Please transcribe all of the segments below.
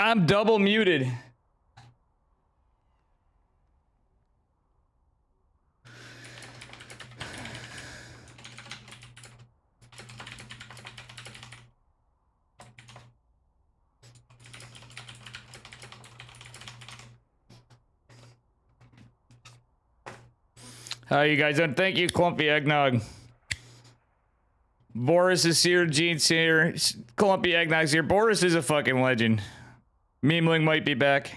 I'm double muted. How you guys doing? Thank you, Clumpy Eggnog. Boris is here, Gene's here, Clumpy Eggnog's here. Boris is a fucking legend. Memeling might be back.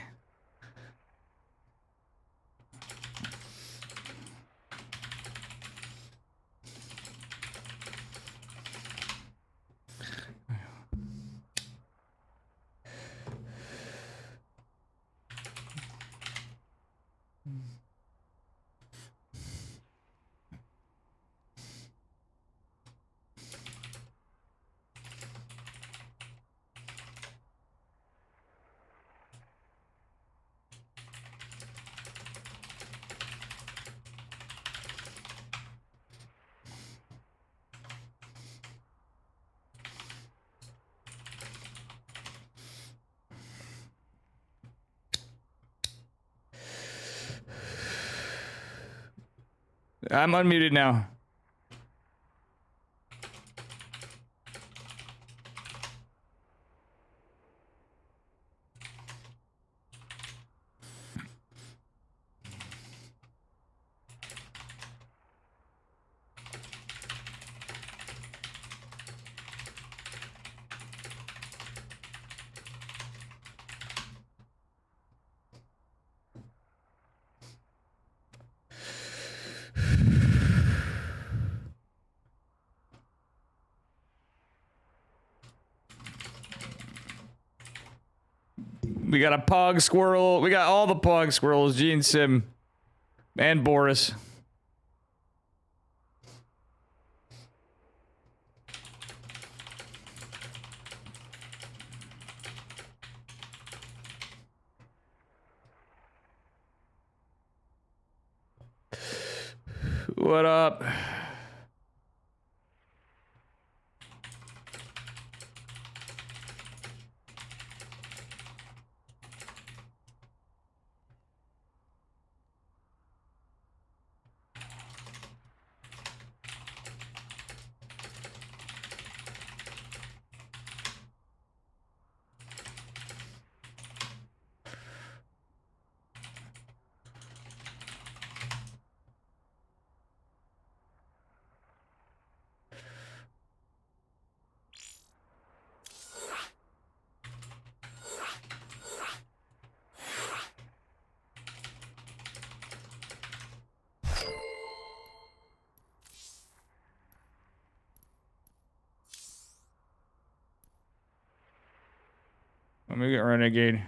I'm unmuted now. We got a Pog Squirrel. We got all the Pog Squirrels. Gene Sim. And Boris. What up? Let me get Renegade.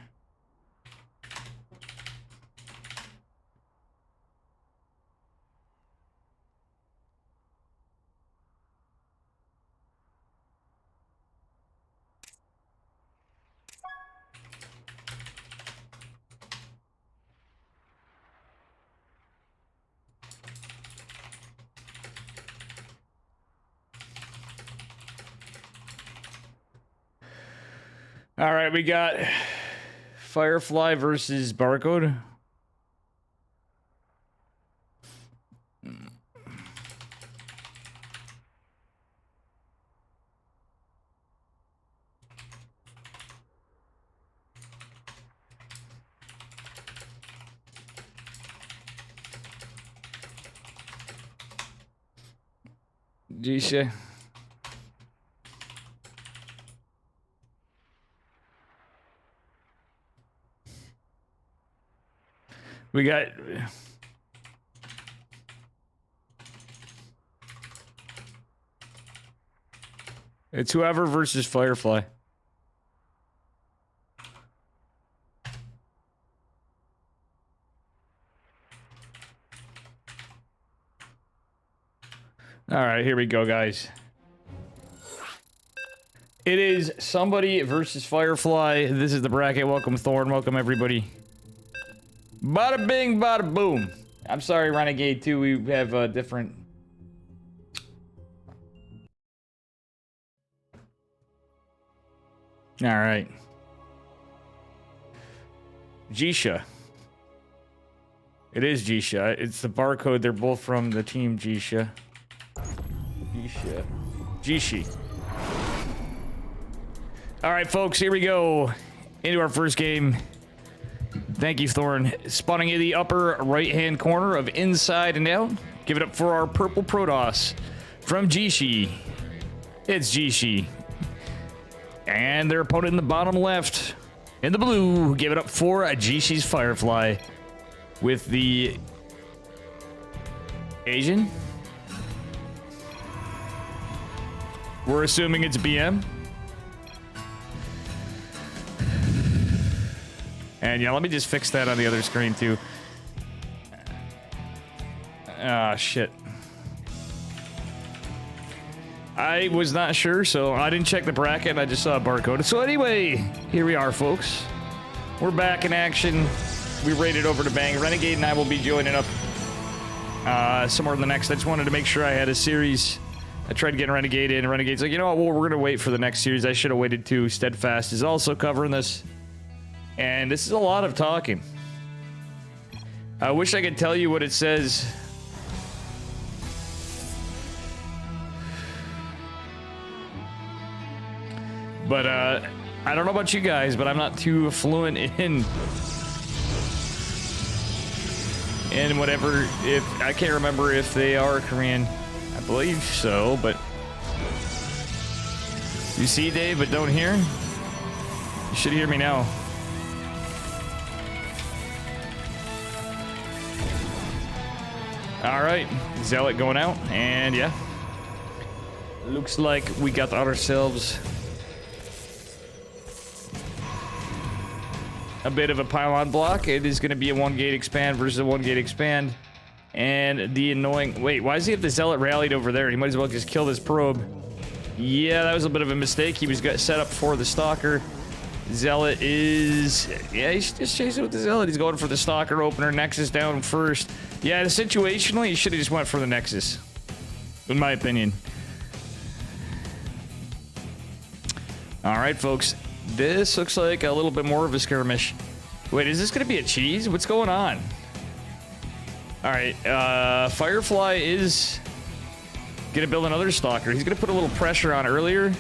All right, we got Firefly versus Barcode. Jishi. We got... It's whoever versus Firefly. All right, here we go, guys. It is somebody versus Firefly. This is the bracket. Welcome, Thorn. Welcome, everybody. Bada bing, bada boom. I'm sorry, Renegade 2. We have a different... All right. Jishi. It is Jishi. It's the barcode. They're both from the team Jishi. Jishi. All right, folks, here we go into our first game. Thank you, Thorn. Spawning in the upper right-hand corner of inside and out. Give it up for our purple Protoss from Jishi. It's Jishi. And their opponent in the bottom left, in the blue, give it up for Jishi's Firefly with the Asian. We're assuming it's BM. And yeah, let me just fix that on the other screen too. Ah, shit. I was not sure, so I didn't check the bracket. I just saw a barcode. So anyway, here we are, folks. We're back in action. We raided over to Bang. Renegade and I will be joining up somewhere in the next. I just wanted to make sure I had a series. I tried getting Renegade in, and Renegade's like, you know what, well, we're going to wait for the next series. I should have waited too. Steadfast is also covering this. And this is a lot of talking. I wish I could tell you what it says. But, I don't know about you guys, but I'm not too fluent in whatever, if, I can't remember if they are Korean. I believe so, but... You see, Dave, but don't hear? You should hear me now. Alright, Zealot going out, and yeah. Looks like we got ourselves a bit of a pylon block. It is going to be a 1-gate expand versus a 1-gate expand. And the annoying... Wait, why does he have the Zealot rallied over there? He might as well just kill this probe. Yeah, that was a bit of a mistake. He was set up for the Stalker. Zealot is... Yeah, he's just chasing with the Zealot. He's going for the Stalker opener. Nexus down first. Yeah, situationally, he should have just went for the Nexus. In my opinion. Alright, folks. This looks like a little bit more of a skirmish. Wait, is this going to be a cheese? What's going on? Alright, Firefly is going to build another Stalker. He's going to put a little pressure on earlier.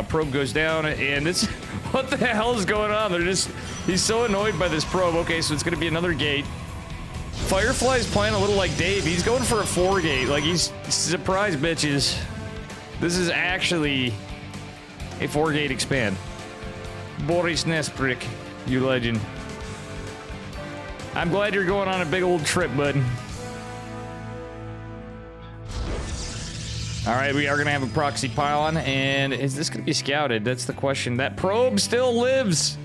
Probe goes down, and it's... What the hell is going on? They're just... He's so annoyed by this probe. Okay, so it's going to be another gate. Firefly's playing a little like Dave. He's going for a 4-gate. Like, he's... Surprise, bitches. This is actually a 4-gate expand. Boris Nesprick, you legend. I'm glad you're going on a big old trip, bud. Alright, we are going to have a proxy pylon, and is this going to be scouted? That's the question. That probe still lives!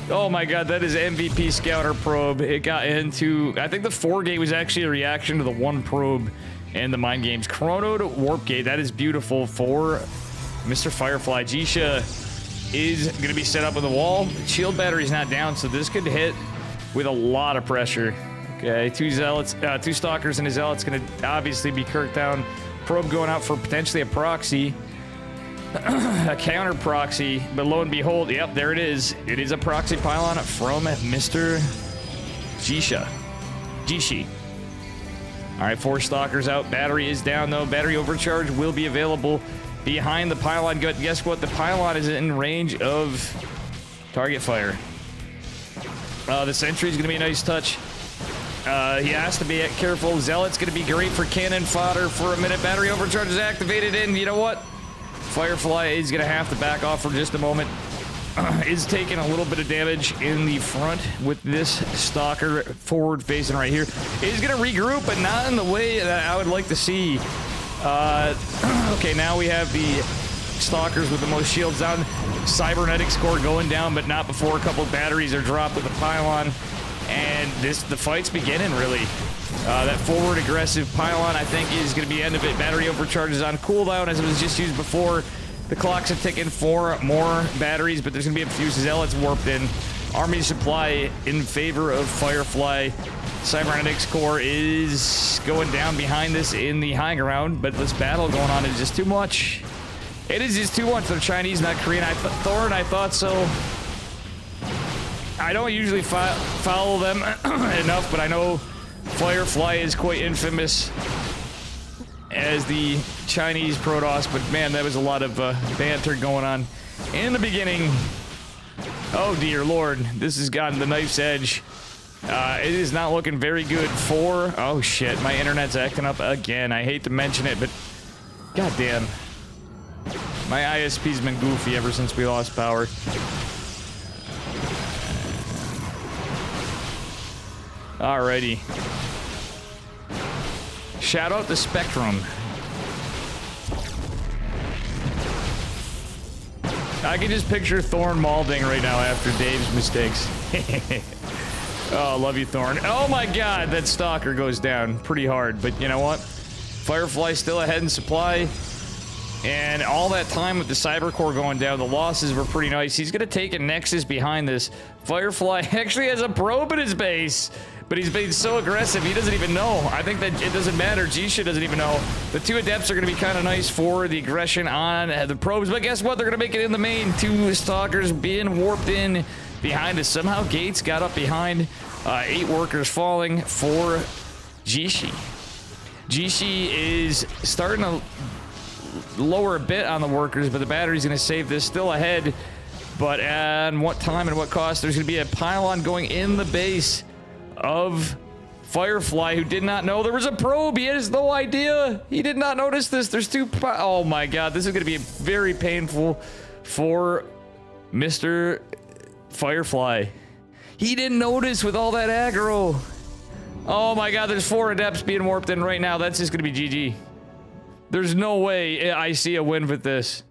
Oh my god, that is MVP Scouter probe. It got into... I think the 4-gate was actually a reaction to the 1 probe in the Mind Games. Chrono to Warp Gate, that is beautiful for Mr. Firefly. Jishi is going to be set up with a wall. Shield battery's not down, so this could hit with a lot of pressure. Okay, 2 Zealots, 2 Stalkers and a Zealot's going to obviously be kirked down. Probe going out for potentially a proxy. A counter proxy, but lo and behold, yep, there it is. It is a proxy pylon from Mr. Jishi. Alright, 4 Stalkers out. Battery is down, though. Battery overcharge will be available behind the pylon. Guess what? The pylon is in range of target fire. The sentry is going to be a nice touch. He has to be careful. Zealot's going to be great for cannon fodder for a minute. Battery overcharge is activated, and you know what? Firefly is going to have to back off for just a moment. Is taking a little bit of damage in the front with this Stalker forward facing right here. Is going to regroup, but not in the way that I would like to see. Okay, now we have the Stalkers with the most shields down. Cybernetics core going down, but not before a couple of batteries are dropped with the pylon. And the fight's beginning, really. That forward aggressive pylon, I think, is going to be the end of it. Battery overcharges on cooldown, as it was just used before. The clock's are ticking for more batteries, but there's going to be a few Zealots warped in. Army supply in favor of Firefly. Cybernetics core is going down behind this in the high ground, but this battle going on is just too much. It is just too much. They're Chinese, not Korean. Thorn, I thought so. I don't usually follow them enough, but I know Firefly is quite infamous as the Chinese Protoss, but man, that was a lot of banter going on in the beginning. Oh dear lord, this has gotten the knife's edge. It is not looking very good for... Oh shit, my internet's acting up again. I hate to mention it, but goddamn. My ISP's been goofy ever since we lost power. Alrighty. Shout out to Spectrum. I can just picture Thorn mauling right now after Dave's mistakes. Oh, love you, Thorn. Oh my god, that Stalker goes down pretty hard. But you know what? Firefly's still ahead in supply. And all that time with the Cyber Core going down, the losses were pretty nice. He's going to take a Nexus behind this. Firefly actually has a probe in his base. But he's been so aggressive, he doesn't even know. I think that it doesn't matter. Jishi doesn't even know. The two Adepts are going to be kind of nice for the aggression on the probes. But guess what? They're going to make it in the main. Two Stalkers being warped in behind us. Somehow Gates got up behind. 8 workers falling for Jishi. Jishi is starting to lower a bit on the workers, but the battery's going to save this. Still ahead. But at what time and what cost? There's going to be a pylon going in the base of Firefly, who did not know there was a probe. He has no idea. He did not notice this. There's two... Oh my god, this is going to be very painful for Mr. Firefly. He didn't notice with all that aggro. Oh my god, there's 4 Adepts being warped in right now. That's just going to be GG. There's no way I see a win with this.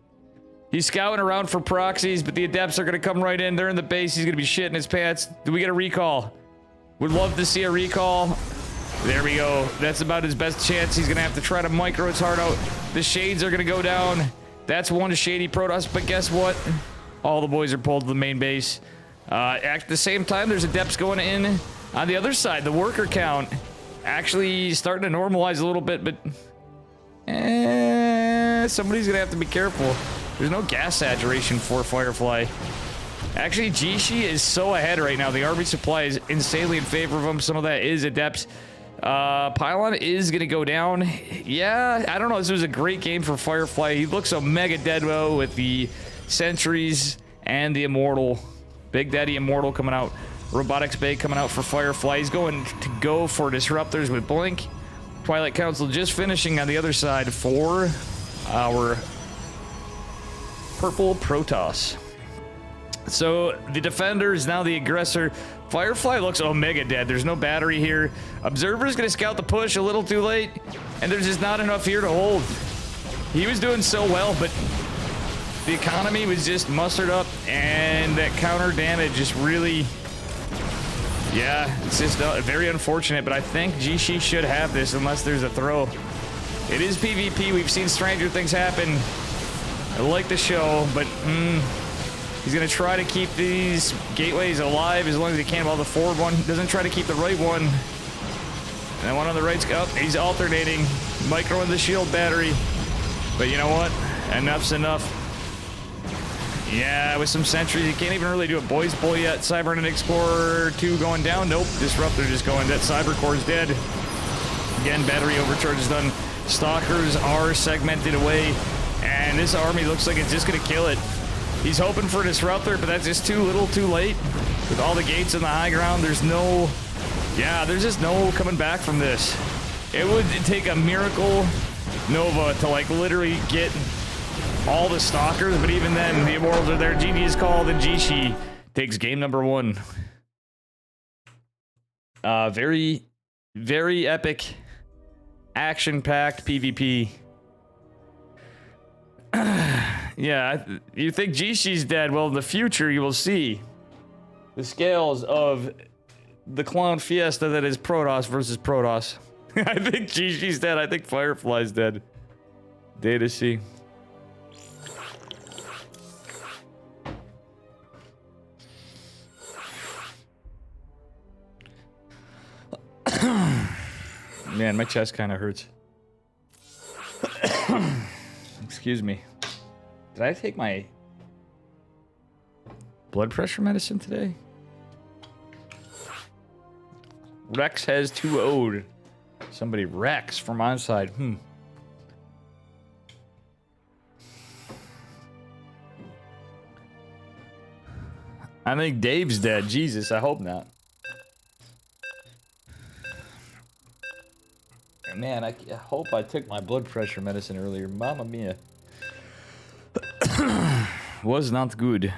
He's scouting around for proxies, but the Adepts are going to come right in. They're in the base. He's going to be shitting his pants. Do we get a recall? Would love to see a recall. There we go. That's about his best chance. He's going to have to try to micro his heart out. The shades are going to go down. That's one shady Protoss, but guess what? All the boys are pulled to the main base. At the same time, there's Adepts going in on the other side. The worker count actually starting to normalize a little bit, but somebody's going to have to be careful. There's no gas saturation for Firefly. Actually, Jishi is so ahead right now. The army supply is insanely in favor of him. Some of that is Adepts. Pylon is going to go down. Yeah, I don't know. This was a great game for Firefly. He looks so mega dead though with the Sentries and the Immortal. Big Daddy Immortal coming out. Robotics Bay coming out for Firefly. He's going to go for Disruptors with Blink. Twilight Council just finishing on the other side for our Purple Protoss. So the Defender is now the aggressor. Firefly looks omega dead. There's no battery here. Observer's gonna scout the push a little too late, and there's just not enough here to hold. He was doing so well, but the economy was just mustered up, and that counter damage just really... Yeah, it's just very unfortunate, but I think Jishi should have this unless there's a throw. It is PvP. We've seen stranger things happen. I like the show, but... He's going to try to keep these gateways alive as long as he can while the forward one doesn't try to keep the right one. And the one on the right's up. He's alternating, microing the shield battery. But you know what? Enough's enough. Yeah, with some sentries, you can't even really do a boys pull yet. Cybernetic Explorer 2 going down. Nope, Disruptor just going dead. Cyber Core's dead. Again, battery overcharge is done. Stalkers are segmented away. And this army looks like it's just going to kill it. He's hoping for a Disruptor, but that's just too little too late. With all the gates in the high ground, there's no... Yeah, there's just no coming back from this. It would take a miracle Nova to, like, literally get all the Stalkers, but even then, the Immortals are there. GG is called, and Jishi takes game number 1. Very, very epic, action-packed PvP. Yeah, you think Jishi's dead. Well, in the future, you will see the scales of the clown fiesta that is Protoss versus Protoss. I think Jishi's dead. I think Firefly's dead. DaveTestaSC. Man, my chest kind of hurts. Excuse me. Did I take my blood pressure medicine today? Rex has 2-0'd. Somebody Rex from onside. I think Dave's dead. Jesus, I hope not. Man, I hope I took my blood pressure medicine earlier. Mamma mia. Was not good.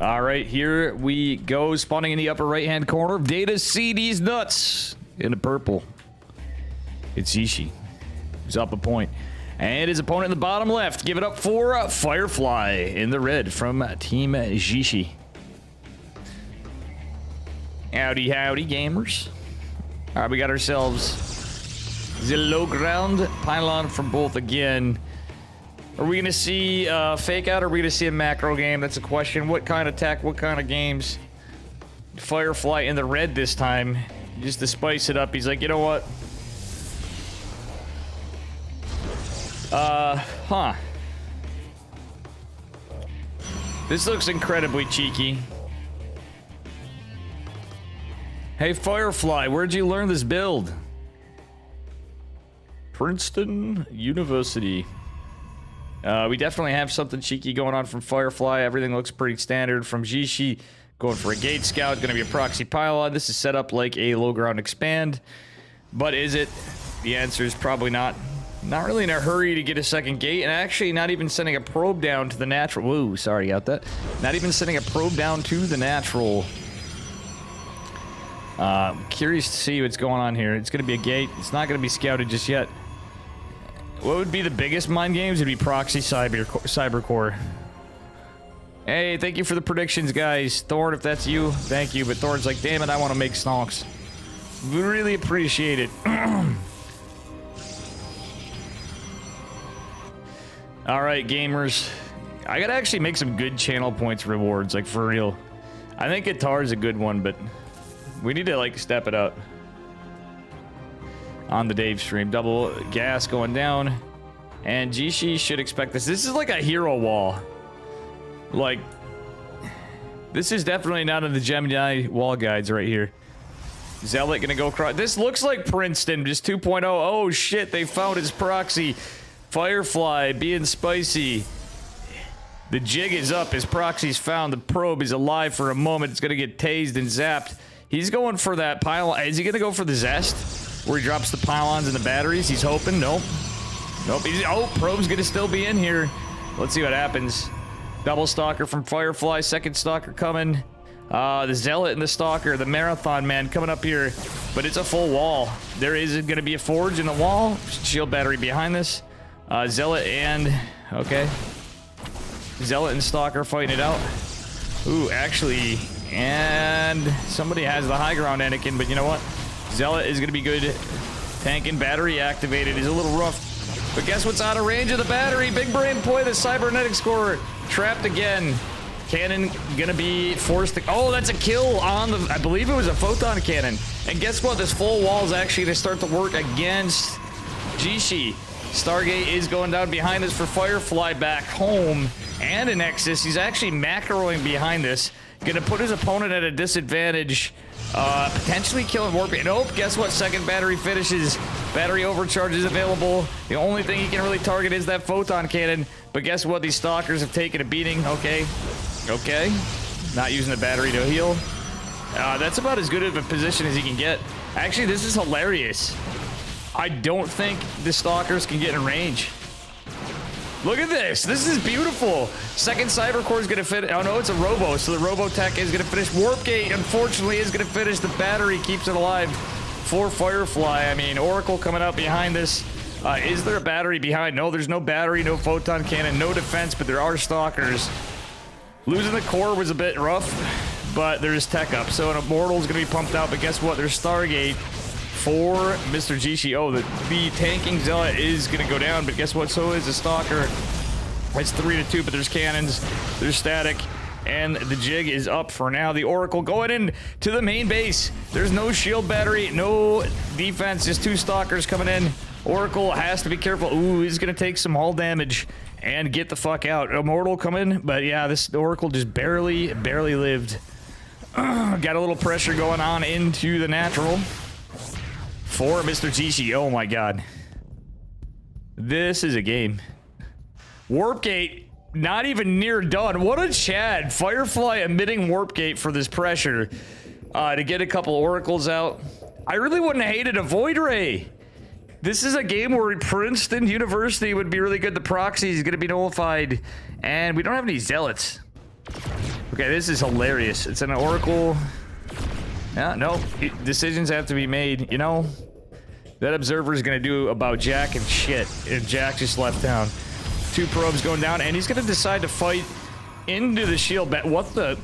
All right, here we go. Spawning in the upper right-hand corner. DaveTestaSC these nuts in the purple. It's Jishi. He's up a point. And his opponent in the bottom left. Give it up for Firefly in the red from Team Jishi. Howdy, howdy, gamers. All right, we got ourselves the low ground pylon from both again. Are we going to see fake out, or are we going to see a macro game? That's a question. What kind of tech, what kind of games? Firefly in the red this time. Just to spice it up. He's like, you know what? This looks incredibly cheeky. Hey, Firefly, where'd you learn this build? Princeton University. We definitely have something cheeky going on from Firefly. Everything looks pretty standard from Jishi. Going for a gate scout, gonna be a proxy pylon. This is set up like a low ground expand. But is it? The answer is probably not. Not really in a hurry to get a second gate, and actually not even sending a probe down to the natural. Woo, sorry about that. Not even sending a probe down to the natural. Curious to see what's going on here. It's gonna be a gate. It's not gonna be scouted just yet. What would be the biggest mind games? It'd be proxy cybercore. Hey, thank you for the predictions, guys. Thorn, if that's you, thank you. But Thorn's like, damn it, I want to make stonks. We really appreciate it. All right, gamers. I gotta actually make some good channel points rewards, like for real. I think guitar's a good one, but we need to like step it up. On the Dave stream. Double gas going down. And Jishi should expect this. This is like a hero wall. Like, this is definitely not in the Gemini wall guides right here. Zealot gonna go across. This looks like Princeton, just 2.0. Oh shit, they found his proxy. Firefly being spicy. The jig is up. His proxy's found. The probe is alive for a moment. It's gonna get tased and zapped. He's going for that pylon. Is he gonna go for the zest? Where he drops the pylons and the batteries. He's hoping. Nope. Nope. Oh, probe's gonna still be in here. Let's see what happens. Double stalker from Firefly. Second stalker coming. The zealot and the stalker. The marathon man coming up here. But it's a full wall. There is gonna be a forge in the wall. Shield battery behind this. Zealot and... Okay. Zealot and stalker fighting it out. Ooh, actually... And... Somebody has the high ground, Anakin. But you know what? Zealot is going to be good. Tank and battery activated is a little rough. But guess what's out of range of the battery? Big brain play, the cybernetic scorer. Trapped again. Cannon going to be forced to... Oh, that's a kill on the... I believe it was a photon cannon. And guess what? This full wall is actually going to start to work against Jishi. Stargate is going down behind this for Firefly back home. And a Nexus. He's actually macroing behind this. Going to put his opponent at a disadvantage. Potentially killing Warp. Nope, guess what? Second battery finishes. Battery overcharge is available. The only thing he can really target is that photon cannon. But guess what? These stalkers have taken a beating. Okay. Okay. Not using the battery to heal. That's about as good of a position as he can get. Actually, this is hilarious. I don't think the stalkers can get in range. Look at this. This is beautiful. Second Cybercore is going to fit. Oh, no, it's a Robo. So the Robo Tech is going to finish. Warp Gate, unfortunately, is going to finish. The battery keeps it alive for Firefly. I mean, Oracle coming out behind this. Is there a battery behind? No, there's no battery, no photon cannon, no defense, but there are stalkers. Losing the core was a bit rough, but there's tech up. So an Immortal is going to be pumped out, but guess what? There's Stargate for Mr. Jishi. Oh, the tanking Zealot is going to go down, but guess what? So is the Stalker. It's 3-2, but there's cannons, there's static. And the jig is up for now. The Oracle going in to the main base. There's no shield battery, no defense, just 2 stalkers coming in. Oracle has to be careful. Ooh, he's going to take some hull damage and get the fuck out. Immortal coming, but yeah, this Oracle just barely lived. Got a little pressure going on into the natural for Mr. Jishi. Oh my god. This is a game. Warp Gate, not even near done. What a Chad. Firefly emitting Warp Gate for this pressure to get a couple oracles out. I really wouldn't have hated a Void Ray. This is a game where Princeton University would be really good. The proxy is going to be nullified, and we don't have any zealots. Okay, this is hilarious. It's an oracle. Yeah, no, decisions have to be made. You know, that observer is going to do about Jack and shit. And Jack just left town. 2 probes going down, and he's going to decide to fight into the shield bat. What the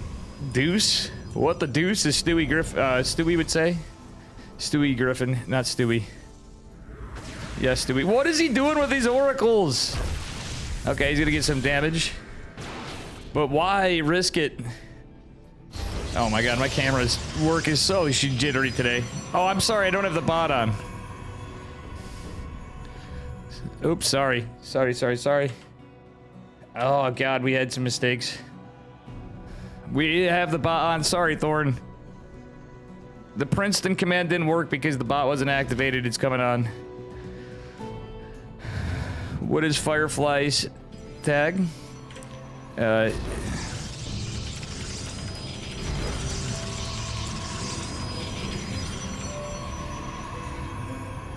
deuce? What the deuce is Stewie would say? Stewie Griffin, not Stewie. Yes, Stewie. What is he doing with these oracles? Okay, he's going to get some damage. But why risk it? Oh my god, my camera's work is so jittery today. Oh, I'm sorry, I don't have the bot on. Oops, sorry. Sorry. Oh god, we had some mistakes. We have the bot on. Sorry, Thorn. The Princeton command didn't work because the bot wasn't activated. It's coming on. What is Firefly's tag?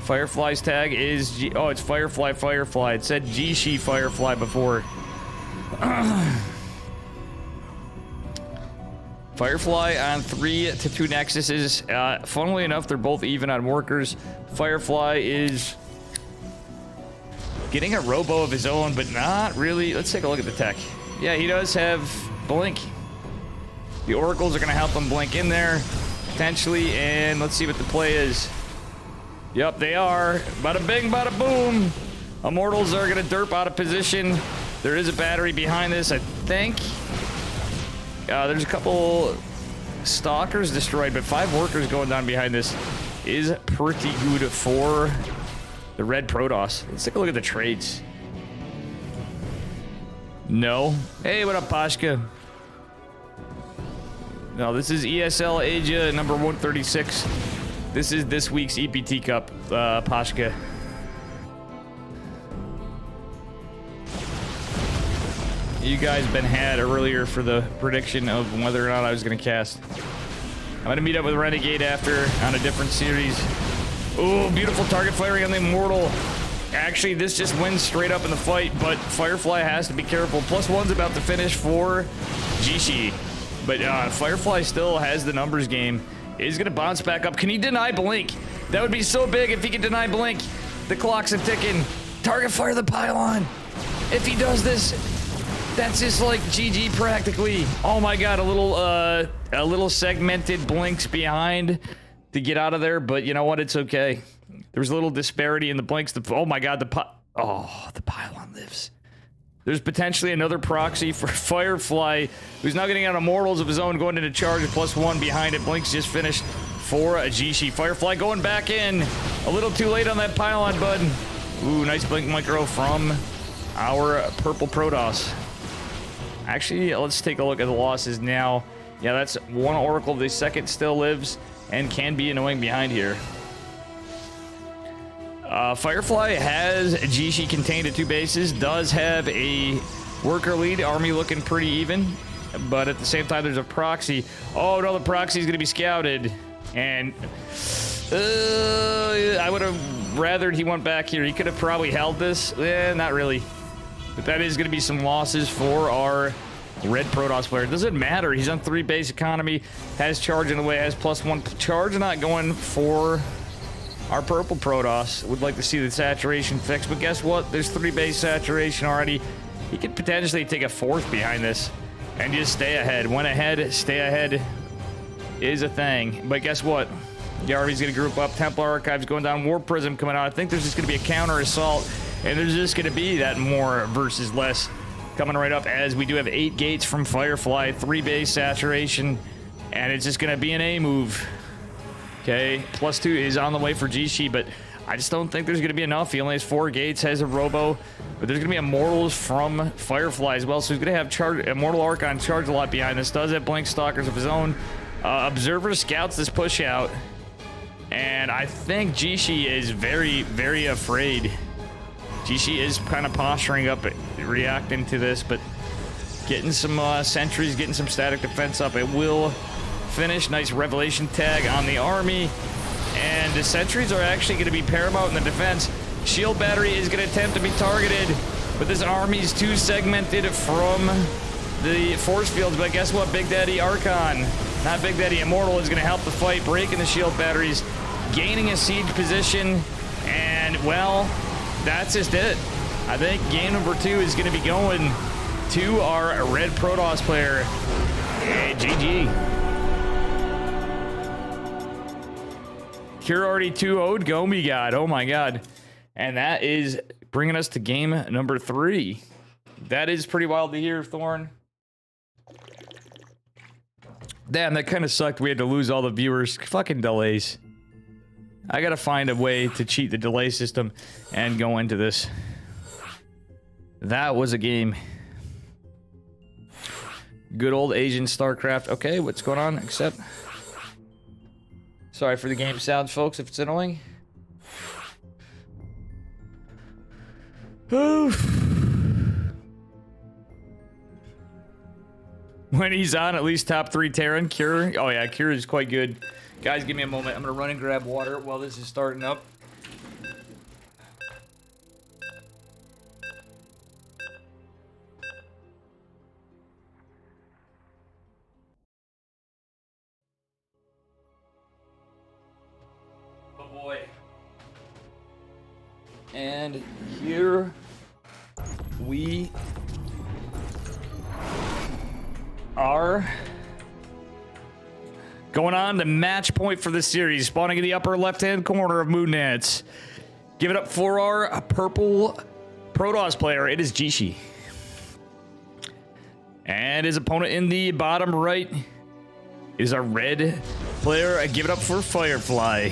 Firefly's tag is oh, it's Firefly. It said Jishi Firefly before. Firefly on 3 to 2 nexuses. Funnily enough, they're both even on workers. Firefly is getting a robo of his own, but not really. Let's take a look at the tech. Yeah, he does have blink. The oracles are going to help him blink in there, potentially, and let's see what the play is. Yep, they are. Bada bing, bada boom. Immortals are going to derp out of position. There is a battery behind this, I think. There's a couple stalkers destroyed, but 5 workers going down behind this is pretty good for the red Protoss. Let's take a look at the trades. No. Hey, what up, Pashka? No, this is ESL Asia number 136. This is this week's EPT Cup, Pashka. You guys been had earlier for the prediction of whether or not I was going to cast. I'm going to meet up with Renegade after on a different series. Oh, beautiful target firing on the Immortal. Actually, this just wins straight up in the fight, but Firefly has to be careful. +1's about to finish for Jishi. But Firefly still has the numbers game. He's going to bounce back up. Can he deny blink? That would be so big if he could deny blink. The clock's a-ticking. Target fire the pylon. If he does this, that's just like GG practically. Oh my god, a little segmented blinks behind to get out of there, but you know what? It's okay. There's a little disparity in the blinks. Oh my god, the pylon lives. There's potentially another proxy for Firefly, who's now getting out Immortals of his own, going into charge at +1 behind it. Blinks just finished for a Jishi. Firefly going back in. A little too late on that pylon, bud. Ooh, nice blink micro from our purple Protoss. Actually, let's take a look at the losses now. Yeah, that's 1 Oracle. The second still lives and can be annoying behind here. Firefly has Jishi contained at 2 bases, does have a worker lead, army looking pretty even, but at the same time there's a proxy. Oh no, the proxy is going to be scouted, and I would have rathered he went back here. He could have probably held this. Not really, but that is going to be some losses for our red Protoss player. It doesn't matter, he's on 3 base economy, has charge in the way, has +1 charge, not going for our purple Protoss. Would like to see the saturation fixed, but guess what? There's 3 base saturation already. He could potentially take a 4th behind this and just stay ahead. Went ahead, stay ahead is a thing. But guess what? The army's going to group up. Templar Archives going down. War Prism coming out. I think there's just going to be a counter assault, and there's just going to be that more versus less coming right up, as we do have 8 gates from Firefly, 3 base saturation, and it's just going to be an A move. Okay, +2 is on the way for Jishi, but I just don't think there's going to be enough. He only has 4 gates, has a Robo, but there's going to be Immortals from Firefly as well, so he's going to have Immortal Archon charge a lot behind this. Does have Blink Stalkers of his own. Observer scouts this push out, and I think Jishi is very, very afraid. Jishi is kind of posturing up, reacting to this, but getting some sentries, getting some static defense up. It will finish. Nice revelation tag on the army, and the sentries are actually going to be paramount in the defense. Shield battery is going to attempt to be targeted, but this army's too segmented from the force fields. But guess what? Big Daddy Archon, not Big Daddy Immortal, is going to help the fight, breaking the shield batteries, gaining a siege position, and well, that's just it. I think game number 2 is going to be going to our red Protoss player. Hey, GG. Cure already 2-0'd Gomi God. Oh my god. And that is bringing us to game number 3. That is pretty wild to hear, Thorn. Damn, that kind of sucked. We had to lose all the viewers. Fucking delays. I gotta find a way to cheat the delay system and go into this. That was a game. Good old Asian StarCraft. Okay, what's going on? Accept. Sorry for the game sounds, folks, if it's annoying. When he's on, at least top 3 Terran. Cure. Oh yeah, Cure is quite good. Guys, give me a moment. I'm gonna run and grab water while this is starting up. Oh boy. And here we are. Going on to match point for the series, spawning in the upper left-hand corner of Moonnets. Give it up for our purple Protoss player. It is Jishi. And his opponent in the bottom right is our red player. Give it up for Firefly.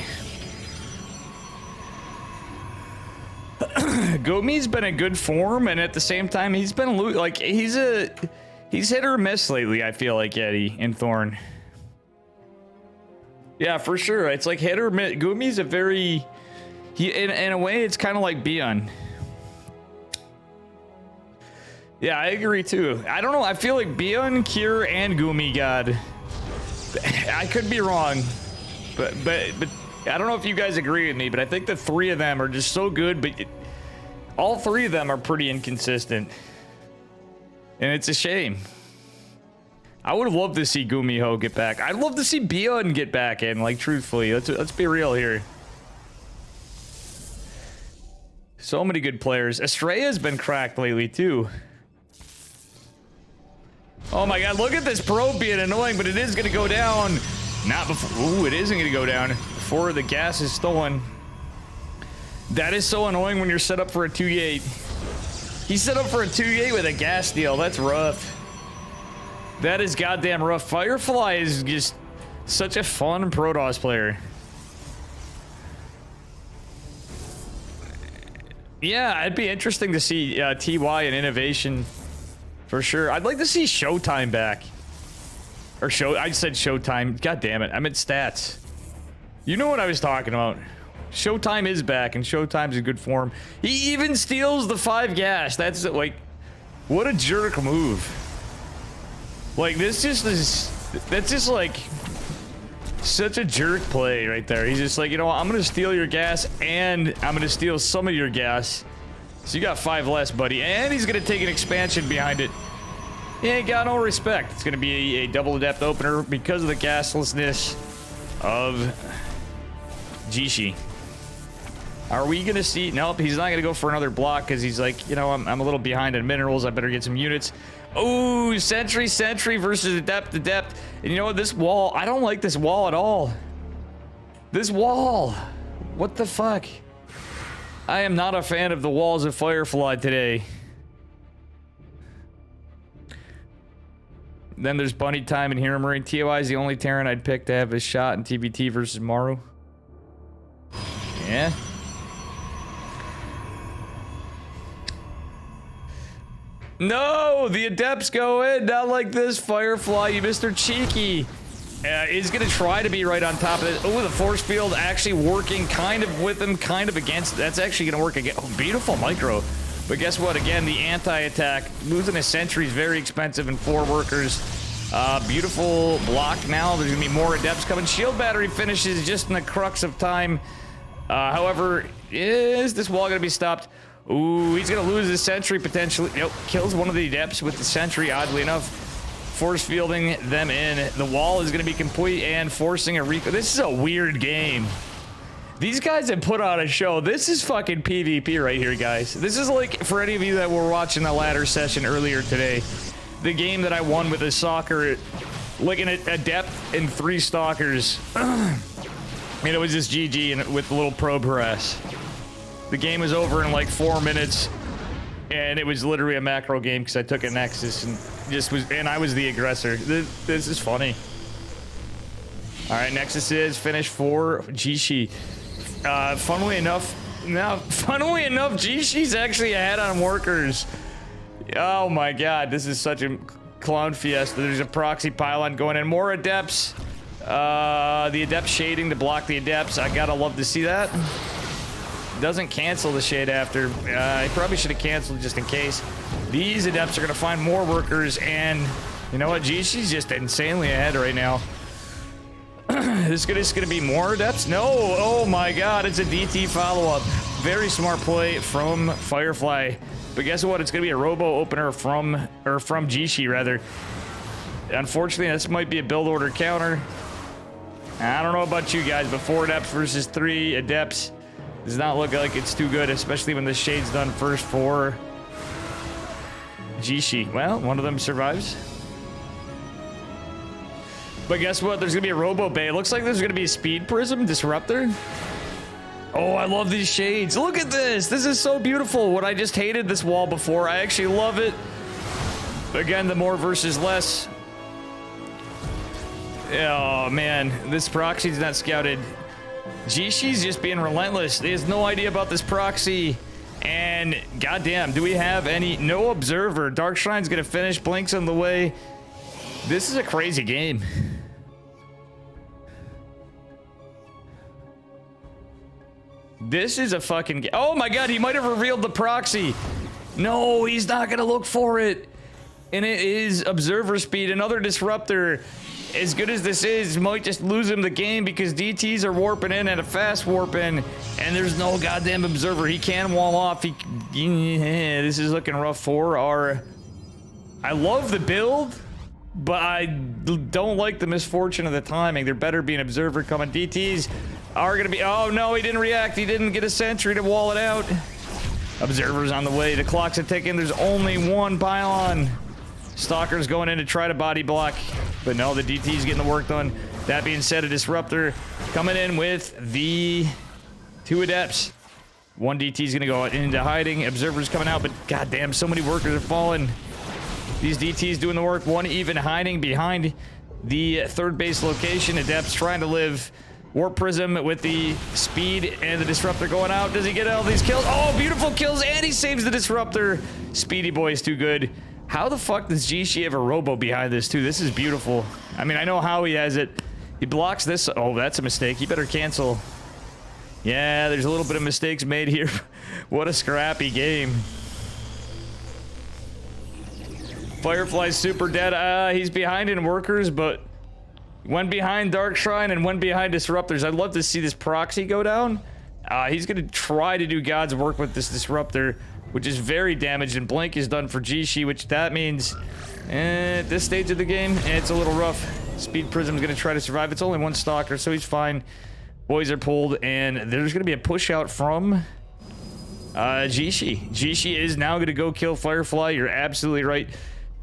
Gomi's been in good form, and at the same time, he's been like he's hit or miss lately. I feel like Eddie and Thorn. Yeah, for sure. It's like hit or miss. Gumi's a very... in a way, it's kind of like Bion. Yeah, I agree too. I don't know. I feel like Bion, Cure, and Gumi God. I could be wrong. But I don't know if you guys agree with me, but I think the 3 of them are just so good, but all 3 of them are pretty inconsistent. And it's a shame. I would have loved to see Gumiho get back. I'd love to see Bion get back in, like, truthfully. Let's be real here. So many good players. Estrella's been cracked lately, too. Oh my god, look at this probe being annoying, but it is going to go down. Not before... Ooh, it isn't going to go down before the gas is stolen. That is so annoying when you're set up for a 2-gate. He's set up for a 2-gate with a gas steal. That's rough. That is goddamn rough. Firefly is just such a fun Protoss player. Yeah, it'd be interesting to see TY and Innovation for sure. I'd like to see Showtime back. Or I said Showtime. God damn it. I meant Stats. You know what I was talking about. Showtime is back, and Showtime's in good form. He even steals the 5 gas. That's like, what a jerk move. Like, this just is, that's just like such a jerk play right there. He's just like, you know what, I'm gonna steal your gas, and I'm gonna steal some of your gas. So you got 5 less, buddy. And he's gonna take an expansion behind it. He ain't got no respect. It's gonna be a double depth opener because of the gaslessness of Jishi. Are we gonna see? Nope, he's not gonna go for another block because he's like, you know, I'm a little behind in minerals. I better get some units. Oh, sentry versus adept. And you know what? This wall, I don't like this wall at all. This wall. What the fuck? I am not a fan of the walls of Firefly today. Then there's Bunny Time and Hero Marine. TOI is the only Terran I'd pick to have a shot in TBT versus Maru. Yeah. No, the Adepts go in. Not like this, Firefly. You Mr. Cheeky. Is going to try to be right on top of it. Oh, the force field actually working kind of with him, kind of against. That's actually going to work again. Oh, beautiful micro. But guess what? Again, the anti-attack. Losing a sentry is very expensive in 4 workers. Beautiful block now. There's going to be more Adepts coming. Shield battery finishes just in the crux of time. However, is this wall going to be stopped? Ooh, he's going to lose his sentry potentially. Nope, kills one of the Adepts with the sentry, oddly enough. Force fielding them in. The wall is going to be complete and forcing a recall. This is a weird game. These guys have put on a show. This is fucking PvP right here, guys. This is like, for any of you that were watching the ladder session earlier today, the game that I won with a soccer, looking at Adept and 3 stalkers. And it was just GG and with a little probe harass. The game was over in like 4 minutes. And it was literally a macro game because I took a Nexus and just was, and I was the aggressor. This is funny. All right, Nexus is finished for Jishi. Funnily enough, Jishi's actually ahead on workers. Oh my God, this is such a clown fiesta. There's a proxy pylon going in. More Adepts. The Adept shading to block the Adepts. I gotta love to see that. Doesn't cancel the shade after. I probably should have canceled just in case. These Adepts are going to find more workers, and you know what? Jishi's just insanely ahead right now. This is going to be more Adepts? No! Oh my God, it's a DT follow-up. Very smart play from Firefly. But guess what? It's going to be a robo opener from Jishi, rather. Unfortunately, this might be a build order counter. I don't know about you guys, but 4 Adepts versus 3 Adepts does not look like it's too good, especially when the shade's done first for Jishi. Well, one of them survives. But guess what? There's going to be a Robo Bay. It looks like there's going to be a Speed Prism Disruptor. Oh, I love these shades. Look at this. This is so beautiful. What I just hated this wall before, I actually love it. Again, the more versus less. Oh, man. This proxy's not scouted. Jishi's just being relentless. He has no idea about this proxy. And goddamn, do we have any? No observer. Dark Shrine's gonna finish. Blink's on the way. This is a crazy game. This is a fucking game. Oh my God, he might have revealed the proxy. No, he's not gonna look for it. And it is observer speed. Another disruptor. As good as this is, might just lose him the game because DTs are warping in at a fast warp in, and there's no goddamn observer. He can wall off. This is looking rough for our. I love the build, but I don't like the misfortune of the timing. There better be an observer coming. DTs are gonna be. Oh no, he didn't react. He didn't get a sentry to wall it out. Observer's on the way. The clock's a ticking. There's only 1 pylon. Stalker's going in to try to body block, but no, the DT's getting the work done. That being said, a Disruptor coming in with the 2 Adepts. 1 DT's gonna go into hiding. Observer's coming out, but goddamn, so many workers are falling. These DT's doing the work. 1 even hiding behind the 3rd base location. Adepts trying to live. Warp Prism with the speed and the Disruptor going out. Does he get all these kills? Oh, beautiful kills, and he saves the Disruptor. Speedy Boy is too good. How the fuck does Jishi have a robo behind this too? This is beautiful. I mean, I know how he has it. He blocks this. Oh, that's a mistake. He better cancel. Yeah, there's a little bit of mistakes made here. What a scrappy game. Firefly's super dead. He's behind in workers, but went behind Dark Shrine and went behind Disruptors. I'd love to see this proxy go down. He's going to try to do God's work with this Disruptor, which is very damaged, and Blink is done for Jishi, which that means at this stage of the game, it's a little rough. Speed Prism's going to try to survive. It's only 1 Stalker, so he's fine. Boys are pulled, and there's going to be a push out from Jishi. Jishi is now going to go kill Firefly. You're absolutely right.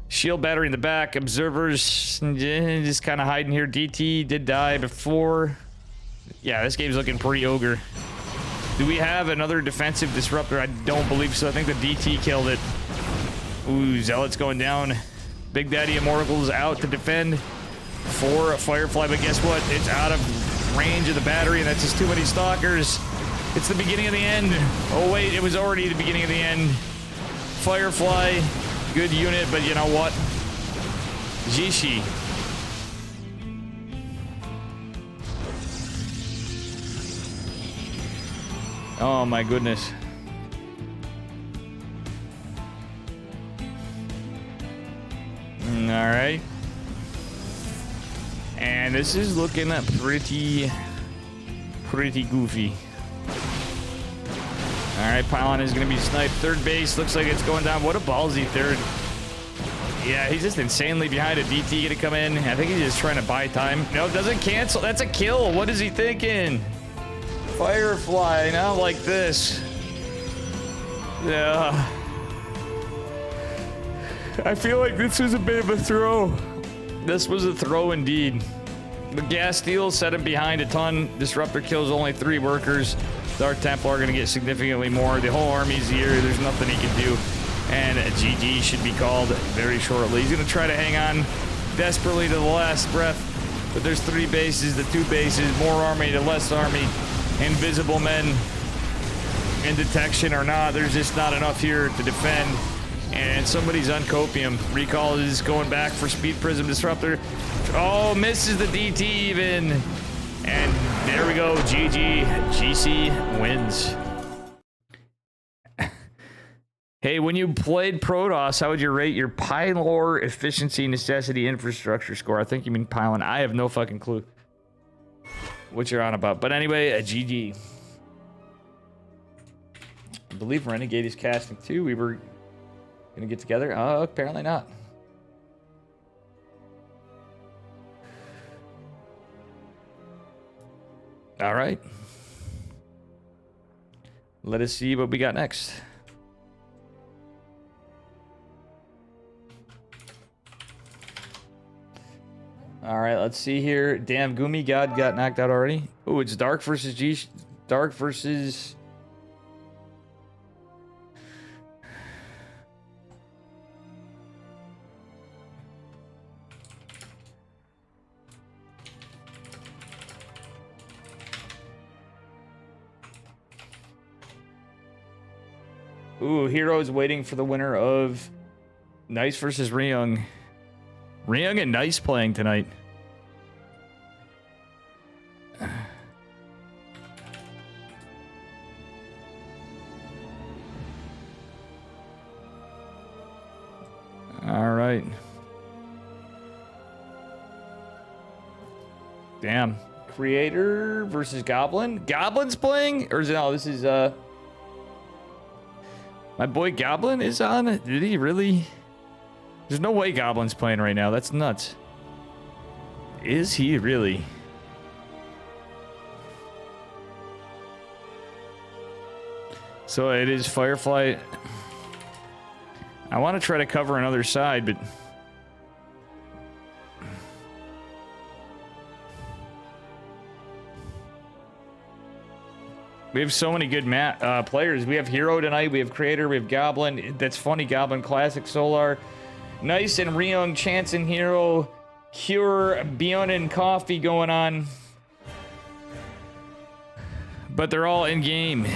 Shield battery in the back. Observers just kind of hiding here. DT did die before. Yeah, this game's looking pretty ogre. Do we have another defensive disruptor? I don't believe so. I think the DT killed it. Ooh, Zealot's going down. Big Daddy Immortal's out to defend for Firefly, but guess what? It's out of range of the battery, and that's just too many stalkers. It's the beginning of the end. Oh wait, it was already the beginning of the end. Firefly, good unit, but you know what? Jishi. Oh my goodness. All right. And this is looking pretty goofy. All right, Pylon is going to be sniped. Third base looks like it's going down. What a ballsy third. Yeah, he's just insanely behind. A DT going to come in. I think he's just trying to buy time. No, doesn't cancel. That's a kill. What is he thinking? Firefly, not like this. Yeah. I feel like this was a bit of a throw. This was a throw indeed. The gas steal set him behind a ton. Disruptor kills only 3 workers. Dark Templar are going to get significantly more. The whole army's here. There's nothing he can do. And a GG should be called very shortly. He's going to try to hang on desperately to the last breath. But there's 3 bases, the 2 bases, more army to less army. Invisible men in detection or not. There's just not enough here to defend. And somebody's on copium. Recall is going back for Speed Prism Disruptor. Oh, misses the DT even. And there we go. GG. GC wins. Hey, when you played Protoss, how would you rate your Pylor efficiency, necessity, infrastructure score? I think you mean Pylon. I have no fucking clue what you're on about. But anyway, a GG. I believe Renegade is casting too. We were gonna get together. Oh, apparently not. All right. Let us see what we got next. All right, let's see here. Damn, Gumi God got knocked out already. Oh, it's Dark versus G. Dark versus. Ooh, Heroes waiting for the winner of Nice versus Ryung. Ryung and Nice playing tonight. All right. Damn. Creator versus Goblin. Goblin's playing? Or is it, no, this is, my boy Goblin is on? Did he really? There's no way Goblin's playing right now. That's nuts. Is he really? So it is Firefly. I want to try to cover another side, but we have so many good players. We have Hero tonight. We have Creator. We have Goblin. That's funny. Goblin Classic Solar. Nice and Ryung, Chance and Hero. Cure, Beyond and Coffee going on. But they're all in game.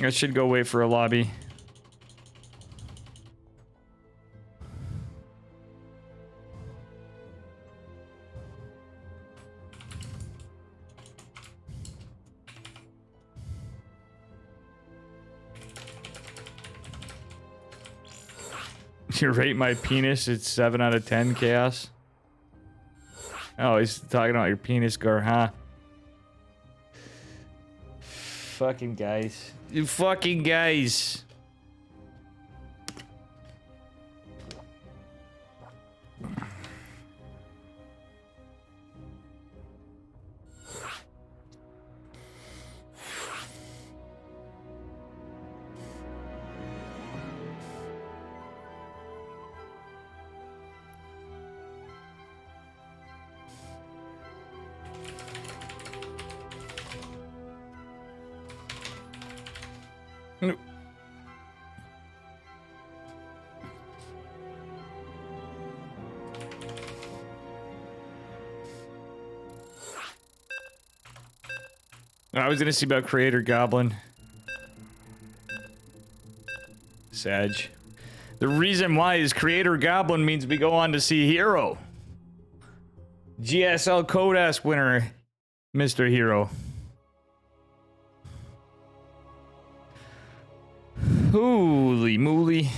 I should go wait for a lobby. You rate my penis, it's 7 out of 10, Chaos. Oh, he's talking about your penis score, huh? Fucking guys. You fucking guys. I was gonna see about Creator Goblin. Sag. The reason why is Creator Goblin means we go on to see Hero. GSL Codas winner, Mr. Hero. Holy moly.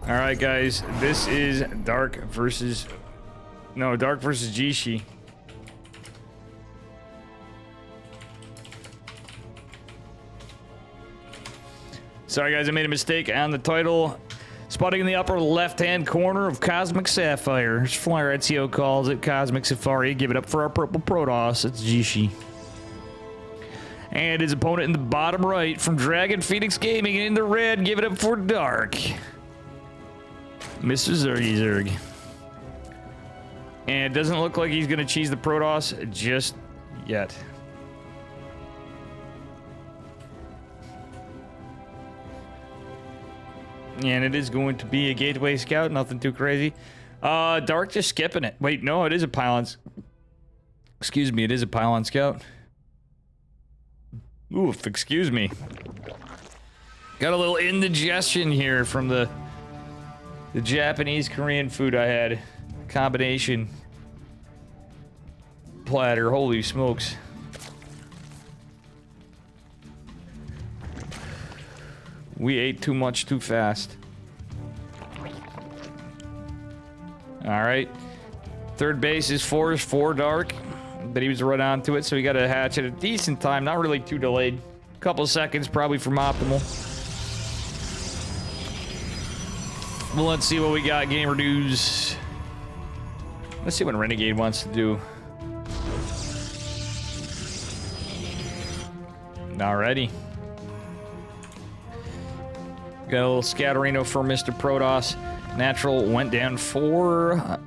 Alright guys, this is Dark versus Jishi. Sorry guys, I made a mistake on the title. Spotting in the upper left-hand corner of Cosmic Sapphire. Flyer ETO calls it Cosmic Safari. Give it up for our purple Protoss. It's Jishi. And his opponent in the bottom right from Dragon Phoenix Gaming in the red. Give it up for Dark. Mr. Zergy Zerg. And it doesn't look like he's going to cheese the Protoss just yet. And it is going to be a Gateway Scout, nothing too crazy. Dark just skipping it. Wait, no, it is a Pylon. Excuse me, it is a Pylon Scout. Oof, excuse me. Got a little indigestion here from the Japanese Korean food I had. Combination platter, holy smokes. We ate too much too fast. Alright. Third base is for Dark. But he was right onto it, so he got a hatch at a decent time. Not really too delayed. Couple seconds probably from optimal. Well, let's see what we got. Gamer news. Let's see what Renegade wants to do. Alrighty. Got a little Scatterino for Mr. Protoss. Natural went down for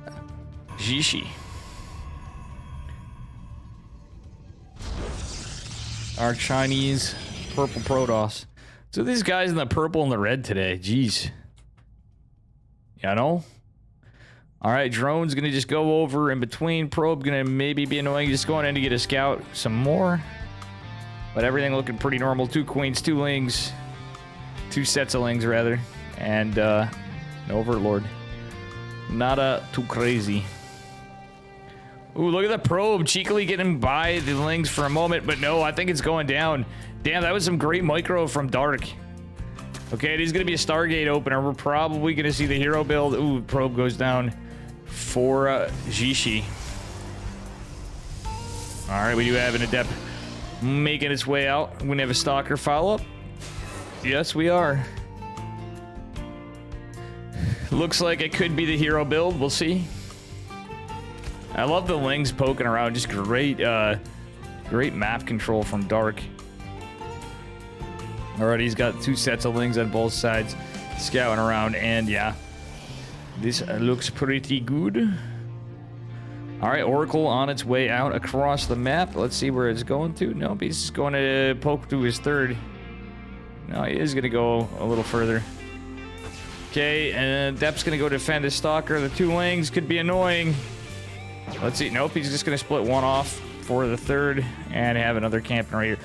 Jishi. Our Chinese purple Protoss. So these guys in the purple and the red today. Jeez. Yeah, I know. Alright, drone's gonna just go over in between. Probe gonna maybe be annoying. Just going in to get a scout. Some more. But everything looking pretty normal. 2 queens, 2 lings. 2 sets of lings, rather. And, no Overlord. Nada too crazy. Ooh, look at the probe. Cheekily getting by the lings for a moment, but no, I think it's going down. Damn, that was some great micro from Dark. Okay, it is going to be a Stargate opener. We're probably going to see the hero build. Ooh, probe goes down for Jishi. Alright, we do have an Adept making its way out. We're going to have a Stalker follow-up. Yes, we are. Looks like it could be the hero build. We'll see. I love the lings poking around. Just great, great map control from Dark. Alright, he's got 2 sets of lings on both sides, scouting around, and yeah, this looks pretty good. Alright, Oracle on its way out across the map. Let's see where it's going to. Nope, he's going to poke to his third. No, he is going to go a little further. Okay, and Dep's going to go defend his Stalker. The 2 lings could be annoying. Let's see. Nope, he's just going to split one off for the third and have another camping right here.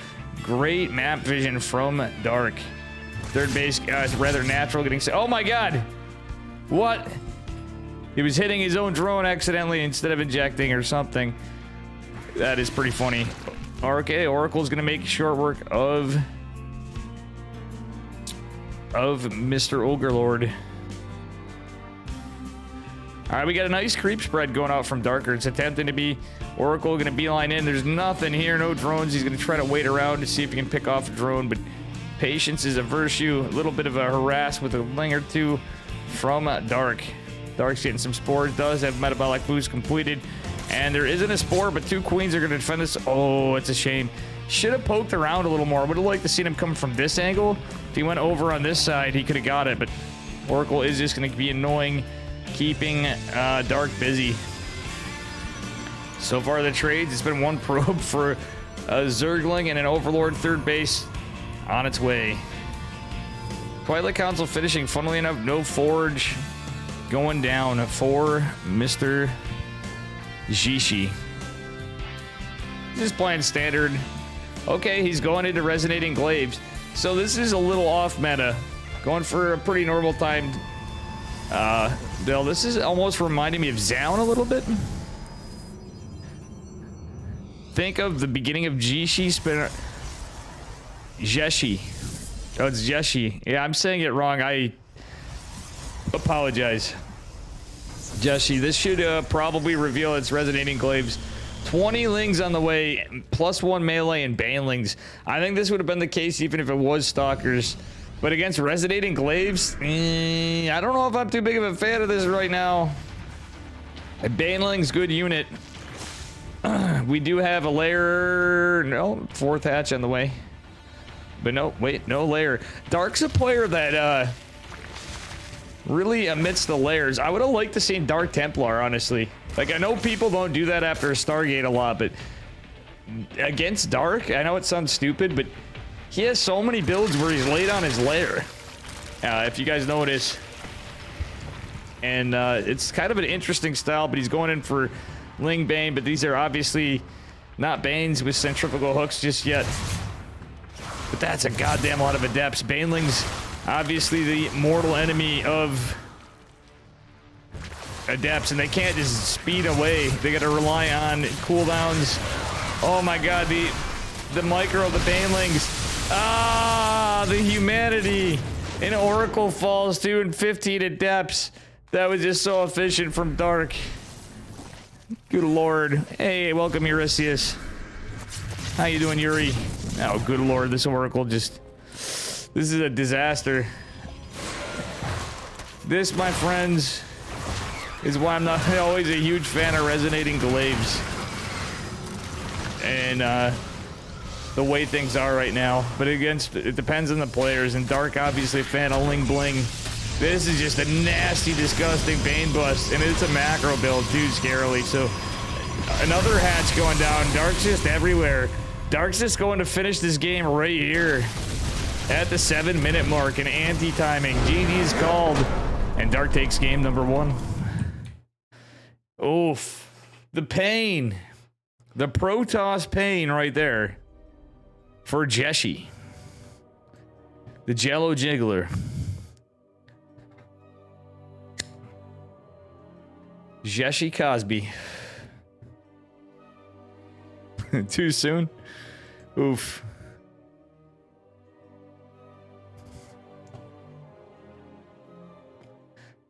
Great map vision from Dark. Third base is rather natural getting... Oh my god! What? He was hitting his own drone accidentally instead of injecting or something. That is pretty funny. Okay, Oracle's going to make short work of Mr. Ogre Alright, we got a nice creep spread going out from Darker. It's attempting to be Oracle, going to beeline in. There's nothing here, no drones. He's going to try to wait around to see if he can pick off a drone, but patience is a virtue. A little bit of a harass with a ling or 2 from Dark. Dark's getting some spores, does have metabolic boost completed, and there isn't a spore, but 2 queens are going to defend this. Oh, it's a shame. Should have poked around a little more. Would have liked to see him come from this angle. If he went over on this side, he could have got it, but Oracle is just going to be annoying, keeping Dark busy. So far the trades, it's been 1 probe for a Zergling and an Overlord third base on its way. Twilight Council finishing, funnily enough, no Forge going down for Mr. Jishi. Just playing standard. Okay, he's going into Resonating Glaives. So this is a little off meta. Going for a pretty normal timed build. This is almost reminding me of Zaun a little bit. Think of the beginning of Jishi spinner. Jishi. Oh, it's Jishi. Yeah, I'm saying it wrong. I apologize. Jishi. This should probably reveal its Resonating Glaives. 20 Lings on the way, +1 melee and Banelings. I think this would have been the case even if it was Stalkers. But against Resonating Glaives, I don't know if I'm too big of a fan of this right now. Banelings, good unit. We do have a layer. No, 4th hatch on the way. But no, wait, no layer. Dark's a player that really amidst the layers. I would have liked to see Dark Templar, honestly. Like, I know people don't do that after Stargate a lot, but against Dark, I know it sounds stupid, but he has so many builds where he's laid on his layer. If you guys notice. And it's kind of an interesting style, but he's going in for Ling Bane, but these are obviously not Banes with centrifugal hooks just yet. But that's a goddamn lot of adepts. Banelings, obviously the mortal enemy of adepts, and they can't just speed away. They gotta rely on cooldowns. Oh my god, the micro of the Banelings. Ah, the humanity. An Oracle falls to and 15 adepts. That was just so efficient from Dark. Good lord. Hey, welcome Eurystheus. How you doing, Yuri? Oh, good lord, this Oracle just... This is a disaster. This, my friends, is why I'm not always a huge fan of Resonating Glaives. And, the way things are right now. But against... It depends on the players, and Dark, obviously, a fan of Ling Bling. This is just a nasty, disgusting Bane bust, and it's a macro build, too, scarily, so... Another hatch going down. Dark's just everywhere. Dark's just going to finish this game right here. At the 7-minute mark, an anti-timing. GG is called. And Dark takes game number 1. Oof. The pain. The Protoss pain right there. For Jishi. The Jello Jiggler. Jishi Cosby. Too soon? Oof.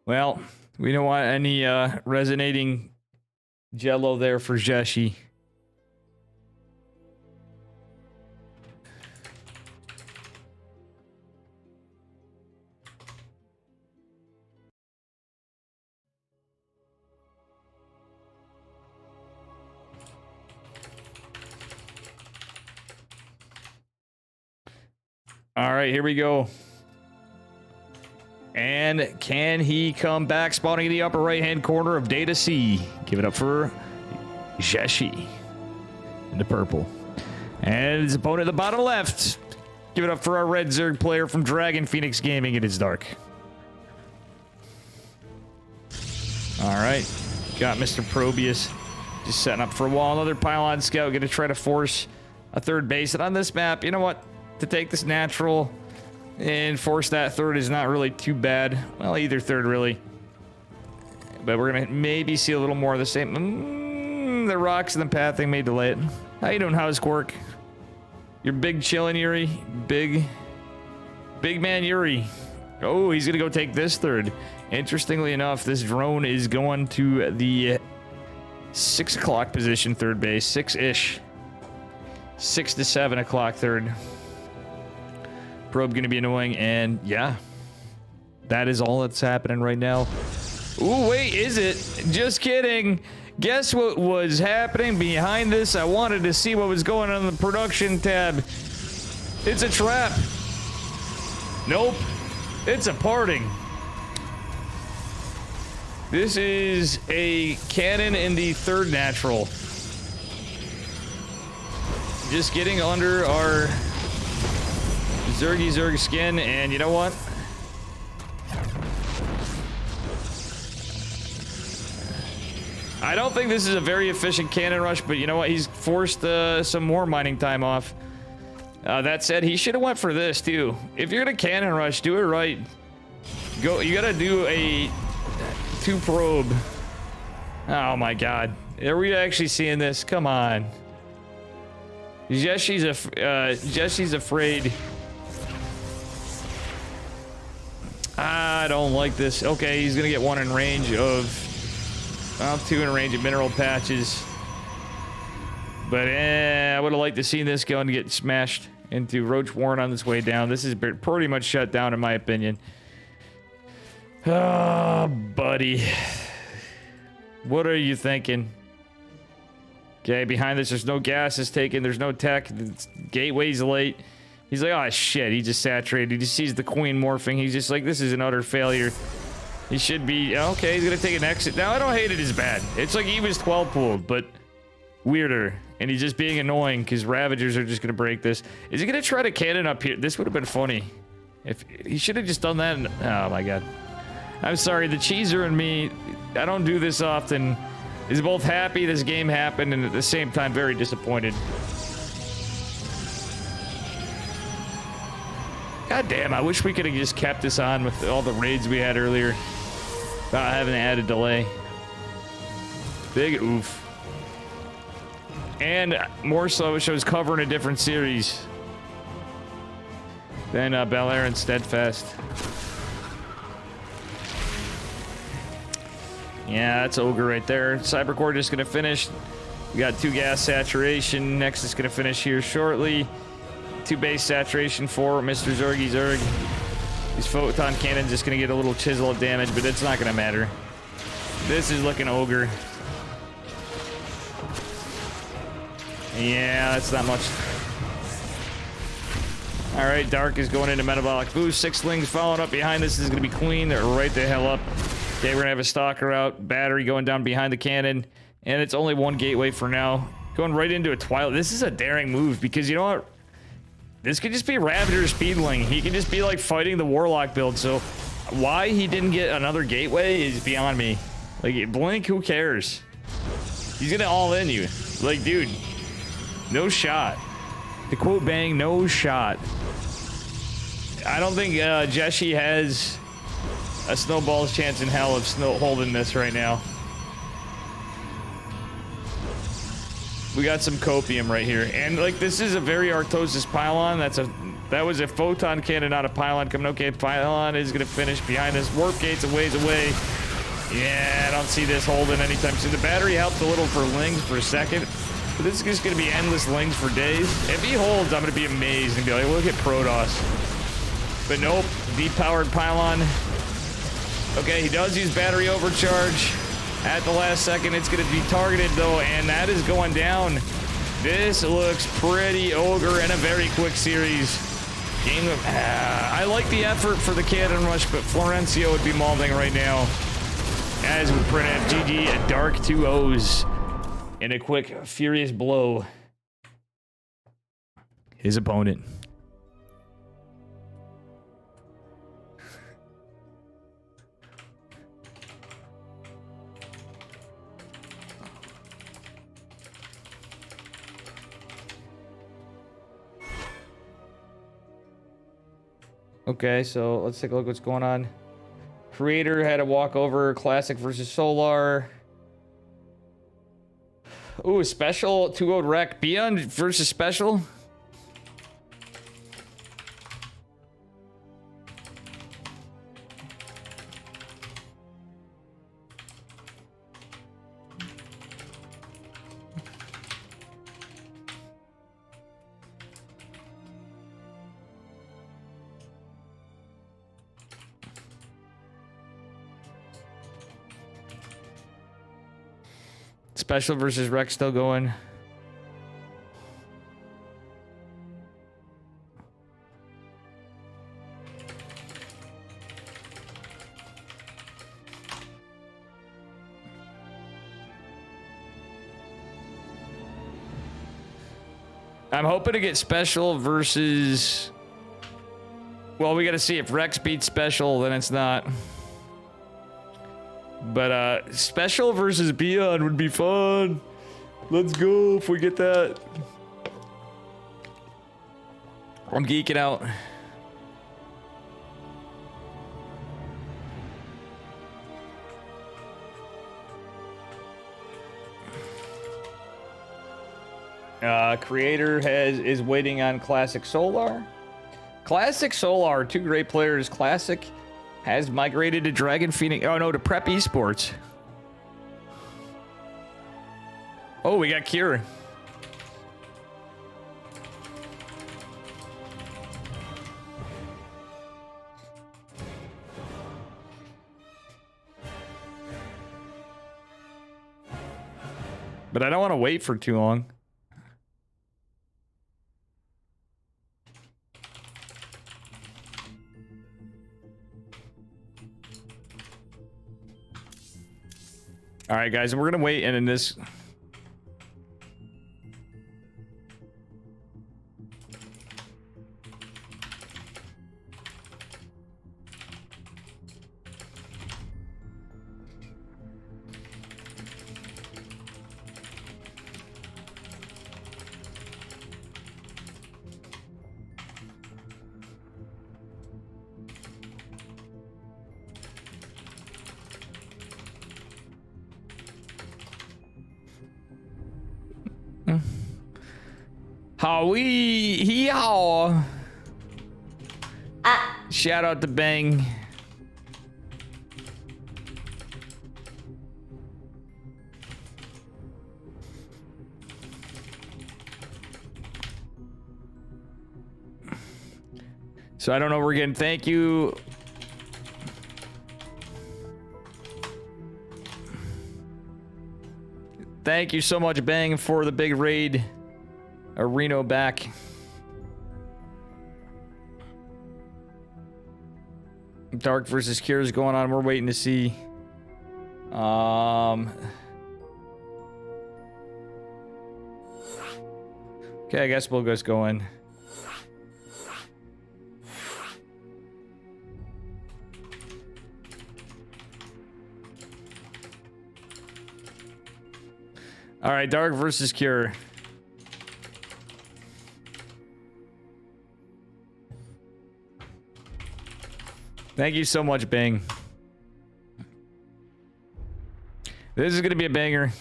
Well, we don't want any resonating jello there for Jishi. All right, here we go. And can he come back? Spawning in the upper right-hand corner of Data C. Give it up for Jishi in the purple. And his opponent at the bottom left. Give it up for our red Zerg player from Dragon Phoenix Gaming. It is Dark. All right. Got Mr. Probius just setting up for a wall. Another pylon scout. Going to try to force a third base. And on this map, you know what? To take this natural and force that third is not really too bad. Well, either third, really. But we're going to maybe see a little more of the same. The rocks and the pathing may delay it. How you doing, House Quark? You're big chillin', Yuri. Big man Yuri. Oh, he's going to go take this third. Interestingly enough, this drone is going to the 6 o'clock position, third base. 6-ish. 6 to 7 o'clock third. Probe gonna be annoying, and yeah, that is all that's happening right now. Ooh, wait, is it? Just kidding. Guess what was happening behind this? I wanted to see what was going on in the production tab. It's a trap. Nope. It's a parting. This is a cannon in the third natural. Just getting under our Zerg skin, and you know what? I don't think this is a very efficient cannon rush, but you know what? He's forced some more mining time off. That said, he should have went for this too. If you're gonna cannon rush, do it right. You gotta do a 2 probe. Oh my god. Are we actually seeing this? Come on. Jishi's afraid. I don't like this. Okay, he's gonna get 1 in range of... well, 2 in range of mineral patches. But I would have liked to see this go and get smashed into Roach Warren on this way down. This is pretty much shut down in my opinion. Oh, buddy. What are you thinking? Okay, behind this, there's no gas is taken. There's no tech. The gateway's late. He's like, oh, shit. He just saturated. He sees the queen morphing. He's just like, this is an utter failure. He should be... okay, he's going to take an exit. Now, I don't hate it as bad. It's like he was 12 pooled, but weirder. And he's just being annoying because Ravagers are just going to break this. Is he going to try to cannon up here? This would have been funny. If he should have just done that. Oh, my God. I'm sorry. The cheeser and me, I don't do this often. Is both happy this game happened and at the same time very disappointed. God damn, I wish we could have just kept this on with all the raids we had earlier without having to add a delay. Big oof. And more so, I wish I was covering a different series than Bel Air and Steadfast. Yeah, that's Ogre right there. Cybercore just gonna finish. We got 2 gas saturation. Next is gonna finish here shortly. 2 base saturation for Mr. Zergy Zerg. These photon cannons just gonna get a little chisel of damage, but it's not gonna matter. This is looking Ogre. Yeah, that's not much. All right, Dark is going into metabolic boost. 6 slings following up behind this is gonna be Queen. They're right the hell up. Okay, we're gonna have a stalker out, battery going down behind the cannon, and it's only 1 gateway for now. Going right into a Twilight. This is a daring move because you know what? This could just be Ravager speedling. He could just be like fighting the Warlock build. So why he didn't get another gateway is beyond me. Like Blink, who cares? He's gonna all in you. Like, dude, no shot. To quote Bang, no shot. I don't think Jishi has a snowball's chance in hell of holding this right now. We got some copium right here, and like this is a very Arctosis pylon. That was a photon cannon, not a pylon coming. Okay, pylon is gonna finish behind this. Warp gate's a ways away. Yeah, I don't see this holding anytime soon. The battery helped a little for Lings for a second, but this is just gonna be endless Lings for days. If he holds, I'm gonna be amazed and be like, look at Protoss. But nope, depowered pylon. Okay, he does use battery overcharge. At the last second, it's going to be targeted, though, and that is going down. This looks pretty Ogre in a very quick series. Game of... I like the effort for the cannon rush, but Florencio would be mauling right now. As we print out GG, a Dark 2 O's. In a quick, furious blow. His opponent. Okay, so let's take a look what's going on. Creator had a walkover, Classic versus Solar. Ooh, Special, 2-0 wreck. Beyond versus Special. Special versus Rex still going. I'm hoping to get Special versus... Well, we got to see if Rex beats Special, then it's not. But special versus Beyond would be fun. Let's go if we get that. I'm geeking out. Creator is waiting on Classic Solar. Classic Solar, two great players. Classic has migrated to Dragon Phoenix. Oh no, to Prep Esports. Oh, we got Cure. But I don't want to wait for too long. All right, guys, we're gonna wait, and in this. Howie, hee-haw. Shout out to Bang. So I don't know, we're getting thank you. Thank you so much, Bang, for the big raid. Reno back. Dark versus Cure is going on. We're waiting to see. Okay, I guess we'll just go in. All right, Dark versus Cure. Thank you so much, Bang. This is gonna be a banger.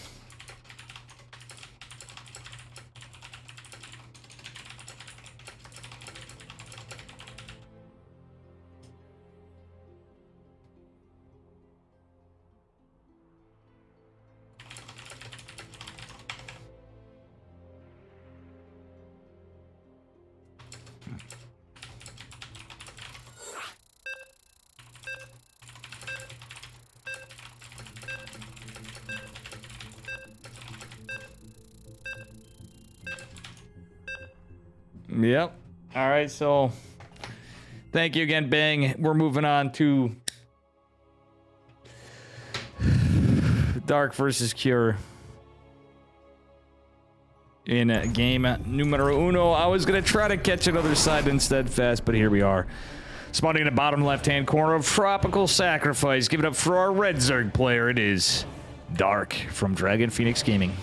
Yep. All right, so thank you again, Bang. We're moving on to Dark versus Cure in game numero uno. I was gonna try to catch another side instead fast, but here we are. Spawning in the bottom left-hand corner of Tropical Sacrifice. Give it up for our Red Zerg player. It is Dark from Dragon Phoenix Gaming.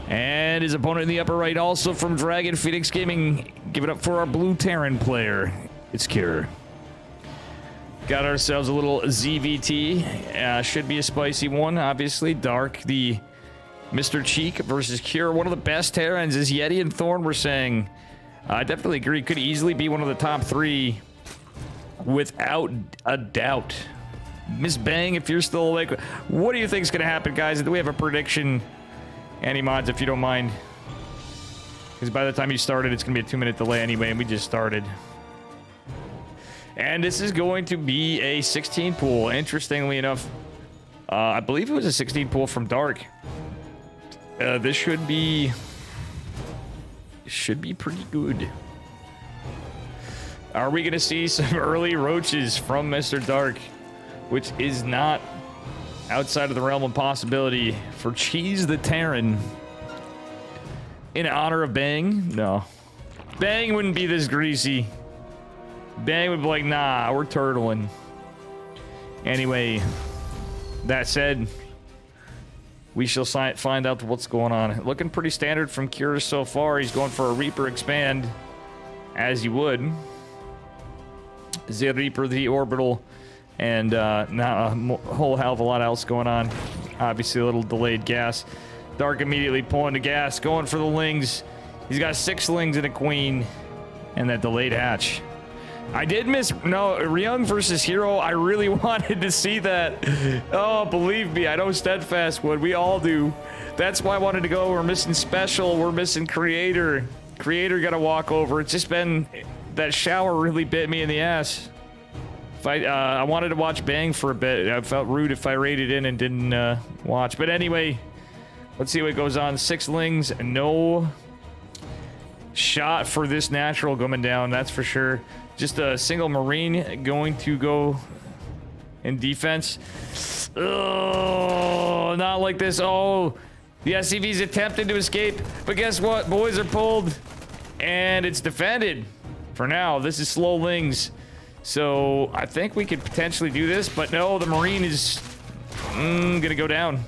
And his opponent in the upper right, also from Dragon Phoenix Gaming. Give it up for our Blue Terran player. It's Cure. Got ourselves a little ZVT. Should be a spicy one, obviously. Dark, the Mr. Cheek versus Cure. One of the best Terrans is Yeti and Thorn were saying. I definitely agree. Could easily be one of the top three without a doubt. Miss Bang, if you're still awake, what do you think is going to happen, guys? Do we have a prediction? Any mods, if you don't mind. Because by the time you started, it's going to be a 2-minute delay anyway, and we just started. And this is going to be a 16 pool. Interestingly enough, I believe it was a 16 pool from Dark. This should be pretty good. Are we going to see some early roaches from Mr. Dark, which is not outside of the realm of possibility for Cheese the Terran in honor of Bang? No. Bang wouldn't be this greasy. Bang would be like, nah, we're turtling. Anyway, That said, we shall find out what's going on. Looking pretty standard from Cure so far. He's going for a Reaper expand, as you would. The Reaper, the Orbital, and now a whole hell of a lot else going on. Obviously, a little delayed gas. Dark immediately pulling the gas, going for the Lings. He's got 6 Lings and a Queen, and that delayed hatch. I did miss, no, Ryung versus Hero. I really wanted to see that. Oh, believe me, I know Steadfast would. We all do. That's why I wanted to go. We're missing Special. We're missing Creator. Creator got to walk over. It's just been, that shower really bit me in the ass. If I wanted to watch Bang for a bit. I felt rude if I raided in and didn't watch. But anyway, let's see what goes on. 6 Lings, no shot for this natural coming down, that's for sure. Just a single Marine going to go in defense. Oh, not like this. Oh, the SCV's attempted to escape, but guess what? Boys are pulled, and it's defended. For now, this is slow Lings. So I think we could potentially do this, but no, the Marine is gonna go down.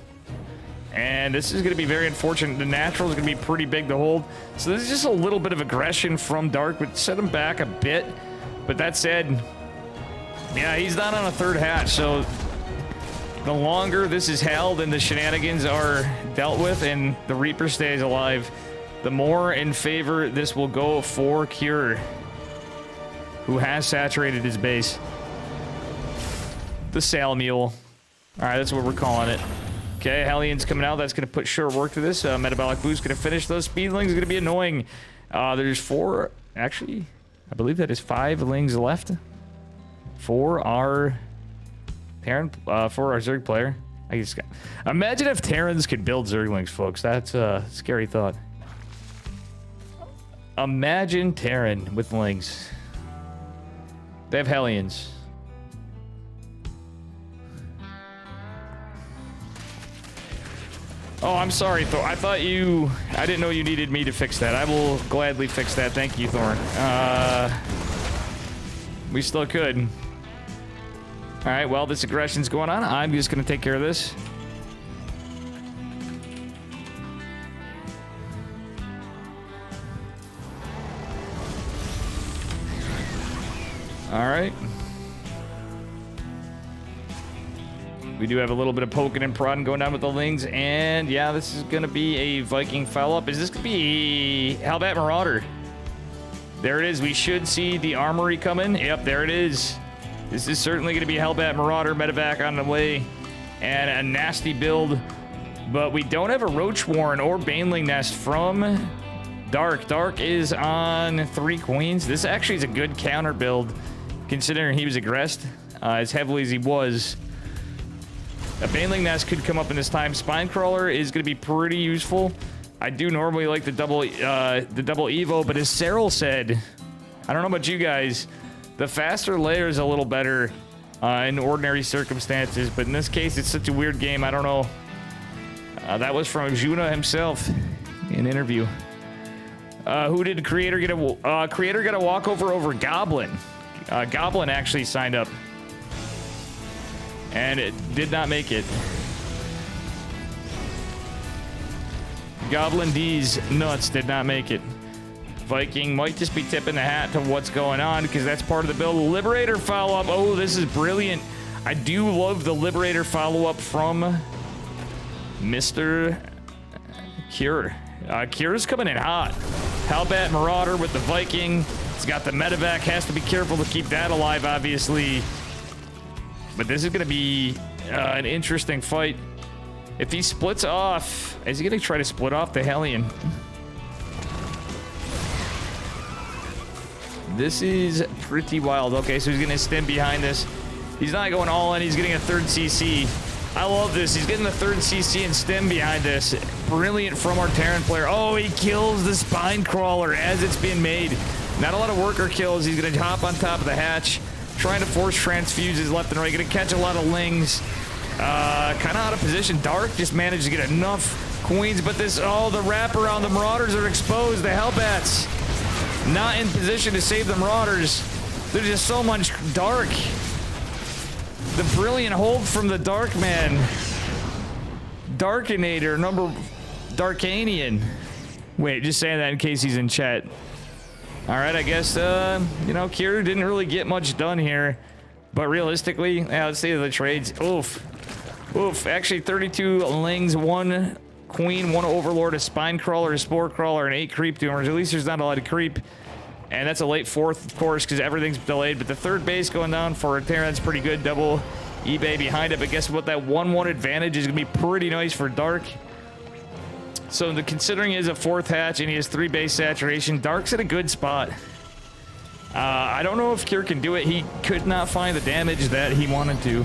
And this is gonna be very unfortunate. The natural is gonna be pretty big to hold. So this is just a little bit of aggression from Dark, but set him back a bit. But that said, yeah, he's not on a 3rd hatch, so the longer this is held and the shenanigans are dealt with and the Reaper stays alive, the more in favor this will go for Cure, who has saturated his base. The Sail Mule. Alright, that's what we're calling it. Okay, Hellions coming out. That's going to put short work to this. Metabolic Boost going to finish those. Speedlings going to be annoying. There's 4, actually, I believe that is 5 Lings left for our Terran, for our Zerg player. I just got, imagine if Terrans could build Zerglings, folks. That's a scary thought. Imagine Terran with Lings. They have Hellions. Oh, I'm sorry, Thor. I thought you... I didn't know you needed me to fix that. I will gladly fix that. Thank you, Thorn. We still could. Alright, well, this aggression's going on. I'm just going to take care of this. Alright. We do have a little bit of poking and prodding going down with the Lings, and yeah, this is going to be a Viking follow-up. Is this going to be Hellbat Marauder? There it is. We should see the armory coming. Yep, there it is. This is certainly going to be Hellbat Marauder, medevac on the way, and a nasty build. But we don't have a Roach Warren or Baneling Nest from Dark. Dark is on 3 Queens. This actually is a good counter build, considering he was aggressed as heavily as he was. A Baneling Nest could come up in this time. Spinecrawler is going to be pretty useful. I do normally like the double Evo, but as Cyril said, I don't know about you guys, the faster layer is a little better in ordinary circumstances, but in this case, it's such a weird game. I don't know. That was from Juna himself in an interview. Who did Creator get a Creator got a walkover over Goblin? Goblin actually signed up. And it did not make it. Goblin D's nuts did not make it. Viking might just be tipping the hat to what's going on because that's part of the build. Liberator follow-up. Oh, this is brilliant. I do love the Liberator follow-up from Mr. Cure. Cure's coming in hot. Hellbat Marauder with the Viking. He's got the medevac. Has to be careful to keep that alive, obviously. But this is going to be an interesting fight. If he splits off, is he going to try to split off the Hellion? This is pretty wild. Okay, so he's going to stem behind this. He's not going all in. He's getting a 3rd CC. I love this. He's getting the 3rd CC and stem behind this. Brilliant from our Terran player. Oh, he kills the Spinecrawler as it's being made. Not a lot of worker kills. He's going to hop on top of the hatch. Trying to force transfuses left and right. Going to catch a lot of Lings. Kind of out of position. Dark just managed to get enough Queens, but this, oh, the wraparound. The Marauders are exposed. The Hellbats not in position to save the Marauders. There's just so much Dark. The brilliant hold from the Dark Man. Darkinator, Darkanian. Wait, just saying that in case he's in chat. All right, I guess, you know, Kira didn't really get much done here. But realistically, yeah, let's see the trades. Oof. Oof. Actually, 32 Lings, 1 Queen, 1 Overlord, a Spine Crawler, a Spore Crawler, and 8 Creep Doomers. At least there's not a lot of creep. And that's a late 4th, of course, because everything's delayed. But the 3rd base going down for a Terran, that's pretty good. Double eBay behind it. But guess what? That 1-1 advantage is going to be pretty nice for Dark. So considering he has a 4th hatch and he has 3 base saturation, Dark's at a good spot. I don't know if Kira can do it. He could not find the damage that he wanted to.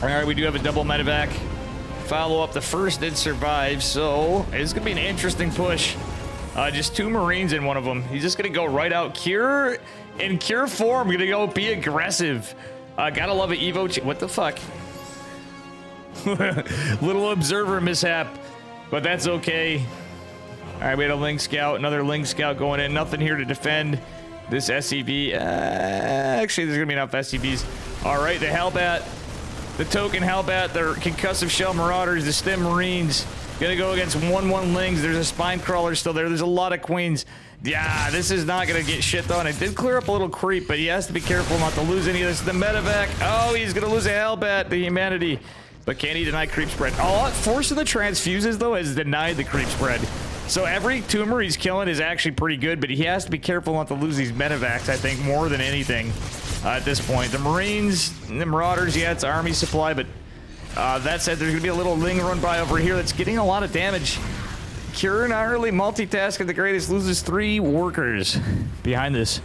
All right, we do have a double medevac. Follow up, the first did survive, so it's gonna be an interesting push. Just 2 Marines in one of them. He's just gonna go right out. Cure, in Cure form, gonna go be aggressive. Gotta love it, Evo. What the fuck? Little observer mishap, but that's okay. All right, we had a Ling Scout, another Ling Scout going in. Nothing here to defend this SCV. Actually, there's gonna be enough SCVs. All right, the Hellbat. The token Hellbat, the concussive shell marauders, the stem marines, gonna go against 1-1 Lings. There's a spine crawler still there. There's a lot of queens. Yeah, this is not gonna get shit done. It did clear up a little creep, but he has to be careful not to lose any of this. The medevac. Oh, he's gonna lose a Hellbat, the humanity. But can he deny creep spread? Oh, forcing the transfuses though has denied the creep spread. So every tumor he's killing is actually pretty good, but he has to be careful not to lose these medevacs, I think, more than anything. At this point, the Marines, the Marauders, yeah, it's army supply, but that said, there's gonna be a little Ling run by over here that's getting a lot of damage. Cure not really multitasking the greatest, loses 3 workers behind this.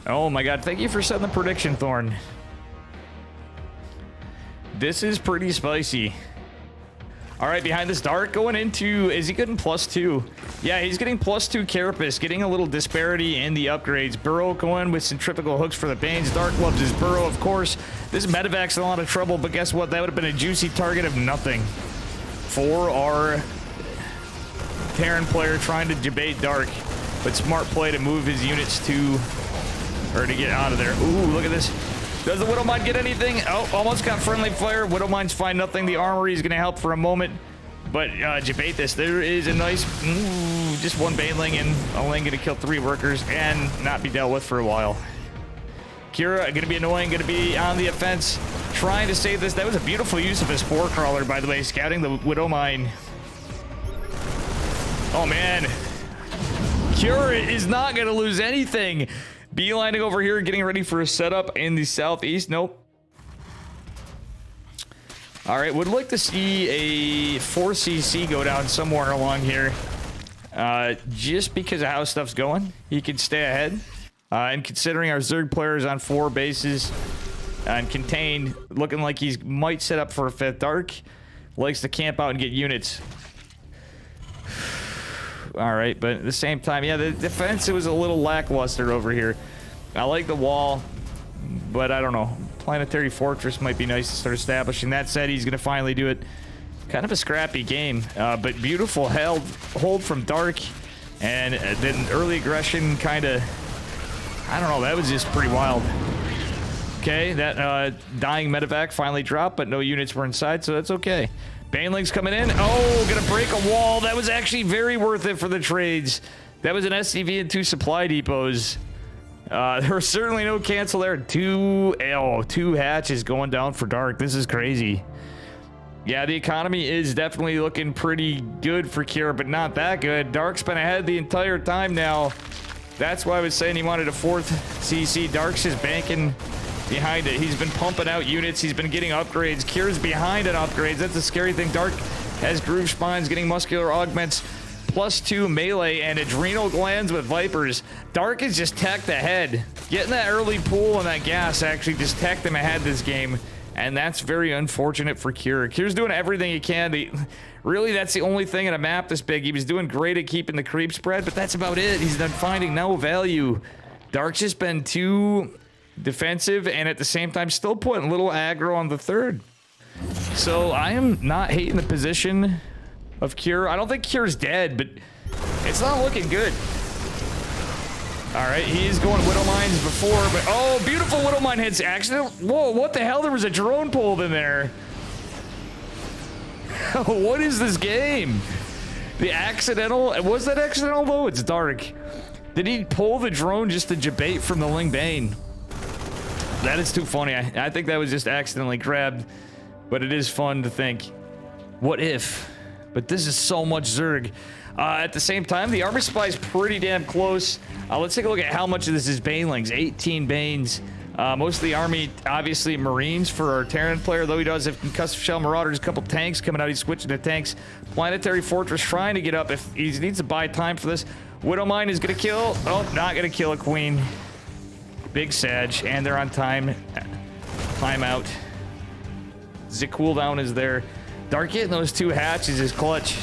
Oh my god, thank you for setting the prediction, Thorn. This is pretty spicy. All right, behind this Dark going into, is he getting +2? Yeah, he's getting +2 Carapace, getting a little disparity in the upgrades. Burrow going with centrifugal hooks for the Banes. Dark loves his Burrow, of course. This medevac's in a lot of trouble, but guess what? That would have been a juicy target of nothing for our Terran player trying to debate Dark. But smart play to move his units to get out of there. Ooh, look at this. Does the Widowmine get anything? Oh, almost got friendly fire. Widowmines find nothing. The armory is going to help for a moment. But debate this. There is a nice... just 1 Baneling and a Ling going to kill 3 workers and not be dealt with for a while. Kira going to be annoying, going to be on the offense, trying to save this. That was a beautiful use of his Spore Crawler, by the way, scouting the Widowmine. Oh, man. Kira is not going to lose anything. Beelining over here, getting ready for a setup in the southeast. Nope. All right, would like to see a 4cc go down somewhere along here. Just because of how stuff's going, he can stay ahead. And considering our Zerg player is on 4 bases and contained, looking like he might set up for a 5th. Dark likes to camp out and get units. All right, but at the same time, yeah, the defense, it was a little lackluster over here. I like the wall, but I don't know. Planetary Fortress might be nice to start establishing. That said, he's going to finally do it. Kind of a scrappy game, but beautiful hold from Dark. And then early aggression kind of... I don't know, that was just pretty wild. Okay, that dying medevac finally dropped, but no units were inside, so that's okay. Baneling's coming in. Oh, gonna break a wall. That was actually very worth it for the trades. That was an SCV and 2 supply depots. There was certainly no cancel there. 2 hatches going down for Dark. This is crazy. Yeah, the economy is definitely looking pretty good for Kira, but not that good. Dark's been ahead the entire time now. That's why I was saying he wanted a 4th CC. Dark's just banking behind it. He's been pumping out units. He's been getting upgrades. Kira's behind on upgrades. That's the scary thing. Dark has groove spines, getting muscular augments, +2 melee, and adrenal glands with Vipers. Dark is just teched ahead. Getting that early pool and that gas actually just teched him ahead this game. And that's very unfortunate for Kira. Kira's doing everything he can. Really, that's the only thing in a map this big. He was doing great at keeping the creep spread, but that's about it. He's done finding no value. Dark's just been too defensive and at the same time still putting little aggro on the 3rd. So I am not hating the position of Kira. I don't think Kira's dead, but It's not looking good. All right, he's going Widow Mines before, but oh, beautiful Widow Mine hits. Accident. Whoa, what the hell? There was a drone pulled in there. What is this game? The accidental. Was that accidental though? It's dark. Did he pull the drone just to debate from the Ling Bane? That is too funny. I think that was just accidentally grabbed, but it is fun to think. What if? But this is so much Zerg. At the same time, the armor supply is pretty damn close. Let's take a look at how much of this is Banelings. 18 Banes. Most of the army, obviously, Marines for our Terran player, though he does have Concussive Shell Marauders, a couple tanks coming out. He's switching to tanks. Planetary Fortress trying to get up. If he needs to buy time for this. Widow Mine is going to kill. Oh, not going to kill a Queen. Big Sag, and they're on time. Timeout. The cooldown is there. Dark getting those 2 hatches is clutch.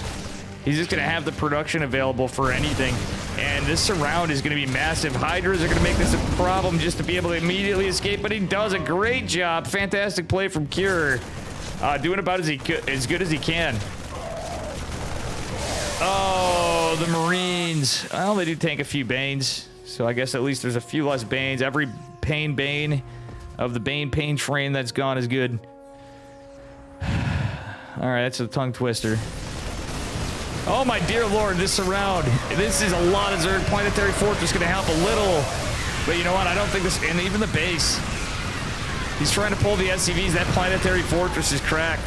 He's just going to have the production available for anything. And this surround is going to be massive. Hydras are going to make this a problem just to be able to immediately escape, but he does a great job. Fantastic play from Cure. Doing about as good as he can. Oh, the Marines. Well, they do tank a few Banes. So I guess at least there's a few less Banes. Every Bane of the Pain train that's gone is good. All right, that's a tongue twister. Oh my dear lord, this surround. This is a lot of Zerg. Planetary Fortress going to help a little. But you know what? I don't think this... And even the base. He's trying to pull the SCVs. That Planetary Fortress is cracked.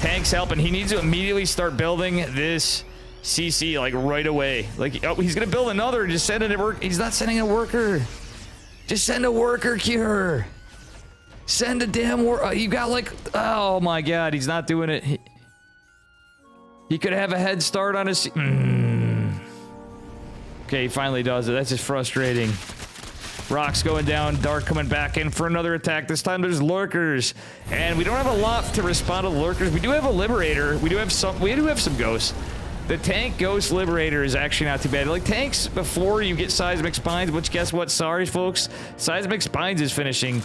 Tanks helping. He needs to immediately start building this CC, like, right away. Like, oh, he's going to build another. Just send it a work. He's not sending a worker. Just send a worker, Cure. Send a damn worker. You got, like... Oh, my God. He's not doing it. He could have a head start on his... Okay, he finally does it. That's just frustrating. Rock's going down. Dark coming back in for another attack. This time there's lurkers. And we don't have a lot to respond to the lurkers. We do have a liberator. We do have some ghosts. The tank ghost liberator is actually not too bad. Like tanks before you get seismic spines, which guess what? Sorry, folks. Seismic spines is finishing.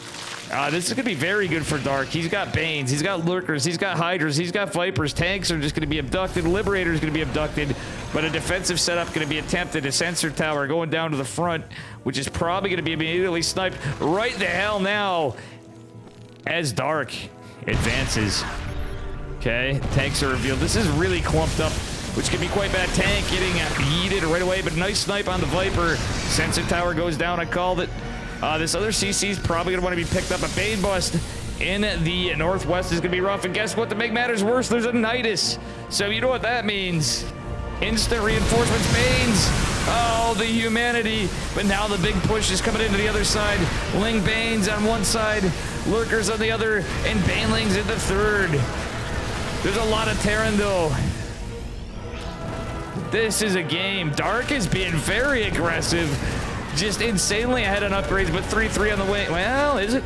This is going to be very good for Dark. He's got Banes. He's got Lurkers. He's got Hydras. He's got Vipers. Tanks are just going to be abducted. Liberator is going to be abducted. But a defensive setup going to be attempted. A sensor tower going down to the front, which is probably going to be immediately sniped right the hell now as Dark advances. Okay, tanks are revealed. This is really clumped up, which could be quite bad. Tank getting yeeted right away, but nice snipe on the Viper. Sensor tower goes down. I called it. This other CC is probably going to want to be picked up. A Bane bust in the northwest is going to be rough. And guess what? To make matters worse, there's a Nidus. So you know what that means. Instant reinforcements, Banes. Oh, the humanity. But now the big push is coming into the other side. Ling Banes on one side, Lurkers on the other, and Banelings in the third. There's a lot of Terran, though. This is a game. Dark is being very aggressive. Just insanely ahead on upgrades, but 3-3 on the way. Well, is it?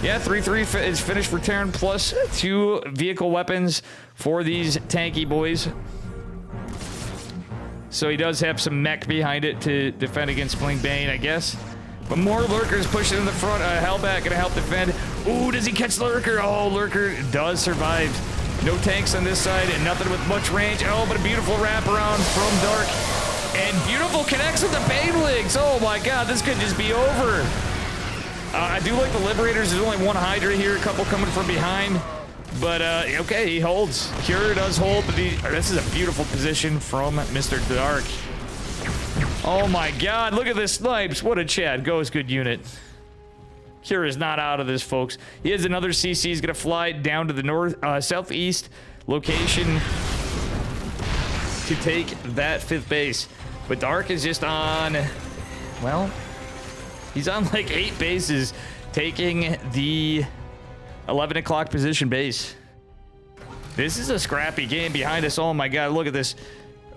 Yeah, 3-3 is finished for Terran, plus 2 vehicle weapons for these tanky boys. So he does have some mech behind it to defend against Fling Bane, I guess. But more Lurkers pushing in the front. Hellbat gonna help defend. Ooh, does he catch Lurker? Oh, Lurker does survive. No tanks on this side and nothing with much range. Oh, but a beautiful wraparound from Dark. And beautiful connects with the Banelings. Oh my god, this could just be over. I do like the Liberators. There's only one Hydra here, a couple coming from behind. But, okay, he holds. Cure does hold, but this is a beautiful position from Mr. Dark. Oh my god, look at this snipes. What a Chad. Goes good unit. Cure is not out of this, folks. He has another CC. He's going to fly down to the southeast location to take that 5th base. But Dark is just on, well, he's on like 8 bases, taking the 11 o'clock position base. This is a scrappy game behind us. Oh my god, look at this.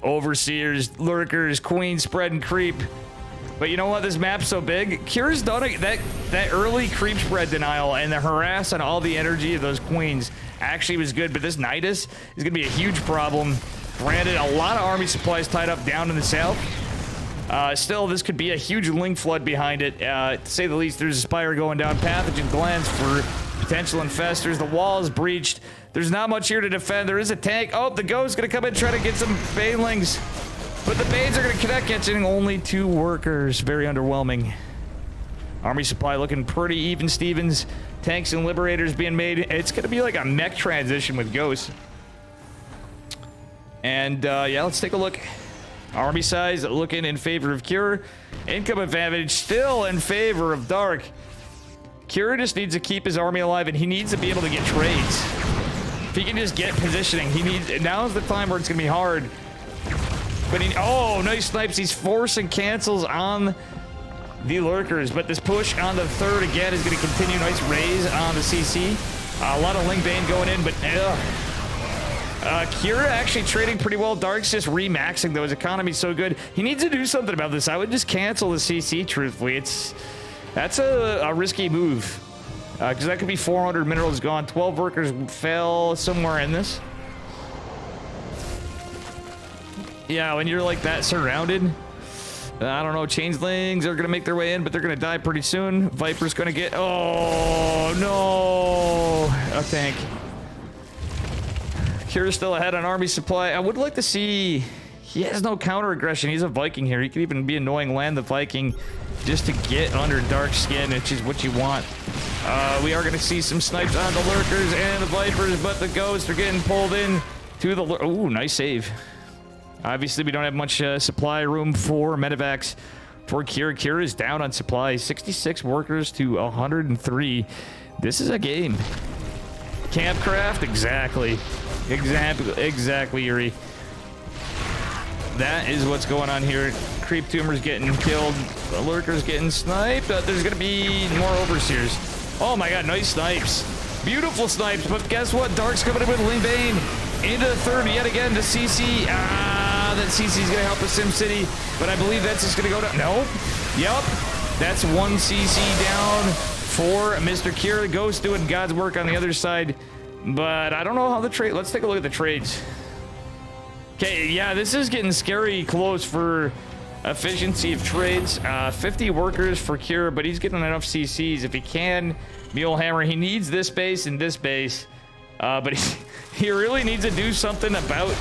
Overseers, Lurkers, Queen, spread and creep. But you know what? This map's so big. Cure's done that early creep spread denial and the harass on all the energy of those Queens actually was good. But this Nidus is going to be a huge problem. Granted, a lot of army supplies tied up down in the south. Still, this could be a huge link flood behind it. To say the least, there's a spire going down. Pathogen glands for potential infestors. The wall is breached. There's not much here to defend. There is a tank. Oh, the Ghost's going to come in and try to get some Banelings. But the Banes are going to connect, catching only 2 workers. Very underwhelming. Army supply looking pretty even, Stevens. Tanks and Liberators being made. It's going to be like a mech transition with Ghosts. And, yeah, let's take a look. Army size looking in favor of Cure. Income advantage still in favor of Dark. Cure just needs to keep his army alive, and he needs to be able to get trades. If he can just get positioning, he needs... Now's the time where it's going to be hard. But he... Oh, nice snipes. He's forcing cancels on the Lurkers, but this push on the 3rd again is going to continue. Nice raise on the CC. A lot of Ling Bane going in, but Kira actually trading pretty well. Dark's just remaxing though. His economy's so good. He needs to do something about this. I would just cancel the CC, truthfully. That's a risky move. Because that could be 400 minerals gone. 12 workers fell somewhere in this. Yeah, when you're like that surrounded, I don't know, changelings are going to make their way in, but they're going to die pretty soon. Viper's going to get... Oh, no. A tank. Kira's still ahead on army supply. I would like to see... He has no counter aggression. He's a Viking here. He could even be annoying, land the Viking just to get under dark skin, which is what you want. We are going to see some snipes on the Lurkers and the Vipers, but the Ghosts are getting pulled in to the... Ooh, nice save. Obviously, we don't have much supply room for medevacs for Kira. Kira is down on supply. 66 workers to 103. This is a game. Campcraft? Exactly. Exactly, Yuri. That is what's going on here. Creep Tumor's getting killed. The Lurker's getting sniped. There's going to be more Overseers. Oh my god, nice snipes. Beautiful snipes, but guess what? Dark's coming in with Ling Bane into the 3rd yet again to CC. That CC's going to help with SimCity, but I believe that's just going to go down. No. Yep. That's 1 CC down for Mr. Kira. Ghost doing God's work on the other side, but I don't know how the trade... Let's take a look at the trades. Okay, yeah, this is getting scary close for efficiency of trades. 50 workers for Kira, but he's getting enough CCs. If he can, Mulehammer, he needs this base and this base, but he really needs to do something about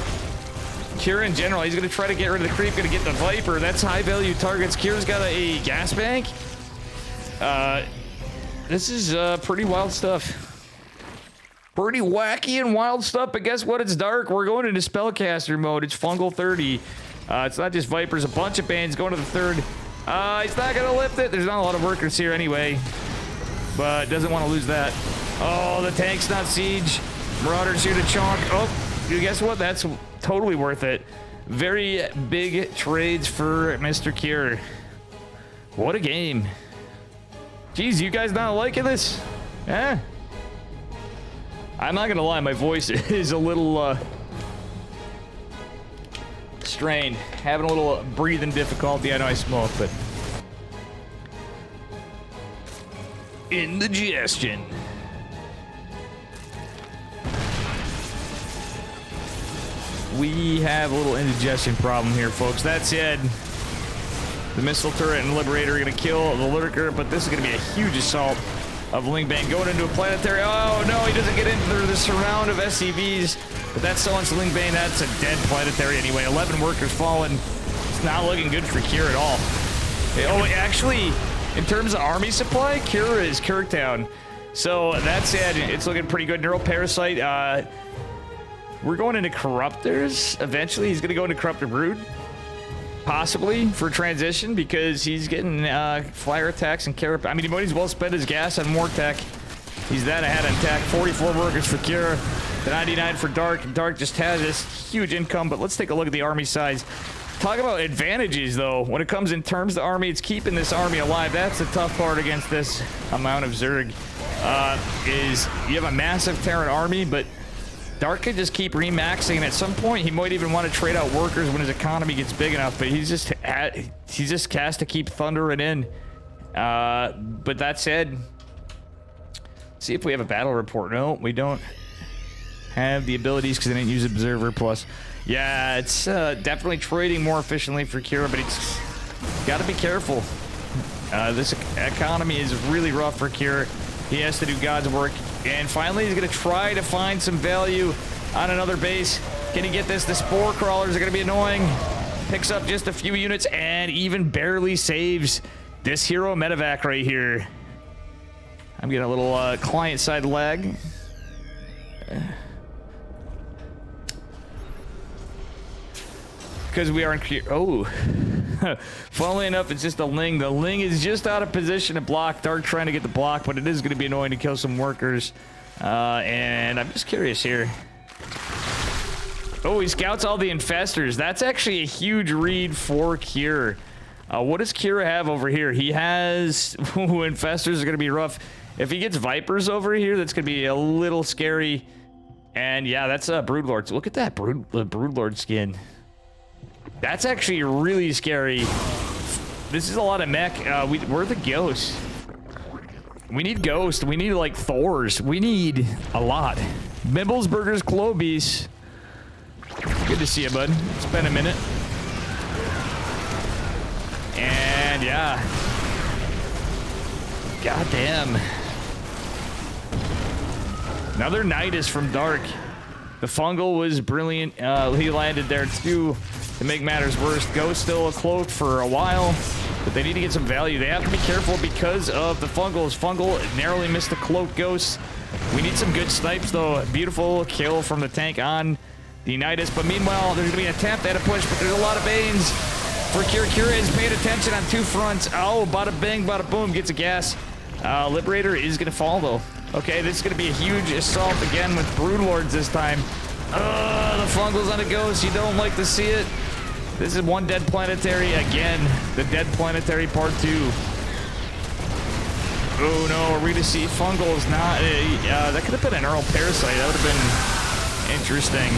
Kira in general. He's going to try to get rid of the creep, going to get the Viper. That's high value targets. Kira's got a gas bank. This is pretty wild stuff. Pretty wacky and wild stuff, but guess what? It's dark. We're going into Spellcaster mode. It's Fungal 30. It's not just Vipers, a bunch of Banes going to the 3rd. He's not going to lift it. There's not a lot of workers here anyway, but doesn't want to lose that. Oh, the tank's not siege. Marauders here to chonk. Oh, guess what? That's totally worth it. Very big trades for Mr. Kier. What a game. Jeez, you guys not liking this? Eh? I'm not gonna lie, my voice is a little strained. Having a little breathing difficulty. I know I smoke, but indigestion. We have a little indigestion problem here, folks. That said, the missile turret and Liberator are gonna kill the Lurker, but this is gonna be a huge assault of Ling Bane going into a planetary. Oh no, he doesn't get in through the surround of SCVs, but that's so much Ling Bane. That's a dead planetary anyway. 11 workers fallen. It's not looking good for Kira at all. Oh, actually, in terms of army supply, Kira is Kirktown. So that said, it's looking pretty good. Neuroparasite. We're going into Corruptors. Eventually, he's going to go into Corruptor Brood. Possibly for transition, because he's getting flyer attacks and care. I mean, he might as well spend his gas on more tech. He's that ahead on tech. 44 workers for Kira, the 99 for Dark. Dark just has this huge income, but let's take a look at the army size. Talk about advantages, though. When it comes in terms of army, it's keeping this army alive. That's the tough part against this amount of Zerg. Is you have a massive Terran army, but Dark could just keep remaxing, and at some point he might even want to trade out workers when his economy gets big enough, but he just has to keep thundering in. But that said, see if we have a battle report. No, we don't have the abilities because I didn't use Observer Plus. Yeah, it's definitely trading more efficiently for Kira, but it's got to be careful. This economy is really rough for Kira. He has to do God's work. And finally, he's going to try to find some value on another base. Can he get this? The Spore Crawlers are going to be annoying. picks up just a few units and even barely saves this hero medevac right here. I'm getting a little client-side lag. Because we aren't here. Oh. Funnily enough, it's just a Ling. The Ling is just out of position to block. Dark trying to get the block, but it is going to be annoying to kill some workers. And I'm just curious here. Oh, he scouts all the infestors. That's actually a huge read for Cure. What does Cure have over here? He has... Ooh, infestors are going to be rough. If he gets Vipers over here, that's going to be a little scary. And yeah, that's Broodlords. Look at that Broodlord skin. That's actually really scary. This is a lot of mech. We're the ghosts. We need ghosts. We need like Thors. We need a lot. Bibbles, Burgers, Clobies. Good to see you, bud. It's been a minute. And yeah. God damn. Another Nidus from Dark. The fungal was brilliant. He landed there too. To make matters worse, Ghost still a cloak for a while, but they need to get some value. They have to be careful because of the fungals. Fungal narrowly missed the cloak Ghost. We need some good snipes though. Beautiful kill from the tank on the Nidus, but meanwhile, there's gonna be an attempt at a push, but there's a lot of Banes. For Cure, Cure is paying attention on two fronts. Oh, bada bing, bada boom, gets a gas. Liberator is gonna fall though. Okay, this is gonna be a huge assault again with Broodlords this time. The fungal's on a Ghost. You don't like to see it. This is one dead planetary again. The dead planetary part 2. Oh no, are we to see fungals? Not. That could have been an Earl Parasite. That would have been interesting.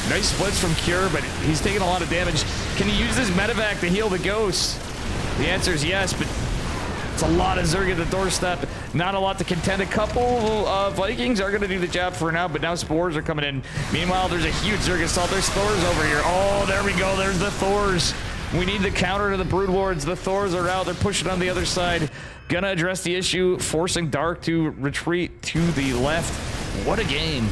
Nice splits from Cure, but he's taking a lot of damage. Can he use this medevac to heal the Ghost? The answer is yes, but it's a lot of Zerg at the doorstep. Not a lot to contend. A couple Vikings are going to do the job for now, but now Spores are coming in. Meanwhile, there's a huge Zerg assault. There's Thors over here. Oh, there we go. There's the Thors. We need the counter to the Broodlords. The Thors are out. They're pushing on the other side. Gonna address the issue, forcing Dark to retreat to the left. What a game.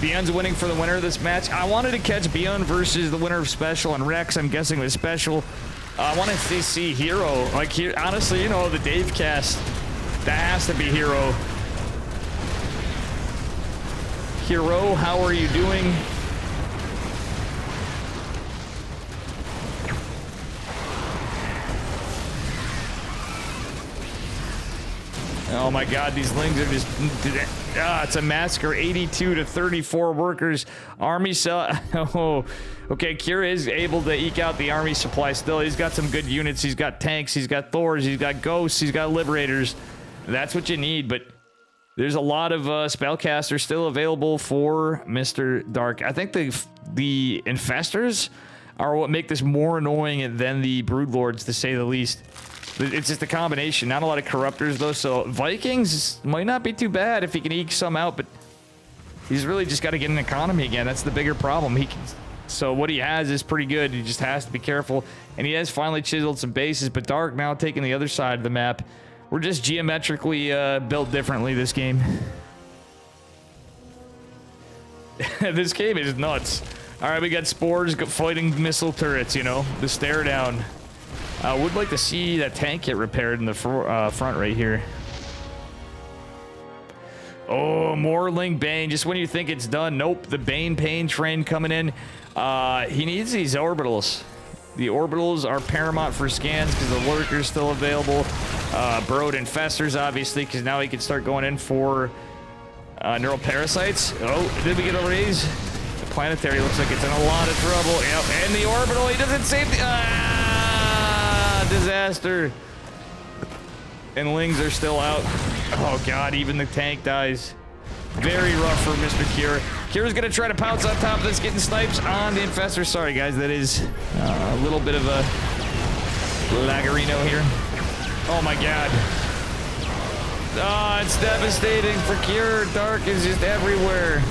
Beyond's winning for the winner of this match. I wanted to catch Beyond versus the winner of Special and Rex. I'm guessing with Special. I want to see Hero. Like, here, honestly, you know, the Dave cast. That has to be Hero. Hero, how are you doing? Oh my god, these Lings are just... it's a massacre. 82 to 34 workers. Army cell... Oh, okay, Cure is able to eke out the army supply still. He's got some good units. He's got tanks. He's got Thors. He's got Ghosts. He's got Liberators. That's what you need, but there's a lot of spellcasters still available for Mr. Dark. I think the Infestors are what make this more annoying than the Broodlords, to say the least. It's just a combination. Not a lot of Corruptors, though, so Vikings might not be too bad if he can eke some out, but he's really just got to get an economy again. That's the bigger problem. So what he has is pretty good. He just has to be careful, and he has finally chiseled some bases, but Dark now taking the other side of the map. We're just geometrically built differently this game. This game is nuts. All right, we got Spores fighting missile turrets, you know, the stare down. Would like to see that tank get repaired in the front right here. Oh, more Ling Bane. Just when you think it's done. Nope, the Bane Pain train coming in. He needs these orbitals. The orbitals are paramount for scans because the lurker's still available. Burrowed Infestors, obviously, because now he can start going in for neural parasites. Oh, did we get over these? The planetary looks like it's in a lot of trouble. Yep, and the orbital, he doesn't save the... disaster. And Lings are still out. Oh god, even the tank dies. Very rough for Mr. Cure. Cure's gonna try to pounce on top of this, getting snipes on the Infestor. Sorry guys, that is a little bit of a lagarino here. Oh my god. Oh, it's devastating for Cure. Dark is just everywhere.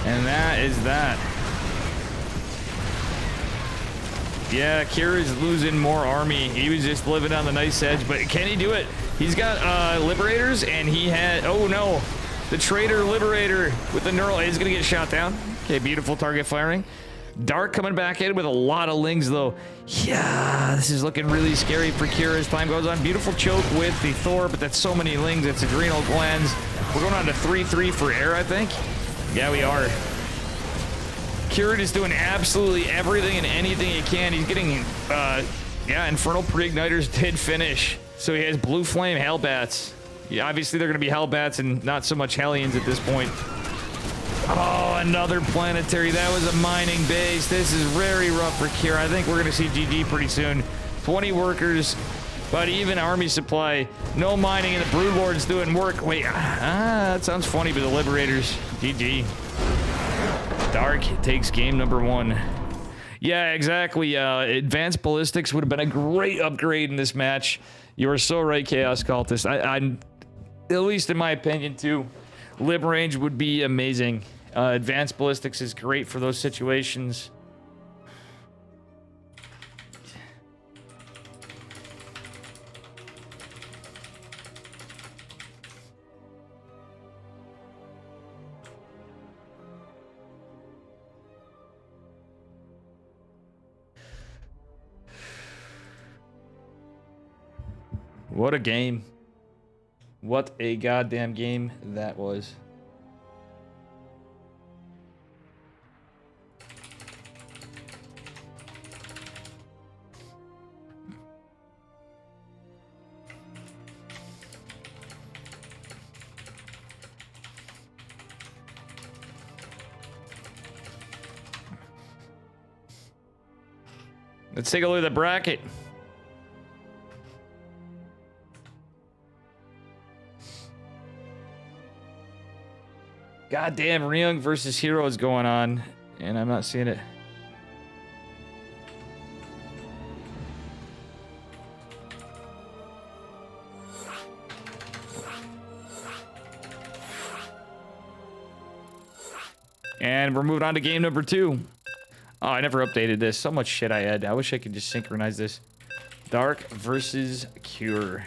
And that is that. Yeah, Kira's losing more army. He was just living on the nice edge, but can he do it? He's got Liberators, and he had... Oh, no. The Traitor Liberator with the neural is going to get shot down. Okay, beautiful target firing. Dark coming back in with a lot of lings, though. Yeah, this is looking really scary for Kira as time goes on. Beautiful choke with the Thor, but that's so many lings. It's adrenal glands. We're going on to 3-3 for air, I think. Yeah, we are. Kira is doing absolutely everything and anything he can. He's getting, yeah, Infernal Pre-Igniters did finish. So he has Blue Flame Hellbats. Yeah, obviously they're going to be Hellbats and not so much Hellions at this point. Oh, another planetary. That was a mining base. This is very rough for Kira. I think we're going to see GG pretty soon. 20 workers, but even army supply. No mining, and the Broodlord's doing work. Wait, that sounds funny, but the Liberators, GG. Dark takes game number 1. Yeah, exactly. Advanced Ballistics would have been a great upgrade in this match. You are so right, Chaos Cultist. I'm, at least in my opinion, too. Lib range would be amazing. Advanced Ballistics is great for those situations. What a game. What a goddamn game that was. Let's take a look at the bracket. Goddamn, Ryung versus Hero is going on, and I'm not seeing it. And we're moving on to game number 2. Oh, I never updated this. So much shit I had. I wish I could just synchronize this. Dark versus Cure.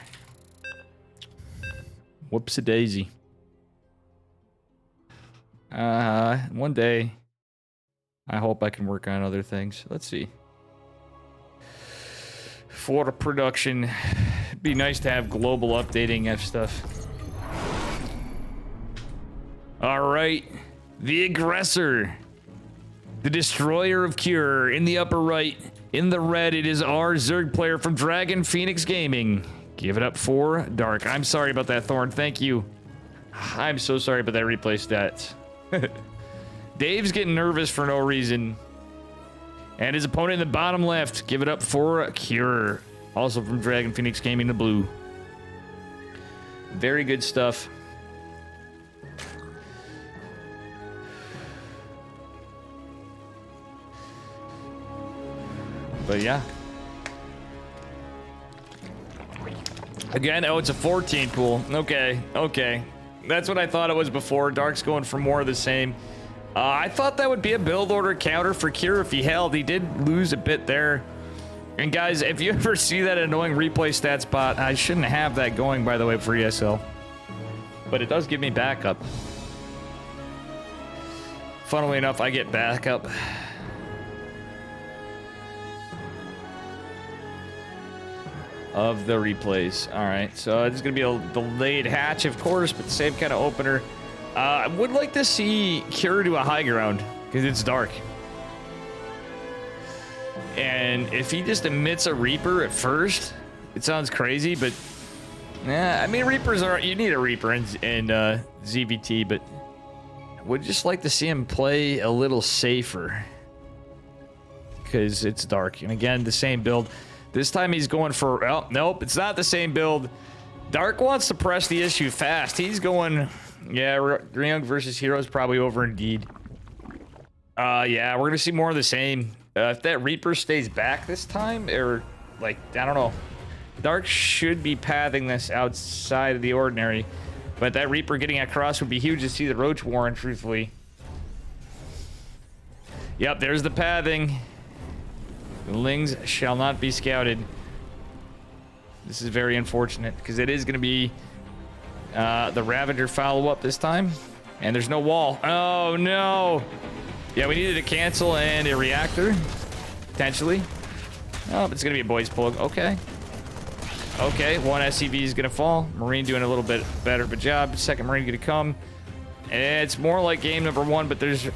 Whoops-a-daisy. One day, I hope I can work on other things. Let's see. For production, it'd be nice to have global updating of stuff. All right, the aggressor, the destroyer of Cure in the upper right. In the red, it is our Zerg player from Dragon Phoenix Gaming. Give it up for Dark. I'm sorry about that, Thorn. Thank you. I'm so sorry about that replay stats. Dave's getting nervous for no reason. And his opponent in the bottom left, give it up for Cure. Also from Dragon Phoenix Gaming, the blue. Very good stuff. But yeah. Again, oh, it's a 14 pool. Okay, okay. That's what I thought it was before. Dark's going for more of the same. I thought that would be a build order counter for Cure if he held. He did lose a bit there. And guys, if you ever see that annoying replay stats bot, I shouldn't have that going, by the way, for ESL. But it does give me backup. Funnily enough, I get backup. Of the replays. All right, so it's gonna be a delayed hatch, of course, but the same kind of opener. I would like to see Cure do a high ground because it's dark, and if he just emits a Reaper at first, it sounds crazy, but yeah, I mean Reapers are, you need a Reaper in ZVT, but I would just like to see him play a little safer because it's dark, and again the same build. This time he's going for... Oh, nope, it's not the same build. Dark wants to press the issue fast. He's going... Yeah, Ryung versus Hero is probably over indeed. Yeah, we're going to see more of the same. If that Reaper stays back this time, or, like, I don't know. Dark should be pathing this outside of the ordinary. But that Reaper getting across would be huge to see the Roach Warren, truthfully. Yep, there's the pathing. The Lings shall not be scouted. This is very unfortunate because it is going to be the Ravager follow-up this time. And there's no wall. Oh, no. Yeah, we needed a cancel and a reactor, potentially. Oh, it's going to be a boys plug. Okay. Okay, one SCV is going to fall. Marine doing a little bit better of a job. Second Marine going to come. And it's more like game number 1, but there's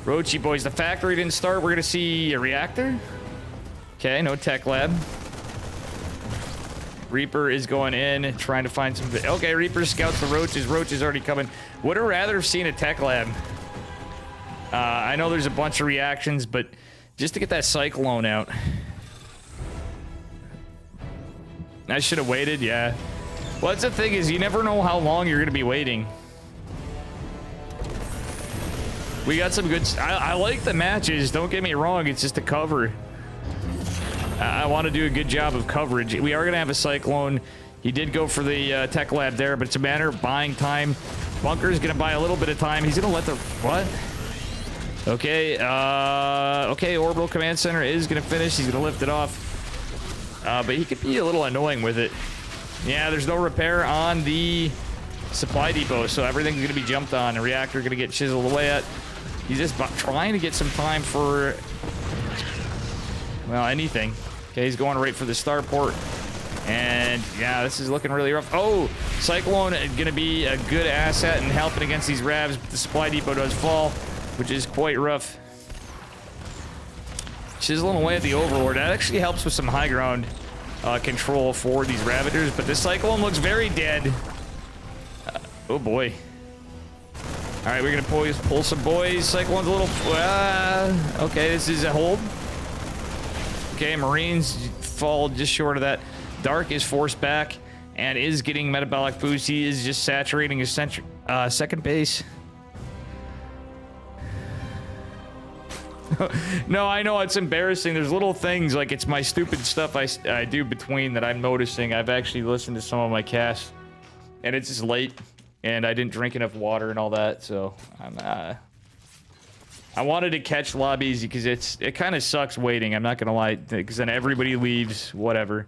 Rochi boys. The factory didn't start. We're going to see a reactor. Okay, no tech lab. Reaper is going in, trying to find some... Okay, Reaper scouts the Roaches. Roach is already coming. Would have rather have seen a tech lab. I know there's a bunch of reactions, but just to get that Cyclone out. I should have waited, yeah. Well, that's the thing is you never know how long you're going to be waiting. We got some good... I like the matches, don't get me wrong. It's just a cover. I want to do a good job of coverage. We are going to have a Cyclone. He did go for the tech lab there, but it's a matter of buying time. Bunker's going to buy a little bit of time. He's going to let the... What? Okay, okay, Orbital Command Center is going to finish. He's going to lift it off. But he could be a little annoying with it. Yeah, there's no repair on the supply depot, so everything's going to be jumped on. The reactor going to get chiseled away at. He's just trying to get some time for... Well, anything. Okay, he's going right for the starport. And, yeah, this is looking really rough. Oh, Cyclone is going to be a good asset in helping against these Ravs, but the supply depot does fall, which is quite rough. Chiseling away at the Overlord. That actually helps with some high ground control for these Ravagers, but this Cyclone looks very dead. Oh, boy. All right, we're going to pull some boys. Cyclone's a little... okay, this is a hold. Okay, Marines fall just short of that. Dark is forced back and is getting metabolic boost. He is just saturating his second base. No, I know it's embarrassing. There's little things like it's my stupid stuff I do between that I'm noticing. I've actually listened to some of my casts and it's just late and I didn't drink enough water and all that. So I wanted to catch lobbies because it kind of sucks waiting. I'm not going to lie, because then everybody leaves, whatever.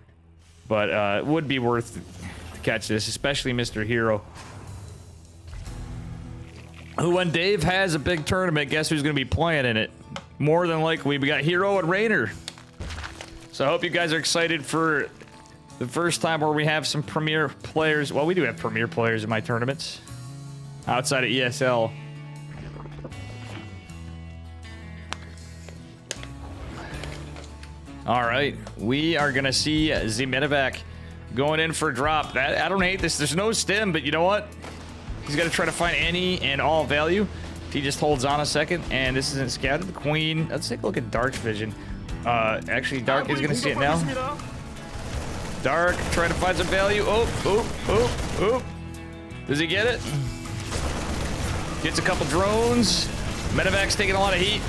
But it would be worth to catch this, especially Mr. Hero. Who, when Dave has a big tournament, guess who's going to be playing in it? More than likely, we got Hero and Rainer. So I hope you guys are excited for the first time where we have some premier players. Well, we do have premier players in my tournaments. Outside of ESL. All right, we are gonna see Zemetovac going in for a drop. I don't hate this. There's no stim, but you know what? He's got to try to find any and all value. If he just holds on a second, and this isn't scouted. The Queen. Let's take a look at Dark's vision. Actually, Dark is gonna see it now. Dark, trying to find some value. Oh. Does he get it? Gets a couple drones. Metovac's taking a lot of heat.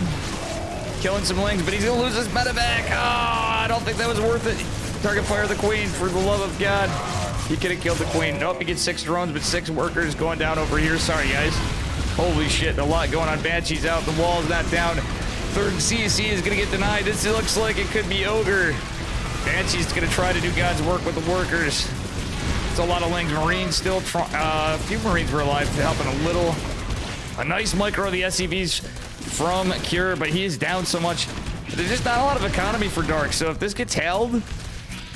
Killing some Lings, but he's gonna lose his medevac. Oh, I don't think that was worth it. Target fire the Queen, for the love of God. He could have killed the Queen. Nope, he gets 6 drones, but 6 workers going down over here. Sorry, guys. Holy shit, a lot going on. Banshee's out, the wall's not down. Third CSC is gonna get denied. This looks like it could be Ogre. Banshee's gonna try to do God's work with the workers. It's a lot of Lings. Marines still a few Marines were alive, helping a little. A nice micro of the SCVs from Cure, but he is down so much. There's just not a lot of economy for Dark, so if this gets held,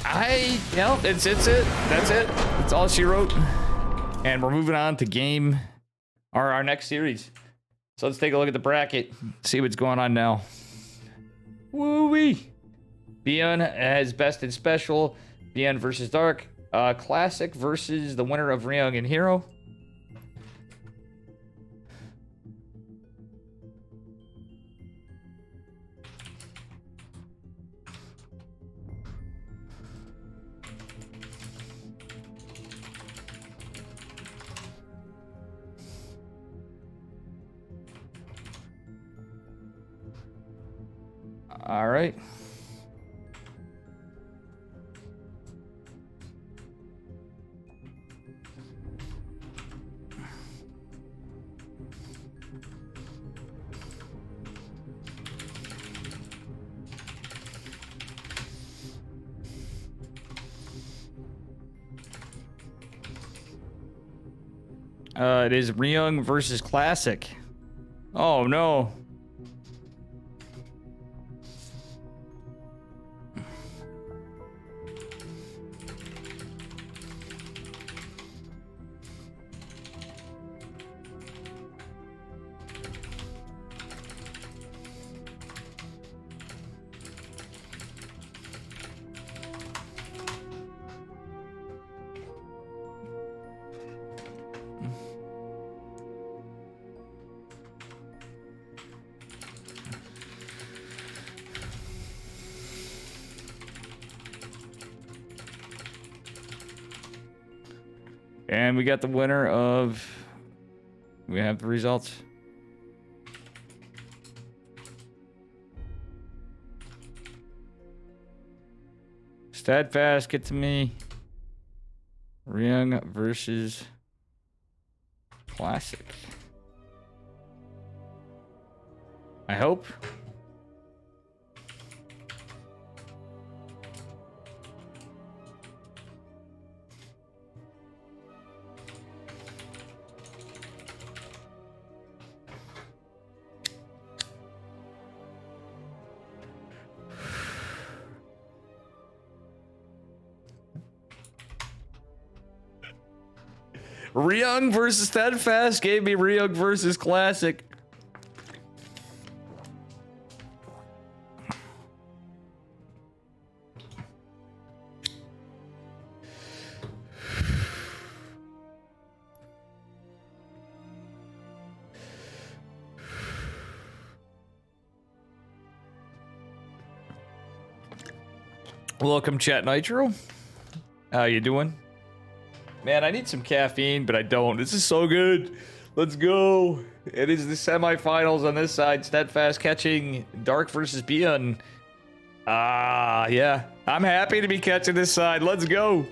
it's it. That's it. That's all she wrote. And we're moving on to game, or our next series. So let's take a look at the bracket, see what's going on now. Woo-wee. Bion has best and special. Bion versus Dark. Classic versus the winner of Ryung and Hero. All right. It is Ryung versus Classic. Oh no. And we got the winner of... We have the results. Steadfast, get to me. Ryung versus Classic. I hope. Ryung versus Steadfast gave me Ryung versus Classic. Welcome, Chat Nitro. How you doing? Man, I need some caffeine, but I don't. This is so good. Let's go. It is the semifinals on this side. Steadfast catching Dark versus Bian. Yeah. I'm happy to be catching this side. Let's go.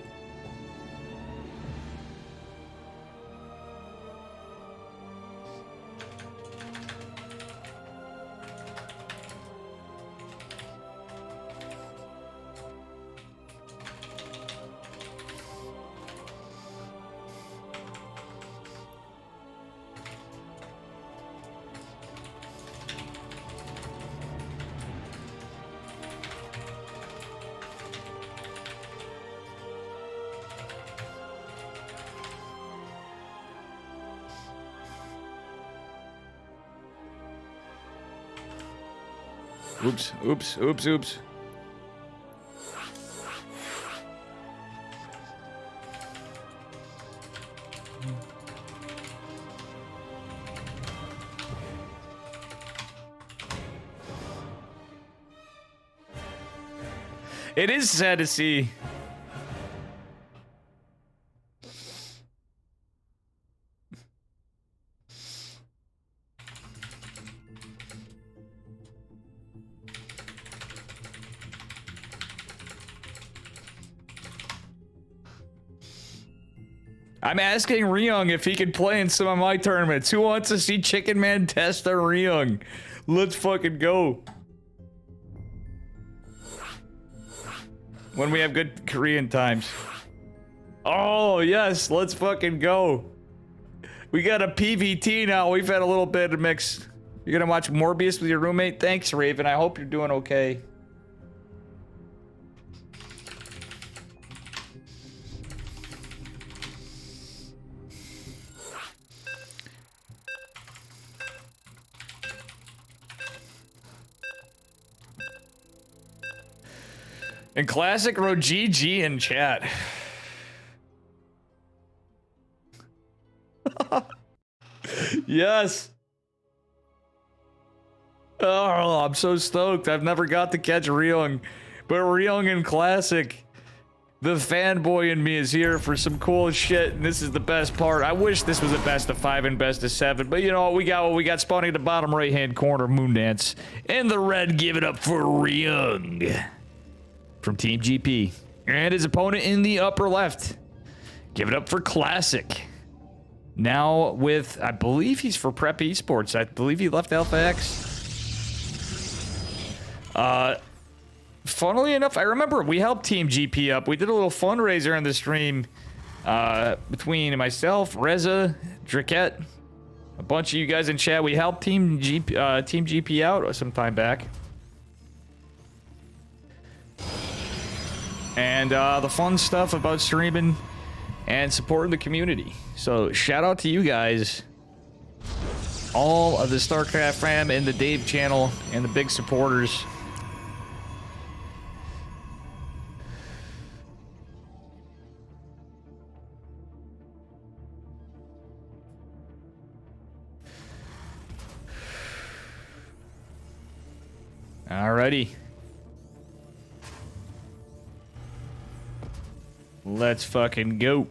Oops, oops, oops, oops. It is sad to see. I'm asking Ryung if he can play in some of my tournaments. Who wants to see Chicken Man test their Ryung? Let's fucking go. When we have good Korean times. Oh, yes, let's fucking go. We got a PVT now. We've had a little bit of mix. You're gonna watch Morbius with your roommate? Thanks, Raven. I hope you're doing okay. And Classic wrote GG in chat. Yes. Oh, I'm so stoked. I've never got to catch Ryung. But Ryung in Classic. The fanboy in me is here for some cool shit, and this is the best part. I wish this was a best of 5 and best of 7, but you know what we got spawning at the bottom right-hand corner, Moondance. And the red, give it up for Ryung from Team GP. And his opponent in the upper left. Give it up for Classic. Now with, I believe he's for Prep Esports. I believe he left Alpha X. Funnily enough, I remember we helped Team GP up. We did a little fundraiser on the stream between myself, Reza, Driquette, a bunch of you guys in chat. We helped Team GP out some time back. And the fun stuff about streaming and supporting the community. So shout out to you guys, all of the StarCraft fam and the Dave channel and the big supporters. Alrighty. Let's fucking go.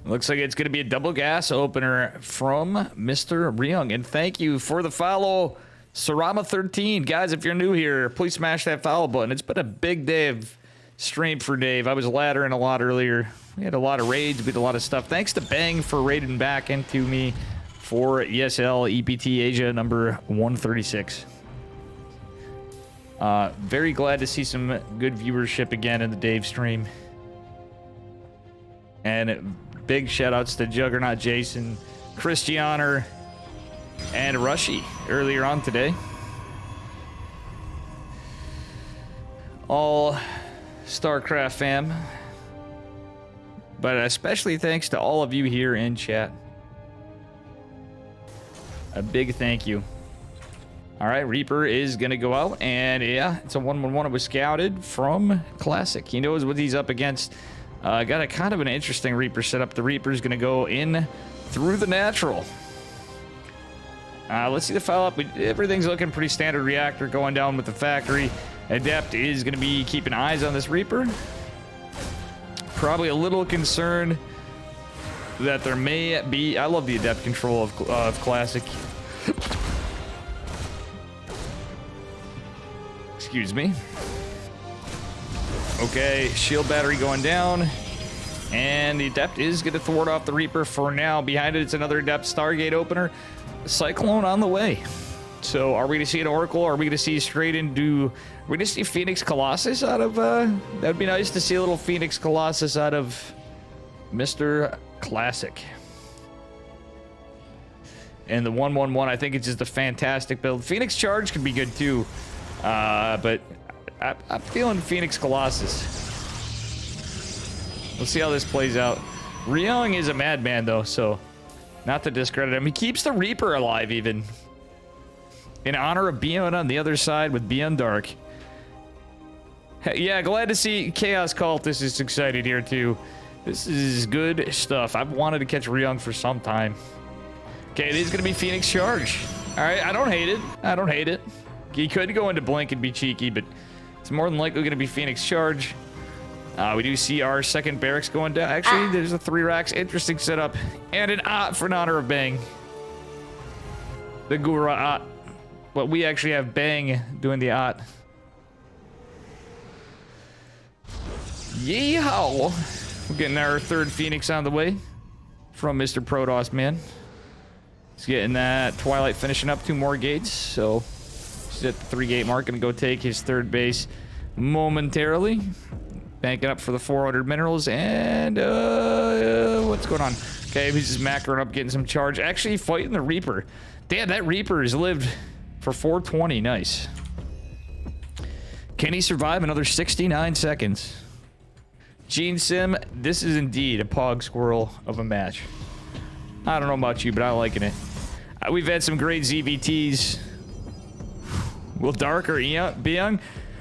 Looks like it's going to be a double gas opener from Mr. Ryung. And thank you for the follow, Sarama13. Guys, if you're new here, please smash that follow button. It's been a big day of stream for Dave. I was laddering a lot earlier. We had a lot of raids. We had a lot of stuff. Thanks to Bang for raiding back into me for ESL EPT Asia number 136. Very glad to see some good viewership again in the Dave stream. And big shout outs to Juggernaut Jason, Christianer, and Rushy earlier on today. All StarCraft fam. But especially thanks to all of you here in chat. A big thank you. All right, Reaper is going to go out. And yeah, it's a 1-1-1. It was scouted from Classic. He knows what he's up against. Got a kind of an interesting Reaper setup. The Reaper's going to go in through the natural. Let's see the file up. Everything's looking pretty standard reactor going down with the factory. Adept is going to be keeping eyes on this Reaper. Probably a little concerned that there may be... I love the Adept control of Classic. Excuse me. Okay, shield battery going down. And the Adept is going to thwart off the Reaper for now. Behind it, it's another Adept Stargate opener. Cyclone on the way. So are we going to see an Oracle? Are we going to see straight into... Are we going to see Phoenix Colossus out of... That would be nice to see a little Phoenix Colossus out of Mr. Classic. And the 1-1-1, I think it's just a fantastic build. Phoenix Charge could be good too. But I'm feeling Phoenix Colossus. We'll see how this plays out. Ryung is a madman though, so not to discredit him. He keeps the Reaper alive even. In honor of being on the other side with Beyond Dark. Yeah, glad to see Chaos Cultist is excited here too. This is good stuff. I've wanted to catch Ryung for some time. Okay, it is going to be Phoenix Charge. All right, I don't hate it. I don't hate it. He could go into Blink and be cheeky, but it's more than likely going to be Phoenix Charge. We do see our second barracks going down. Actually, there's a 3 racks. Interesting setup. And an Ot for in honor of Bang. The Gura Ot. But we actually have Bang doing the Ot. Yeehaw! We're getting our third Phoenix on the way from Mr. Protoss, man. He's getting that Twilight finishing up 2 more gates, so he's at the 3 gate mark. Gonna go take his third base momentarily. Banking up for the 400 minerals, and what's going on? Okay, he's just macroing up, getting some charge. Actually fighting the Reaper. Damn, that Reaper has lived for 420. Nice. Can he survive another 69 seconds? Gene Sim, this is indeed a pog squirrel of a match. I don't know about you, but I'm liking it. We've had some great ZVTs. Will Dark or Byung?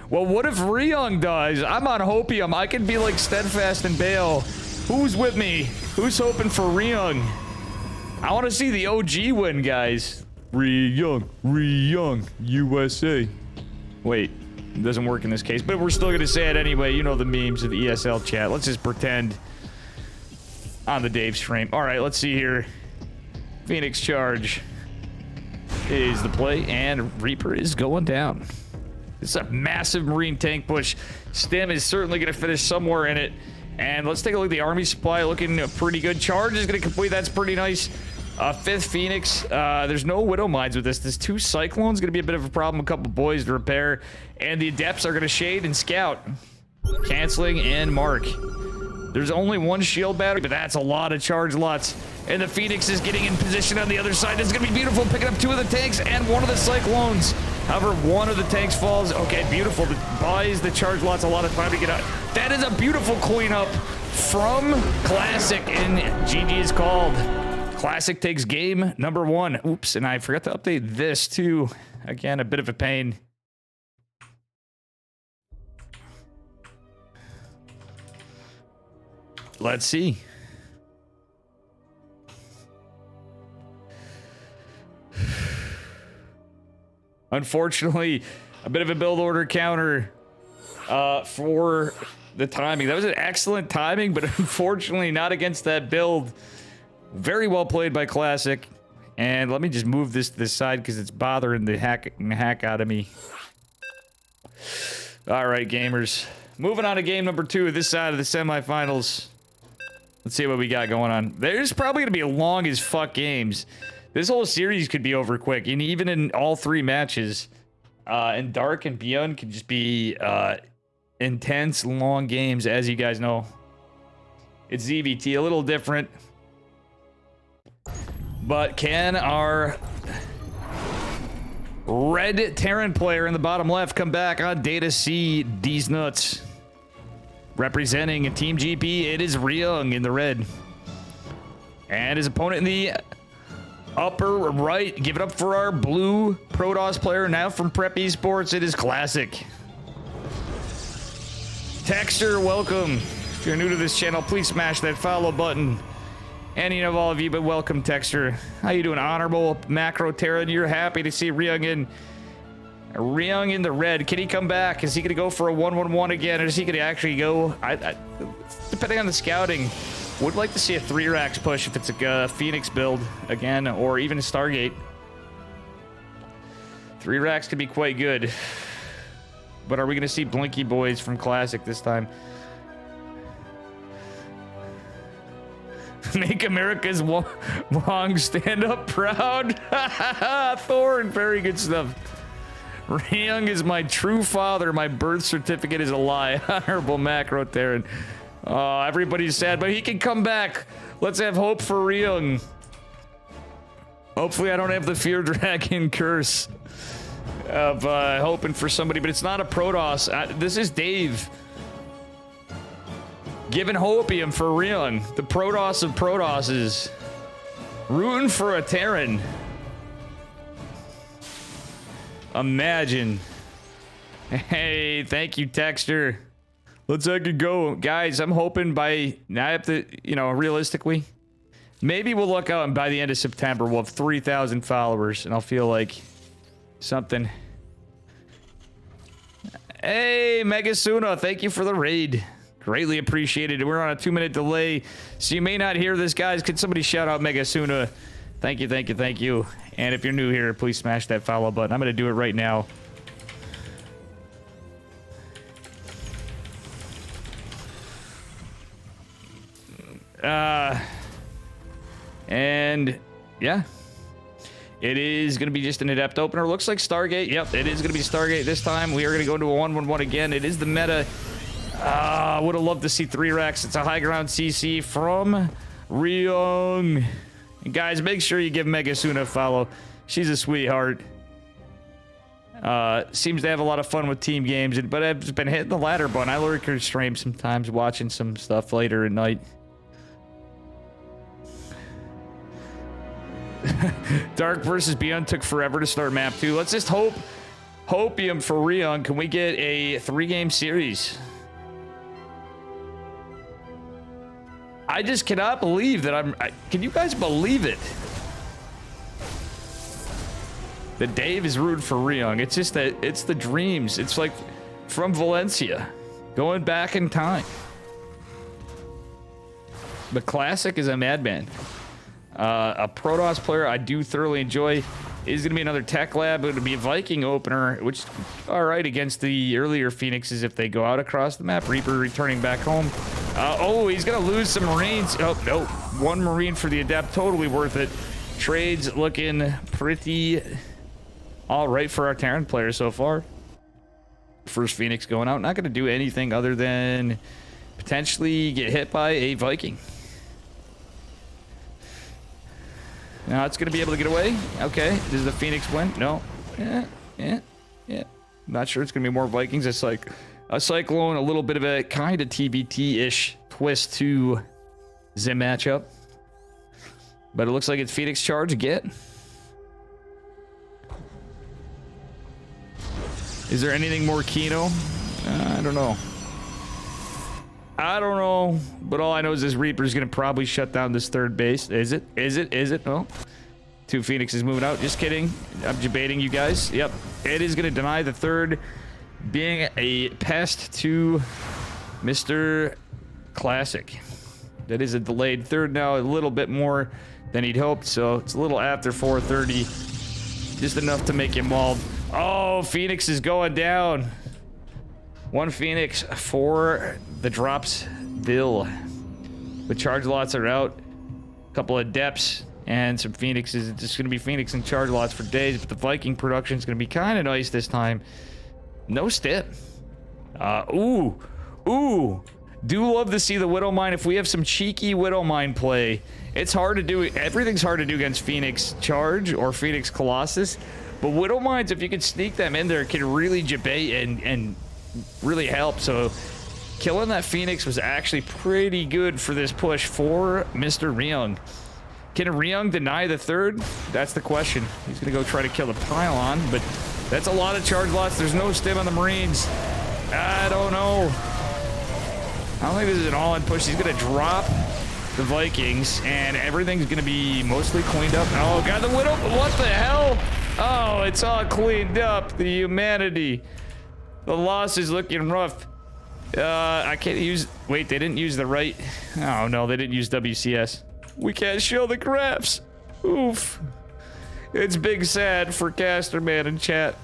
Well, what if Ryung dies? I'm on Hopium. I can be like Steadfast and Bale. Who's with me? Who's hoping for Ryung? I want to see the OG win, guys. Ryung, USA. Wait, it doesn't work in this case, but we're still going to say it anyway. You know the memes of the ESL chat. Let's just pretend on the Dave stream. All right, let's see here. Phoenix Charge is the play, and Reaper is going down. It's a massive Marine tank push. Stim is certainly going to finish somewhere in it. And let's take a look at the army supply. Looking pretty good. Charge is going to complete. That's pretty nice. 5th Phoenix. There's no Widow Mines with this. There's 2 Cyclones. Going to be a bit of a problem. A couple boys to repair. And the Adepts are going to shade and scout. Canceling and mark. There's only one shield battery, but that's a lot of charge lots. And the Phoenix is getting in position on the other side. This is going to be beautiful, picking up 2 of the tanks and 1 of the Cyclones. However, 1 of the tanks falls. Okay, beautiful. That buys the charge lots a lot of time to get out. That is a beautiful cleanup from Classic, and GG is called. Classic takes game number 1. Oops, and I forgot to update this too. Again, a bit of a pain. Let's see. Unfortunately, a bit of a build order counter for the timing. That was an excellent timing, but unfortunately not against that build. Very well played by Classic. And let me just move this to the side because it's bothering the heck out of me. All right, gamers. Moving on to game number 2, this side of the semifinals. Let's see what we got going on. There's probably going to be long as fuck games. This whole series could be over quick, and even in all 3 matches. And Dark and Beyond could just be intense, long games, as you guys know. It's ZVT, a little different. But can our red Terran player in the bottom left come back on DaveTestaSC these nuts? Representing a Team GP, it is Ryung in the red. And his opponent in the upper right. Give it up for our blue Protoss player, now from Prep Esports. It is Classic. Texture, welcome. If you're new to this channel, please smash that follow button. Any of all of you, but welcome, Texture. How you doing, Honorable Macro Terran? You're happy to see Ryung in the red. Can he come back? Is he going to go for a 1-1-1 again? Or is he going to actually go? Depending on the scouting, would like to see a 3-racks push if it's a Phoenix build again, or even a Stargate. 3-racks could be quite good. But are we going to see Blinky Boys from Classic this time? Make America's Wong stand up proud. Thorn, very good stuff. Ryung is my true father. My birth certificate is a lie. Honorable Macro Terran. Everybody's sad, but he can come back. Let's have hope for Ryung. Hopefully I don't have the Fear Dragon curse of hoping for somebody, but it's not a Protoss. This is Dave giving hopium for Ryung, the Protoss of Protosses. Rooting for a Terran. Imagine. Hey, thank you, Texter. Let's go. Guys, I'm hoping by... Now I have to, you know, realistically, maybe we'll look out and by the end of September, we'll have 3,000 followers, and I'll feel like something. Hey, Megasuna, thank you for the raid. Greatly appreciated. We're on a 2-minute delay, so you may not hear this, guys. Could somebody shout out Megasuna? Thank you, thank you, thank you. And if you're new here, please smash that follow button. I'm going to do it right now. And yeah, it is going to be just an adept opener. Looks like Stargate. Yep, it is going to be Stargate this time. We are going to go into a 1-1-1 again. It is the meta. Would have loved to see 3-racks. It's a high ground CC from Ryung. And guys, make sure you give Megasuna a follow. She's a sweetheart. Seems to have a lot of fun with team games, but I've been hitting the ladder button. I lurk her stream sometimes, watching some stuff later at night. Dark versus Beyond took forever to start map 2. Let's just hopium for Ryung. Can we get a 3-game series? I just cannot believe that can you guys believe it? That Dave is rooting for Ryung. It's just that it's the dreams. It's like from Valencia, going back in time. The Classic is a madman. A Protoss player I do thoroughly enjoy is going to be another Tech Lab. It would be a Viking opener, which is all right against the earlier Phoenixes if they go out across the map. Reaper returning back home. Oh, he's going to lose some Marines. Oh, no. 1 Marine for the Adept. Totally worth it. Trades looking pretty all right for our Terran players so far. First Phoenix going out. Not going to do anything other than potentially get hit by a Viking. Now it's going to be able to get away. Okay, does the Phoenix win? No. Yeah. Not sure it's going to be more Vikings. It's like a Cyclone, a little bit of a kind of TBT-ish twist to the matchup. But it looks like it's Phoenix charge again. Is there anything more Kino? I don't know. But all I know is this Reaper's gonna probably shut down this third base. Is it? Oh. 2 Phoenixes moving out. Just kidding. I'm debating you guys. Yep. It is gonna deny the third, being a pest to Mr. Classic. That is a delayed third now, a little bit more than he'd hoped, so it's a little after 4:30. Just enough to make him mauled. Oh, Phoenix is going down. 1 Phoenix for the Dropsville. The charge lots are out. A couple of depths and some Phoenixes. It's just going to be Phoenix and charge lots for days, but the Viking production is going to be kind of nice this time. No stip. Ooh. Do love to see the Widow Mine. If we have some cheeky Widow Mine play, it's hard to do. Everything's hard to do against Phoenix Charge or Phoenix Colossus. But Widow Mines, if you can sneak them in there, can really debate and really help. So killing that Phoenix was actually pretty good for this push for Mr. Ryung. Can Ryung deny the third? That's the question. He's going to go try to kill the pylon, but that's a lot of charge lots. There's no stim on the Marines. I don't know. I don't think this is an all-in push. He's going to drop the Vikings, and everything's going to be mostly cleaned up. Oh, God, the Widow. What the hell? Oh, it's all cleaned up. The humanity. The loss is looking rough. I can't use... Wait, they didn't use the right... Oh, no, they didn't use WCS. We can't show the graphs. Oof. It's big sad for Casterman in chat.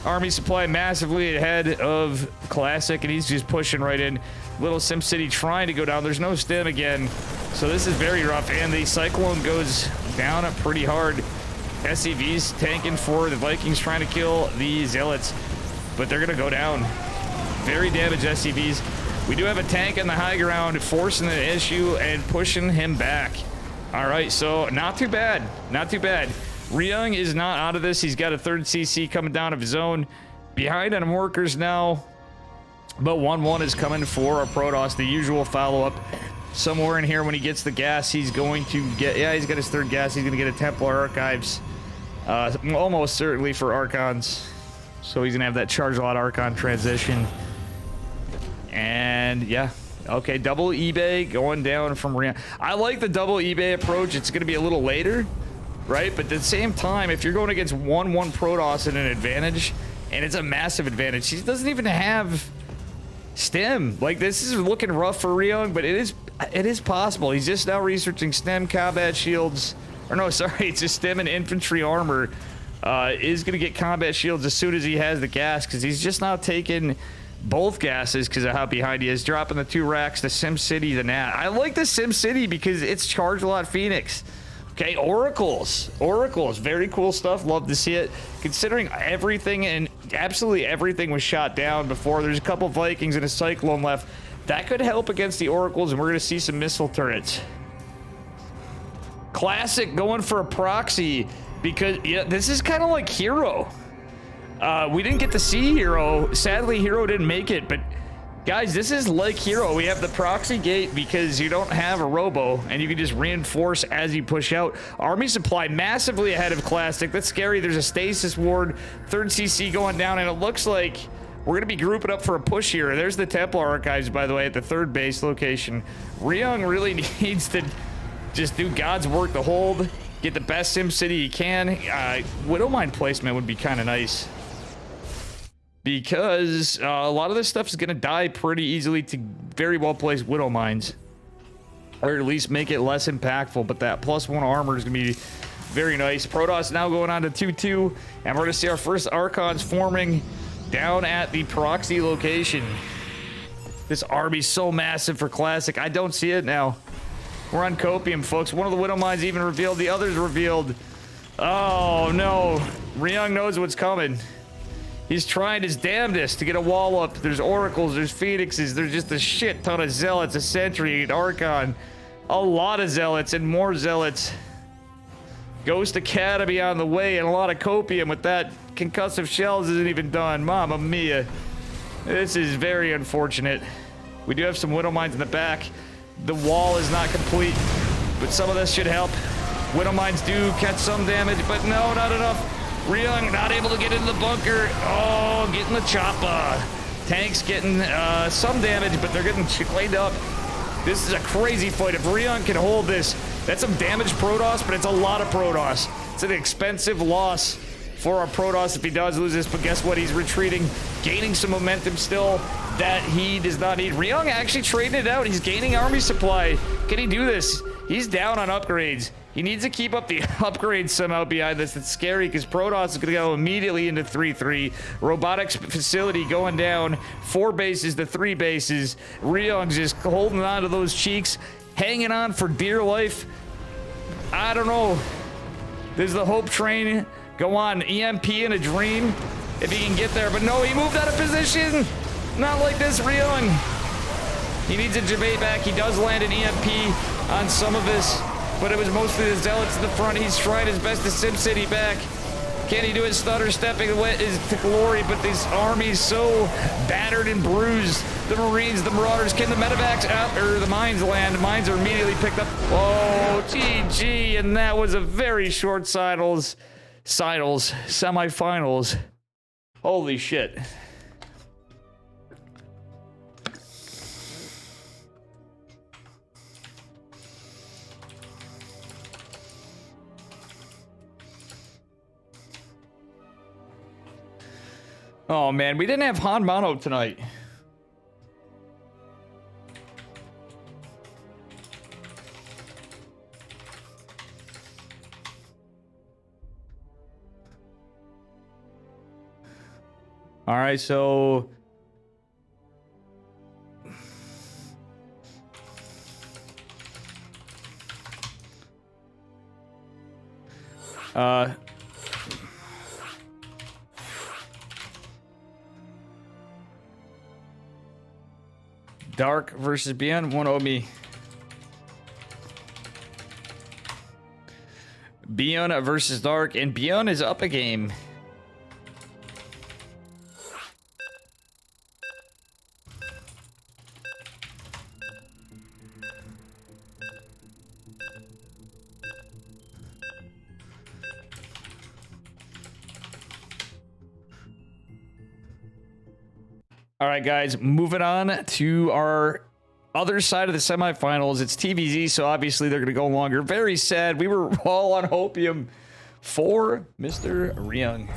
Army supply massively ahead of Classic, and he's just pushing right in. Little SimCity trying to go down. There's no stim again. So this is very rough, and the Cyclone goes down pretty hard. SCV's tanking for the Vikings, trying to kill the Zealots, but they're going to go down. Very damaged SCVs. We do have a tank in the high ground, forcing the issue and pushing him back. All right, so not too bad. Not too bad. Ryung is not out of this. He's got a third CC coming down of his own. Behind on workers now. But 1-1 is coming for a Protoss. The usual follow-up. Somewhere in here when he gets the gas, he's going to get... Yeah, he's got his third gas. He's going to get a Templar Archives. Almost certainly for Archons. So he's going to have that Charge Lot Archon transition. And, yeah. Okay, double eBay going down from Ryung. I like the double eBay approach. It's going to be a little later, right? But at the same time, if you're going against 1-1 Protoss at an advantage, and it's a massive advantage, he doesn't even have stim. Like, this is looking rough for Ryung, but it is possible. He's just now researching stim combat shields. Or no, sorry, it's just stim and infantry armor. Is going to get combat shields as soon as he has the gas, because he's just now taking both gases because of how behind he is. Dropping the 2 racks, the SimCity, the Nat. I like the SimCity because it's Charge Lot Phoenix. Okay, Oracles, very cool stuff. Love to see it. Considering everything and absolutely everything was shot down before, there's a couple Vikings and a Cyclone left. That could help against the Oracles, and we're going to see some missile turrets. Classic going for a proxy because, yeah, this is kind of like Hero. We didn't get to see Hero. Sadly, Hero didn't make it, but guys, this is like Hero. We have the proxy gate because you don't have a robo, and you can just reinforce as you push out. Army supply massively ahead of Classic. That's scary. There's a stasis ward, third CC going down, and it looks like we're going to be grouping up for a push here. There's the Templar Archives, by the way, at the third base location. Ryung really needs to just do God's work to hold, get the best SimCity he can. Widow Mine placement would be kind of nice, because a lot of this stuff is going to die pretty easily to very well placed Widow Mines, or at least make it less impactful. But that +1 armor is going to be very nice. Protoss now going on to 2-2, and we're going to see our first Archons forming down at the proxy location. This army's so massive for Classic. I don't see it now. We're on Copium, folks. One of the Widow Mines even revealed. The other's revealed. Oh, no. Ryung knows what's coming. He's trying his damnedest to get a wall up. There's oracles, there's phoenixes, there's just a shit ton of zealots, a sentry, an archon, a lot of zealots and more zealots. Ghost Academy on the way, and a lot of copium with that. Concussive shells isn't even done. Mamma mia. This is very unfortunate. We do have some widow mines in the back. The wall is not complete, but some of this should help. Widow mines do catch some damage, but no, not enough. Ryung not able to get into the bunker. Oh, getting the chopper. Tanks getting some damage, but they're getting cleaned up. This is a crazy fight. If Ryung can hold this, that's some damaged Protoss, but it's a lot of Protoss. It's an expensive loss for our Protoss if he does lose this, but guess what? He's retreating, gaining some momentum still that he does not need. Ryung actually trading it out. He's gaining army supply. Can he do this? He's down on upgrades. He needs to keep up the upgrades somehow behind this. It's scary because Protoss is going to go immediately into 3-3. Robotics facility going down. 4 bases to 3 bases. Ryung's just holding on to those cheeks, hanging on for dear life. I don't know. There's the hope train. Go on, EMP in a dream. If he can get there, but no, he moved out of position. Not like this, Ryung. He needs a debate back. He does land an EMP on some of this, but it was mostly the zealots in the front. He's trying his best to Sim City back. Can he do it? Stutter stepping away is to glory, but this army's so battered and bruised. The Marines, the Marauders, can the medevacs out, or the mines land? The mines are immediately picked up. Oh, GG, and that was a very short semifinals. Holy shit. Oh man, we didn't have Han Mono tonight. All right, so Dark versus Beyond, 1-0 me. Beyond versus Dark, and Beyond is up a game. All right, guys, moving on to our other side of the semifinals. It's TVZ, so obviously they're going to go longer. Very sad. We were all on hopium for Mr. Ryung.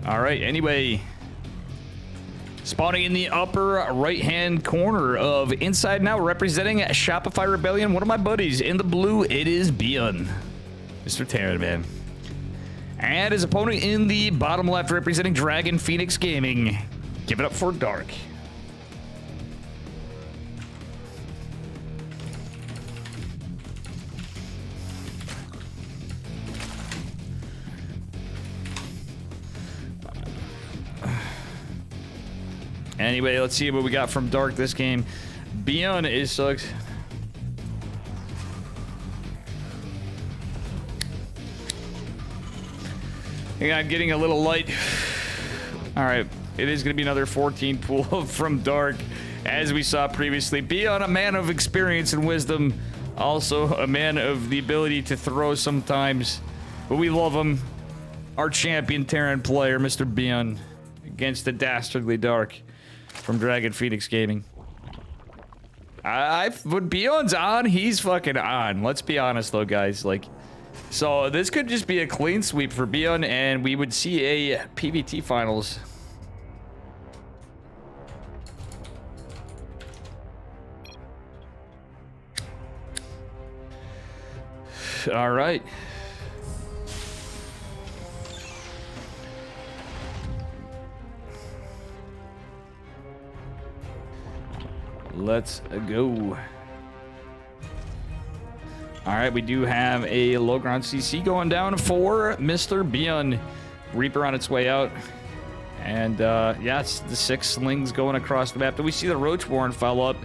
All right, anyway. Spawning in the upper right-hand corner of Inside Now, representing Shopify Rebellion. One of my buddies in the blue, it is Bion. Mr. Terran, man. And his opponent in the bottom left, representing Dragon Phoenix Gaming. Give it up for Dark. Anyway, let's see what we got from Dark this game. Beyond is sucks. I'm getting a little light. All right, it is going to be another 14 pool from Dark, as we saw previously. Beyond, a man of experience and wisdom, also a man of the ability to throw sometimes, but we love him. Our champion Terran player, Mr. Beyond, against the dastardly Dark from Dragon Phoenix Gaming. When Beyond's on, he's fucking on. Let's be honest though, guys. Like, so this could just be a clean sweep for Beyond, and we would see a PVT finals. All right. Let's go. All right, we do have a low ground CC going down for Mr. Beyond. Reaper on its way out. And, yeah, it's the 6 slings going across the map. Do we see the Roach Warren follow up?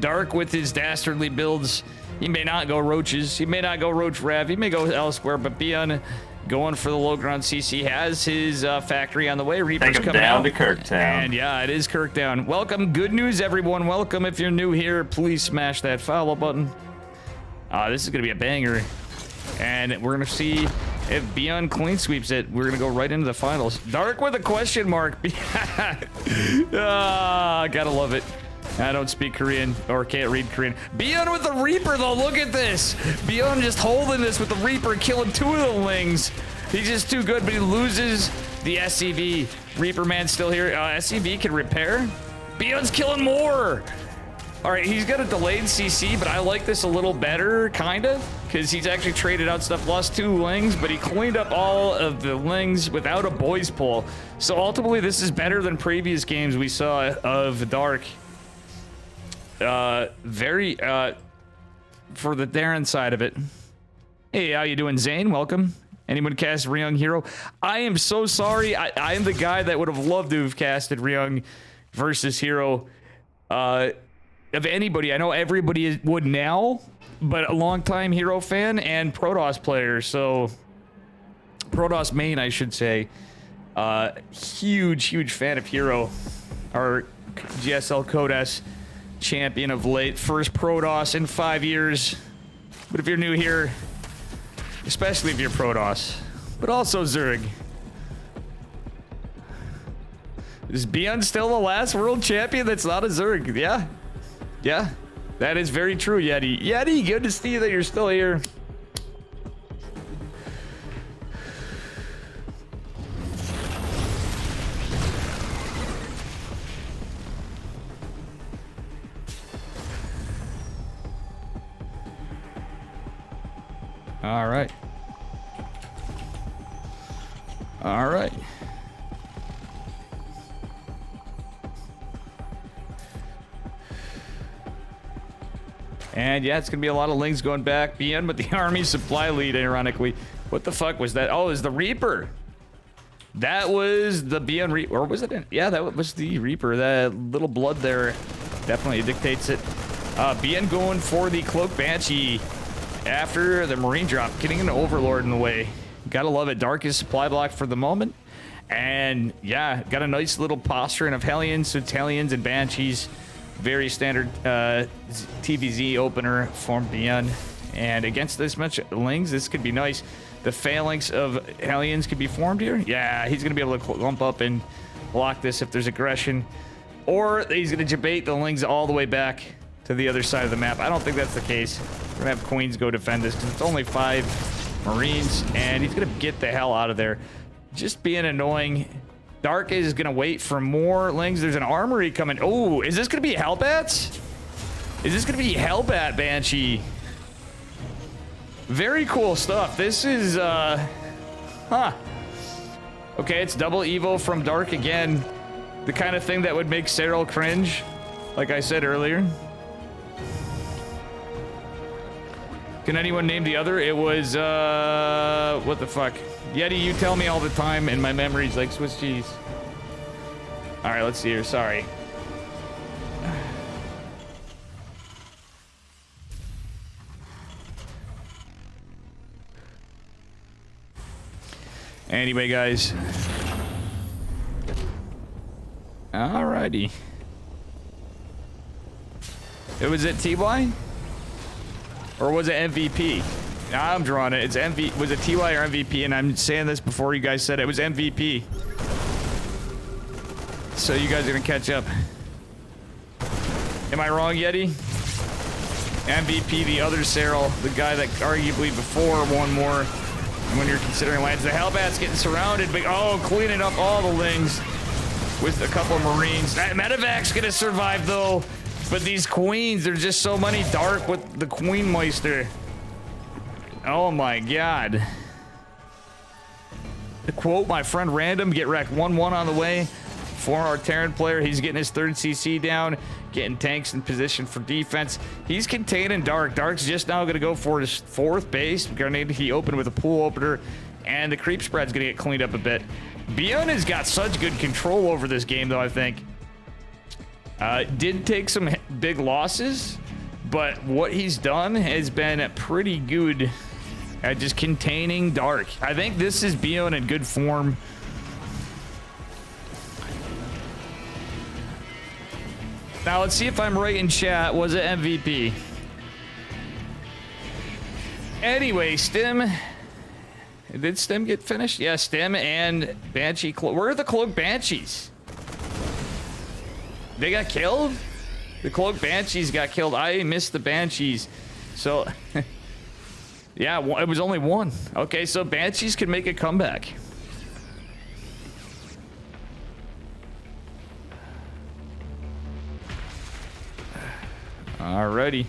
Dark with his dastardly builds. He may not go Roaches. He may not go Roach Rav. He may go elsewhere, but Beyond going for the low ground CC has his factory on the way. Reaper's coming down out. to Kirktown. And, yeah, it is Kirktown. Welcome. Good news, everyone. Welcome. If you're new here, please smash that follow button. This is going to be a banger. And we're going to see if Beyond clean sweeps it. We're going to go right into the finals. Dark with a question mark. Gotta love it. I don't speak Korean or can't read Korean. Beyond with the Reaper, though. Look at this. Beyond just holding this with the Reaper, killing 2 of the Lings. He's just too good, but he loses the SCV. Reaper man still here. SCV can repair. Beyond's killing more. All right, he's got a delayed CC, but I like this a little better, kind of, because he's actually traded out stuff, lost 2 Lings, but he cleaned up all of the Lings without a boys pull. So ultimately, this is better than previous games we saw of Dark. For the Darren side of it. Hey, how you doing, Zane? Welcome. Anyone cast Ryung Hero? I am so sorry. I am the guy that would have loved to have casted Ryung versus Hero. Of anybody. I know everybody would now, but a long-time Hero fan and Protoss player, so Protoss main, I should say. Huge fan of Hero. Our GSL Code S champion of late. First Protoss in 5 years. But if you're new here, especially if you're Protoss, but also Zerg. Is Beyond still the last world champion that's not a Zerg? Yeah. Yeah, that is very true, Yeti. Yeti, good to see that you're still here. All right. All right. And yeah, it's gonna be a lot of Lings going back. Beyond with the army supply lead, ironically. What the fuck was that? Oh, it was the Reaper. That was the Beyond Reaper, or was it? Yeah, that was the Reaper. That little blood there definitely dictates it. Beyond going for the Cloak Banshee after the Marine drop, getting an Overlord in the way. Gotta love it. Darkest supply block for the moment. And yeah, got a nice little posturing of Hellions, Sotelians, and Banshees. Very standard TVZ opener from Beyond. And against this much Lings, this could be nice. The phalanx of Hellions could be formed here. Yeah, he's going to be able to lump up and block this if there's aggression. Or he's going to debate the Lings all the way back to the other side of the map. I don't think that's the case. We're going to have Queens go defend this because it's only 5 Marines. And he's going to get the hell out of there. Just being annoying. Dark is going to wait for more Lings. There's an armory coming. Oh, is this going to be Hellbats? Is this going to be Hellbat Banshee? Very cool stuff. This is, huh. Okay, it's double Evo from Dark again. The kind of thing that would make Cyril cringe, like I said earlier. Can anyone name the other? It was, what the fuck? Yeti, you tell me all the time, and my memory's like Swiss cheese. All right, let's see here. Sorry. Anyway, guys. Alrighty. Was it TY? Or was it MVP? I'm drawing it. It's MV. Was it TY or MVP? And I'm saying this before you guys said it was MVP. So you guys are gonna catch up. Am I wrong, Yeti? MVP, the other Cyril, the guy that arguably before won more. When you're considering lands, the Hellbat's getting surrounded, but oh, cleaning up all the Lings with a couple of Marines. That Medevac's gonna survive though, but these Queens, there's just so many. Dark with the Queen Meister. Oh my god. To quote my friend Random, get wrecked 1-1 on the way for our Terran player. He's getting his 3rd CC down, getting tanks in position for defense. He's containing Dark. Dark's just now going to go for his 4th base. Grenade he opened with a pool opener, and the creep spread's going to get cleaned up a bit. Beyond has got such good control over this game, though, I think. Did take some big losses, but what he's done has been pretty good at just containing Dark. I think this is Beyond in good form. Now, let's see if I'm right in chat. Was it MVP? Anyway, Stim. Did Stim get finished? Yeah, Stim and Banshee. Where are the Cloak Banshees? They got killed? The Cloak Banshees got killed. I missed the Banshees. So, yeah, it was only 1. Okay, so Banshees can make a comeback. Alrighty.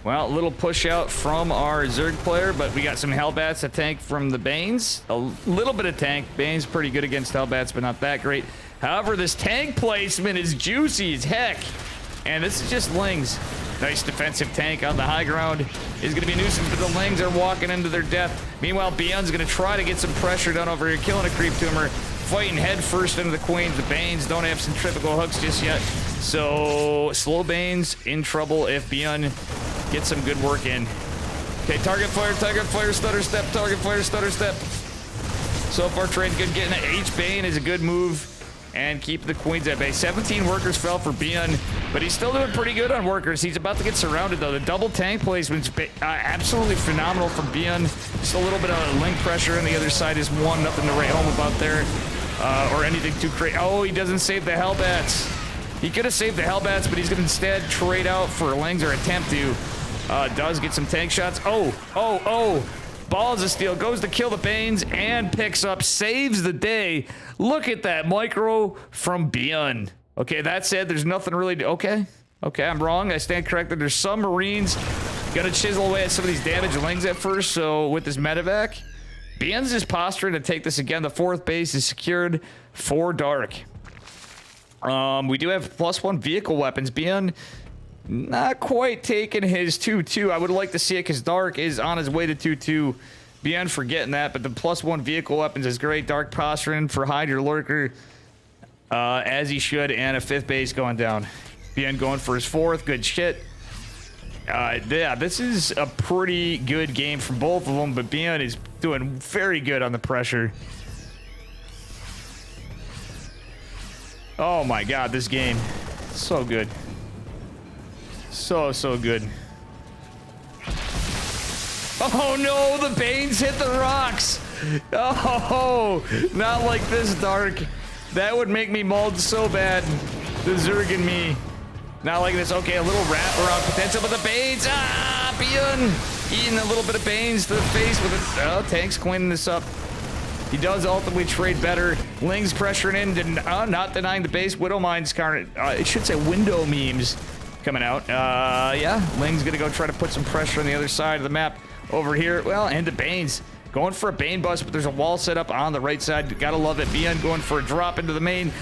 Well, a little push out from our Zerg player, but we got some Hellbats to tank from the Banes. A little bit of tank. Bane's pretty good against Hellbats, but not that great. However, this tank placement is juicy as heck. And this is just Lings. Nice defensive tank on the high ground. Is going to be a nuisance, but the Lings are walking into their death. Meanwhile, Beyond's going to try to get some pressure done over here, killing a creep tumor, fighting head first into the Queens. The Banes don't have centrifugal hooks just yet. So, slow Banes in trouble if Beyond gets some good work in. Okay, target fire, stutter step, target fire, stutter step. So far, trade good. Getting an H-Bane is a good move. And keep the Queens at bay. 17 workers fell for Beyond, but he's still doing pretty good on workers. He's about to get surrounded, though. The double tank placement's absolutely phenomenal from Beyond. Just a little bit of link pressure on the other side is 1. Nothing to write home about there. Or anything too crazy. Oh, he doesn't save the Hellbats. He could have saved the Hellbats, but he's going to instead trade out for Lings, or attempt to. Does get some tank shots. Oh. Balls of Steel goes to kill the Banes and picks up, saves the day. Look at that micro from Beyond. Okay, that said, there's nothing really to... Okay, I'm wrong. I stand corrected. There's some Marines gonna chisel away at some of these damaged Lings at first, so with this medevac, Beyond's just posturing to take this again. The 4th base is secured for Dark. We do have +1 vehicle weapons. Beyond not quite taking his 2-2. I would like to see it because Dark is on his way to 2-2. Beyond forgetting that, but the +1 vehicle weapons is great. Dark posturing for Hydra Lurker, as he should, and a 5th base going down. Beyond going for his 4th. Good shit. Yeah, this is a pretty good game from both of them, but Beyond is doing very good on the pressure. Oh my god, this game. So good. So good. Oh no, the Banes hit the rocks. Oh, not like this, Dark. That would make me mauled so bad. The Zerg and me. Not like this. Okay, a little wrap around potential, but the Banes. Beyond eating a little bit of Banes to the face with it. Oh, Tank's cleaning this up. He does ultimately trade better. Ling's pressuring in, not denying the base. Widow Mine's counter. It should say window memes coming out. Yeah, Ling's gonna go try to put some pressure on the other side of the map over here. Well, and the Banes going for a Bane bust, but there's a wall set up on the right side. Gotta love it. Beyond going for a drop into the main.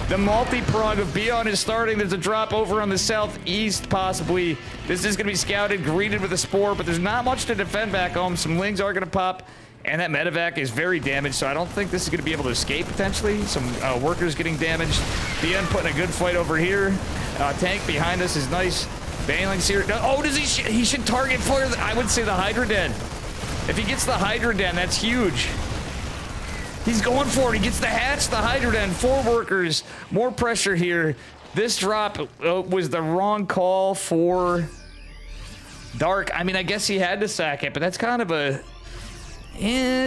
The multi-prong of Beyond is starting. There's a drop over on the southeast, possibly. This is gonna be scouted, greeted with a spore, but there's not much to defend back home. Some Lings are gonna pop. And that medevac is very damaged, so I don't think this is going to be able to escape, potentially. Some workers getting damaged. Beyond putting a good fight over here. Tank behind us is nice. Baneling's here. Oh, does he should target fire. I would say the Hydra Den. If he gets the Hydra Den, that's huge. He's going for it. He gets the hatch, the Hydra Den. 4 workers. More pressure here. This drop was the wrong call for Dark. I mean, I guess he had to sack it, but that's kind of a...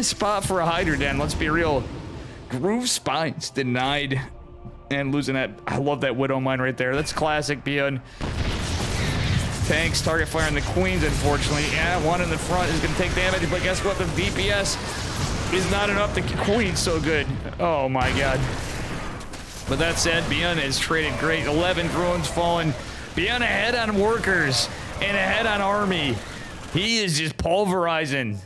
spot for a Hydra Den, let's be real. Groove Spines denied and losing that. I love that Widow Mine right there. That's classic Beyond. Tanks target firing the Queens, unfortunately. Yeah, 1 in the front is going to take damage, but guess what? The DPS is not enough to Queens so good. Oh my god. But that said, Beyond has traded great. 11 drones fallen. Beyond ahead on workers and ahead on army. He is just pulverizing.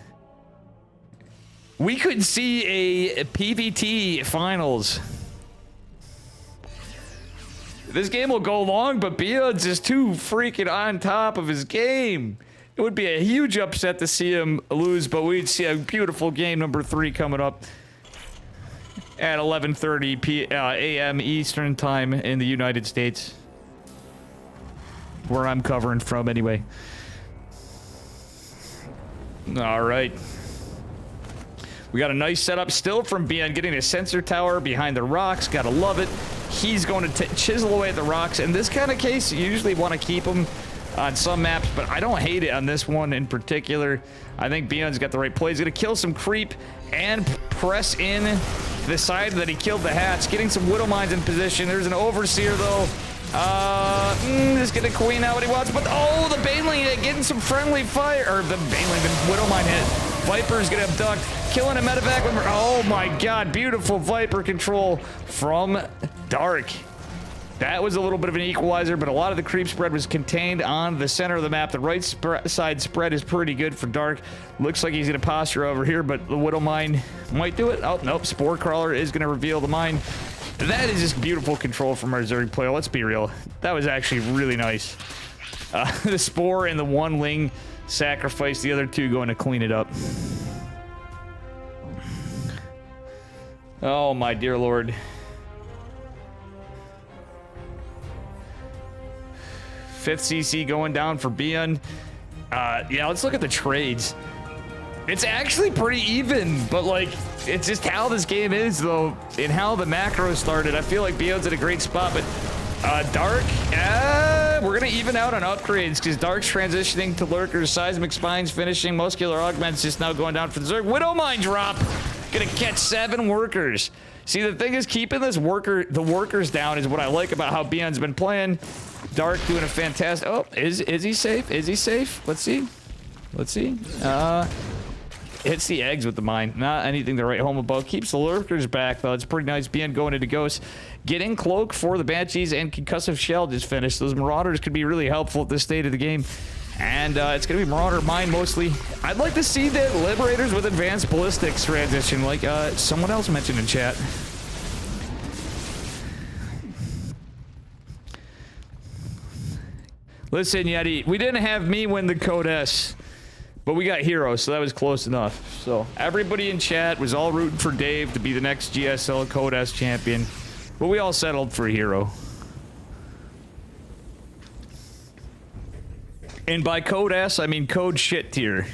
We could see a PVT finals. This game will go long, but Beyond's just too freaking on top of his game. It would be a huge upset to see him lose, but we'd see a beautiful game number 3 coming up at 11:30 a.m. Eastern time in the United States, where I'm covering from anyway. All right. We got a nice setup still from Beyond, getting a sensor tower behind the rocks. Gotta love it. He's going to chisel away at the rocks. In this kind of case, you usually want to keep him on some maps, but I don't hate it on this one in particular. I think Beyond's got the right play. He's going to kill some creep and press in the side that he killed the hatch, getting some Widow Mines in position. There's an Overseer, though. Just gonna queen out what he wants, but oh, the Baneling hit, getting some friendly fire, or the Baneling, the Widow Mine hit. Viper's gonna abduct, killing a medevac. Oh my god, beautiful Viper control from Dark. That was a little bit of an equalizer, but a lot of the creep spread was contained on the center of the map. The right side spread is pretty good for Dark. Looks like he's gonna posture over here, but the Widow Mine might do it. Oh, nope, Spore Crawler is gonna reveal the mine. That is just beautiful control from our Zerg player. Let's be real. That was actually really nice. The Spore and the one Ling sacrifice, the other two going to clean it up. Oh, my dear lord. Fifth CC going down for Beyond. Yeah, let's look at the trades. It's actually pretty even, but like, it's just how this game is, though, and how the macro started. I feel like Beyond's in a great spot, but Dark, we're gonna even out on upgrades because Dark's transitioning to Lurkers, Seismic Spines finishing, Muscular Augment's just now going down for the Zerg. Widow Mine drop, gonna catch 7 workers. See, the thing is, keeping the workers down is what I like about how Beyond's been playing. Dark doing a fantastic. Oh, is he safe? Is he safe? Let's see. Let's see. Hits the eggs with the mine. Not anything to write home about. Keeps the lurkers back, though. It's pretty nice. Beyond going into Ghost. Getting Cloak for the Banshees and Concussive Shell just finished. Those Marauders could be really helpful at this state of the game. And it's going to be Marauder Mine mostly. I'd like to see the Liberators with Advanced Ballistics transition, like someone else mentioned in chat. Listen, Yeti, we didn't have me win the Code S, but we got Hero, so that was close enough. So everybody in chat was all rooting for Dave to be the next GSL Code S champion, but we all settled for Hero. And by Code S, I mean Code Shit Tier.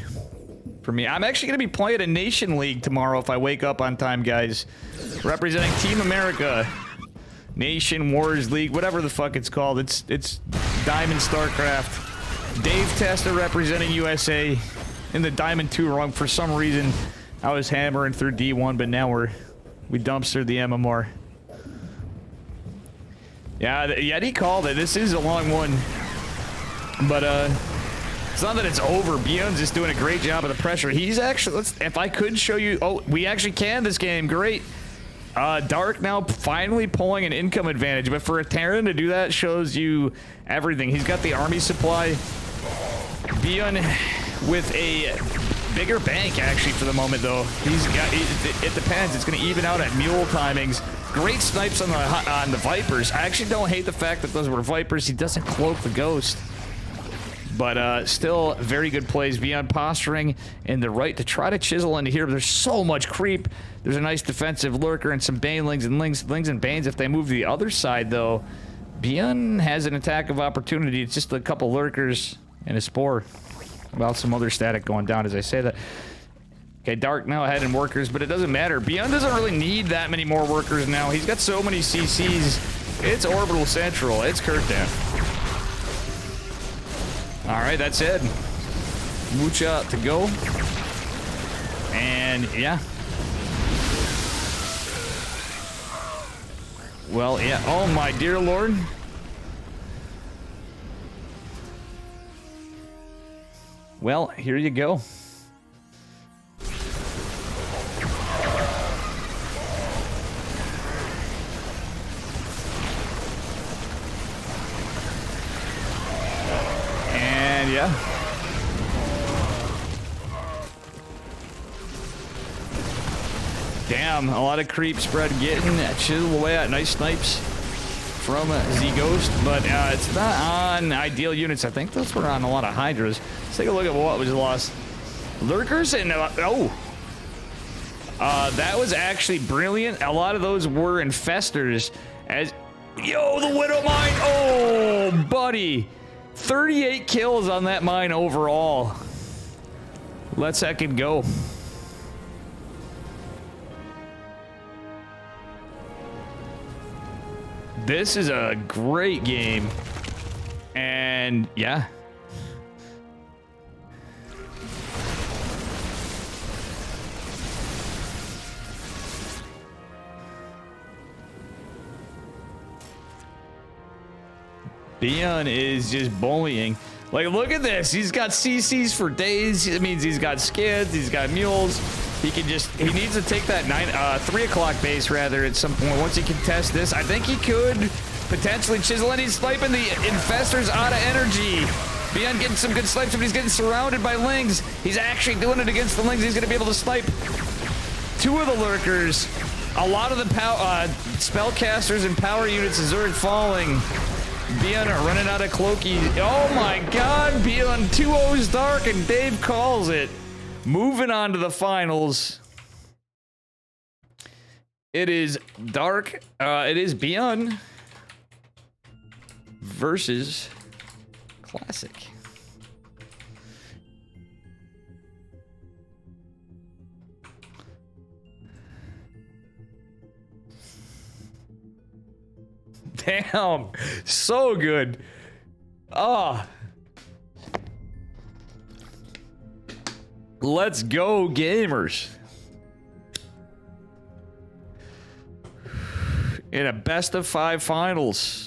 For me, I'm actually going to be playing a Nation League tomorrow if I wake up on time, guys. Representing Team America. Nation Wars League, whatever the fuck it's called. It's Diamond StarCraft. DaveTestaSC representing USA in the Diamond 2 rung. For some reason, I was hammering through D1, but now we dumpstered the MMR. Yeah, Yeti called it. This is a long one. But, it's not that it's over. Beyond's just doing a great job of the pressure. He's actually, if I could show you, oh, we actually can this game. Great. Dark now finally pulling an income advantage, but for a Terran to do that shows you everything. He's got the army supply. Beyond with a bigger bank, actually, for the moment, though. He's got, it depends. It's going to even out at mule timings. Great snipes on the Vipers. I actually don't hate the fact that those were Vipers. He doesn't cloak the Ghost. But still, very good plays. Beyond posturing in the right to try to chisel into here. There's so much creep. There's a nice defensive lurker and some Banelings and Lings and Banes. If they move to the other side, though, Beyond has an attack of opportunity. It's just a couple lurkers and a Spore. Well, some other static going down as I say that. Okay, Dark now ahead in workers, but it doesn't matter. Beyond doesn't really need that many more workers now. He's got so many CCs. It's Orbital Central. It's Kurtan. All right, that's it. Mucha to go. And yeah. Well, yeah. Oh, my dear lord. Well, here you go. And yeah. Damn, a lot of creep spread getting chiseled away at nice snipes from Z-Ghost, but it's not on ideal units. I think those were on a lot of Hydras. Let's take a look at what was lost. Lurkers and that was actually brilliant. A lot of those were infestors. As yo, the Widow Mine. Oh, buddy, 38 kills on that mine overall. Let's heckin' go. This is a great game, and yeah. Beon is just bullying. Like, look at this. He's got CCs for days. It means he's got skids. He's got mules. He can just, he needs to take that 3 o'clock base rather at some point. Once he can test this, I think he could potentially chisel, and he's sniping the infestors out of energy. Beon getting some good snipes, but he's getting surrounded by lings. He's actually doing it against the lings. He's going to be able to snipe 2 of the lurkers. A lot of the spellcasters and power units is already falling. Beon running out of Cloaky. Oh my god, Beon 2-0's dark, and Dave calls it. Moving on to the finals. It is dark. It is Beon versus Classic. Damn, so good. Ah. Let's go, gamers. In a best of 5 finals.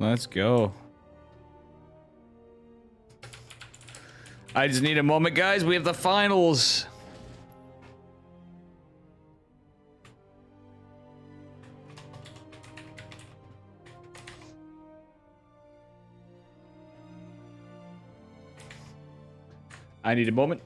Let's go. I just need a moment, guys. We have the finals. I need a moment.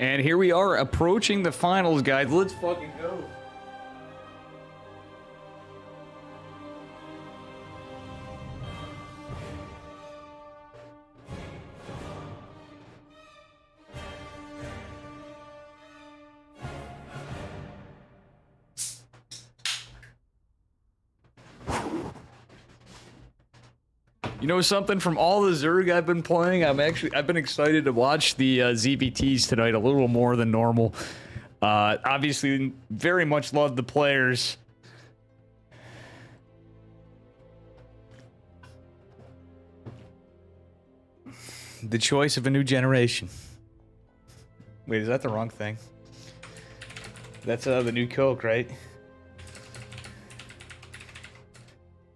And here we are approaching the finals, guys. Let's fucking go. You know something, from all the Zerg I've been playing, I've been excited to watch the ZBTs tonight a little more than normal. Obviously, very much love the players. The choice of a new generation. Wait, is that the wrong thing? That's the new Coke, right?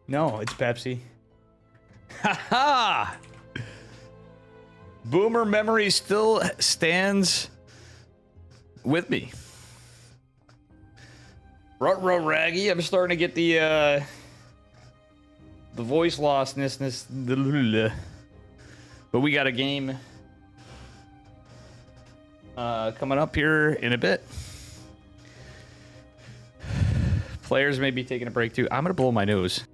No, it's Pepsi. Haha! Boomer memory still stands with me. Ruh-roh Raggy, I'm starting to get the voice lostness. But we got a game coming up here in a bit. Players may be taking a break too. I'm gonna blow my nose.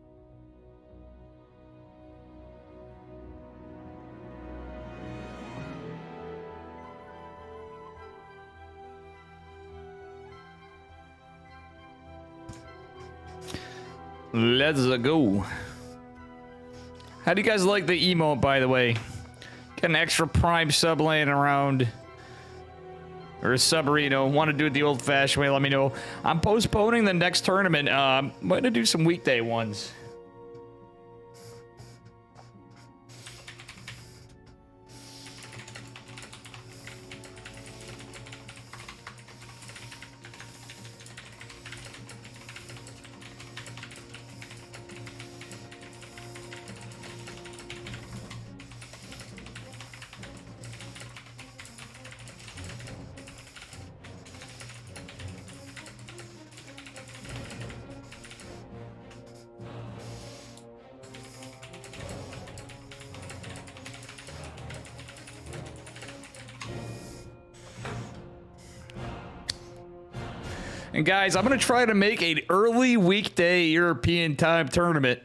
Let's go. How do you guys like the emote, by the way? Got an extra prime sub laying around. Or a subarino. Want to do it the old-fashioned way, let me know. I'm postponing the next tournament. I'm going to do some weekday ones. And guys, I'm going to try to make an early weekday European time tournament.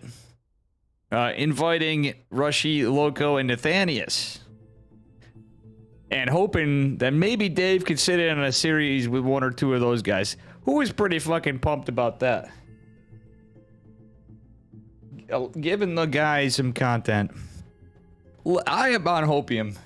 Inviting Rushy, Loco, and Nathanius. And hoping that maybe Dave could sit in on a series with one or two of those guys. Who is pretty fucking pumped about that? Giving the guys some content. I am on hopium.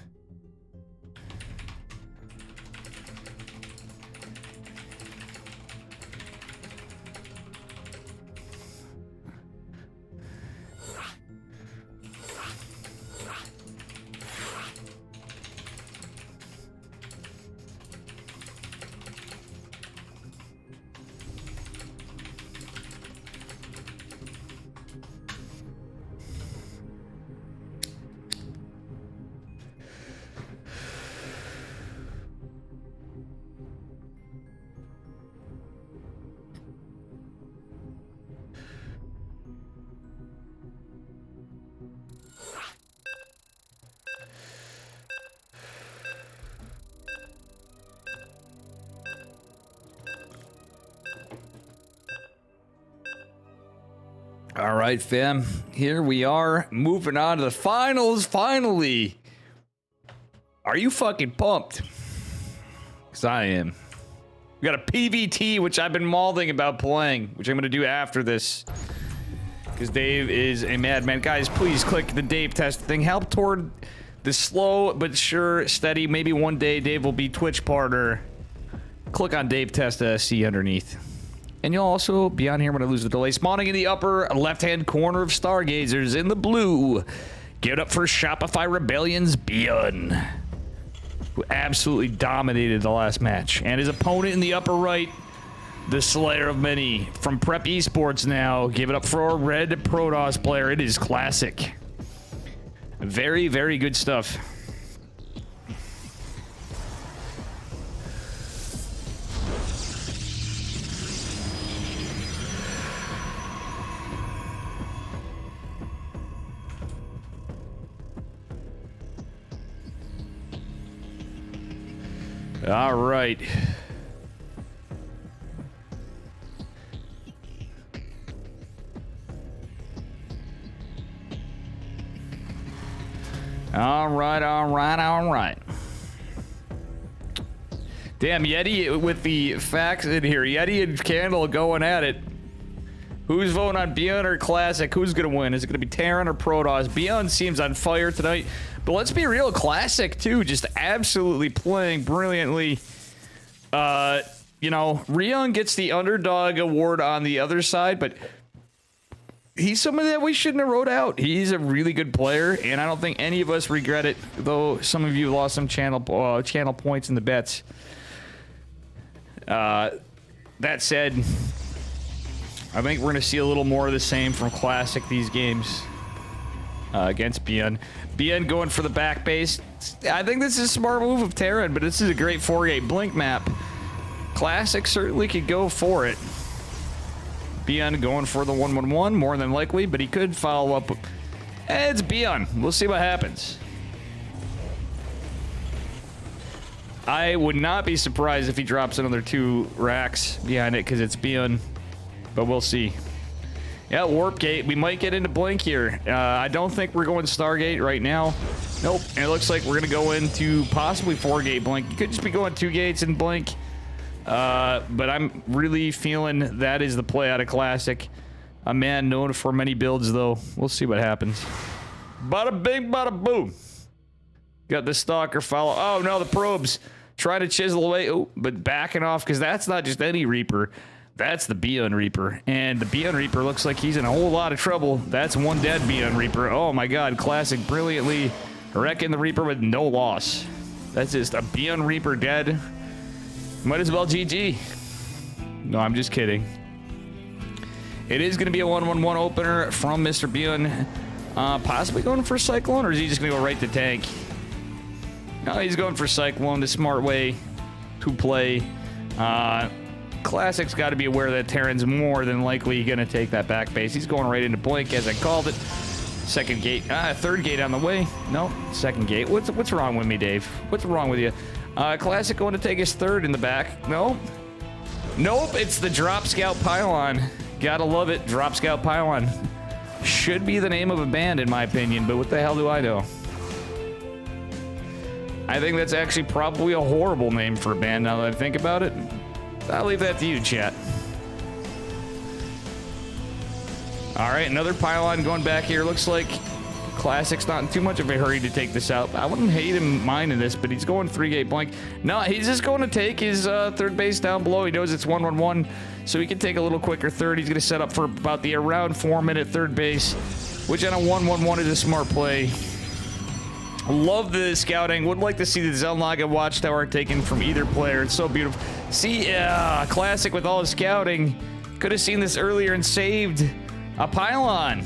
All right, fam. Here we are, moving on to the finals, finally. Are you fucking pumped? Because I am. We got a PVT, which I've been mauling about playing, which I'm going to do after this. Because Dave is a madman. Guys, please click the Dave test thing. Help toward the slow but sure, steady. Maybe one day Dave will be Twitch partner. Click on DaveTestaSC underneath. And you'll also be on here when I lose the delay. Spawning in the upper left-hand corner of Stargazers in the blue. Give it up for Shopify Rebellion's Beyond, who absolutely dominated the last match. And his opponent in the upper right, the Slayer of Many from Prep Esports now. Give it up for a red Protoss player. It is classic. Very, very good stuff. All right. All right. Damn, Yeti with the facts in here. Yeti and Candle going at it. Who's voting on Beyond or Classic? Who's going to win? Is it going to be Terran or Protoss? Beyond seems on fire tonight. But let's be real, Classic, too. Just absolutely playing brilliantly. You know, Ryung gets the underdog award on the other side, but he's somebody that we shouldn't have wrote out. He's a really good player, and I don't think any of us regret it, though some of you lost some channel points in the bets. That said, I think we're going to see a little more of the same from Classic these games against Beyond. Beyond going for the back base. I think this is a smart move of Terran, but this is a great 4-gate blink map. Classic certainly could go for it. Beyond going for the 1-1-1 more than likely, but he could follow up. It's Beyond. We'll see what happens. I would not be surprised if he drops another 2 racks behind it because it's Beyond, but we'll see. Yeah, Warp Gate. We might get into Blink here. I don't think we're going Stargate right now. Nope. And it looks like we're going to go into possibly 4-gate Blink. You could just be going 2 gates and Blink. But I'm really feeling that is the play out of Classic. A man known for many builds, though. We'll see what happens. Bada bing, bada boom. Got the Stalker follow. Oh, no, the probes. Trying to chisel away. Oh, but backing off because that's not just any Reaper. That's the Beyond Reaper. And the Beyond Reaper looks like he's in a whole lot of trouble. That's one dead Beyond Reaper. Oh, my God. Classic brilliantly wrecking the Reaper with no loss. That's just a Beyond Reaper dead. Might as well GG. No, I'm just kidding. It is going to be a 1-1-1 opener from Mr. Beyond. Possibly going for Cyclone, or is he just going to go right to tank? No, he's going for Cyclone, the smart way to play. Classic's got to be aware that Terran's more than likely going to take that back base. He's going right into Blink, as I called it. Second gate. Third gate on the way. No, second gate. What's wrong with me, Dave? What's wrong with you? Classic going to take his third in the back. No. Nope, it's the Drop Scout Pylon. Gotta love it. Drop Scout Pylon. Should be the name of a band, in my opinion, but what the hell do I know? I think that's actually probably a horrible name for a band now that I think about it. I'll leave that to you, chat. All right, another Pylon going back here. Looks like Classic's not in too much of a hurry to take this out. I wouldn't hate him minding this, but he's going 3-gate Blink. No, he's just going to take his third base down below. He knows it's 1-1-1, so he can take a little quicker third. He's going to set up for about the around 4-minute third base, which on a 1-1-1 is a smart play. Love the scouting. Would like to see the Zelnaga watchtower taken from either player. It's so beautiful. See, Classic with all his scouting. Could have seen this earlier and saved a Pylon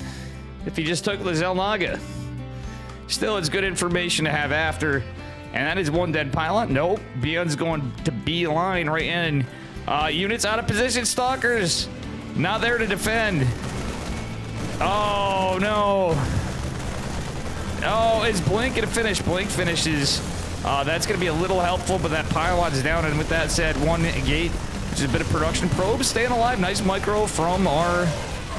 if he just took the Zelnaga. Still, it's good information to have after. And that is one dead Pylon. Nope. Beyond's going to B line right in. Units out of position. Stalkers not there to defend. Oh, no. Oh, is Blink going to finish? Blink finishes. That's going to be a little helpful, but that Pylon's down. And with that said, 1 gate, which is a bit of production. Probes staying alive. Nice micro from our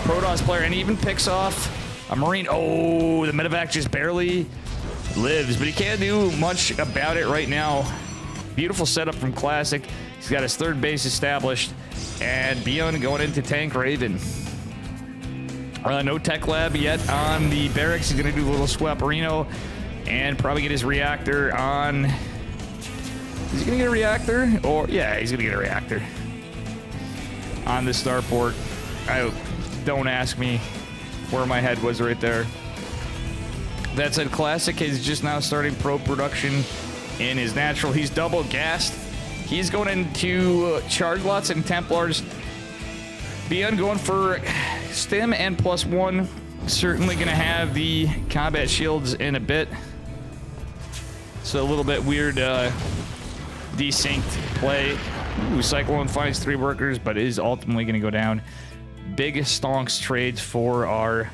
Protoss player. And he even picks off a Marine. Oh, the medevac just barely lives, but he can't do much about it right now. Beautiful setup from Classic. He's got his third base established. And Beyond going into Tank Raven. No tech lab yet on the barracks. He's going to do a little Swaparino and probably get his reactor on. Is he going to get a reactor? Or, yeah, he's going to get a reactor on the starport. Don't ask me where my head was right there. That said, Classic is just now starting pro production in his natural. He's double gassed. He's going into charge lots and Templars. Beyond going for stim and +1. Certainly going to have the combat shields in a bit. So a little bit weird desynced play. Ooh, Cyclone finds 3 workers, but is ultimately going to go down. Big stonks trades for our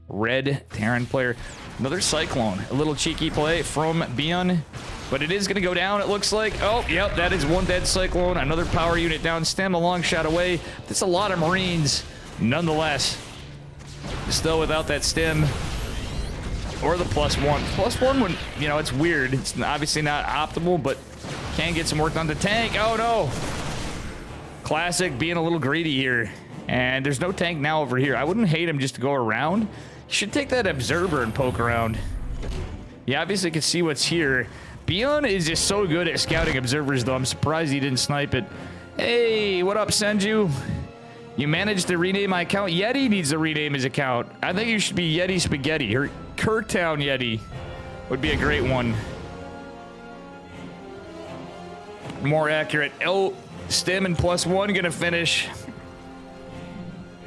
red Terran player. Another Cyclone. A little cheeky play from Beyond. But it is going to go down, it looks like. Oh, yep, that is one dead Cyclone. Another power unit down. Stem a long shot away. That's a lot of Marines, nonetheless. Still without that stem. Or the +1. +1, when, you know, it's weird. It's obviously not optimal, but can get some work done. The tank, oh no! Classic being a little greedy here. And there's no tank now over here. I wouldn't hate him just to go around. You should take that observer and poke around. You obviously can see what's here. Beyond is just so good at scouting observers, though. I'm surprised he didn't snipe it. Hey, what up, Senju? You managed to rename my account? Yeti needs to rename his account. I think you should be Yeti Spaghetti. Or Kirktown Yeti would be a great one. More accurate. Oh, Stem and +1 gonna finish.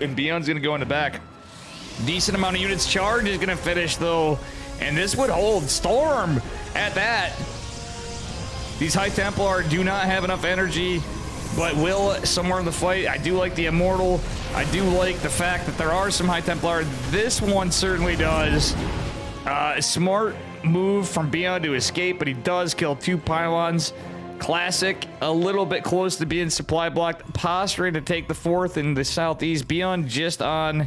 And Beyond's gonna go in the back. Decent amount of units charged is gonna finish, though. And this would hold. Storm at that. These High Templar do not have enough energy, but will somewhere in the fight. I do like the Immortal. I do like the fact that there are some High Templar. This one certainly does. A smart move from Beyond to escape, but he does kill 2 pylons. Classic. A little bit close to being supply blocked. Posturing to take the 4th in the southeast. Beyond just on...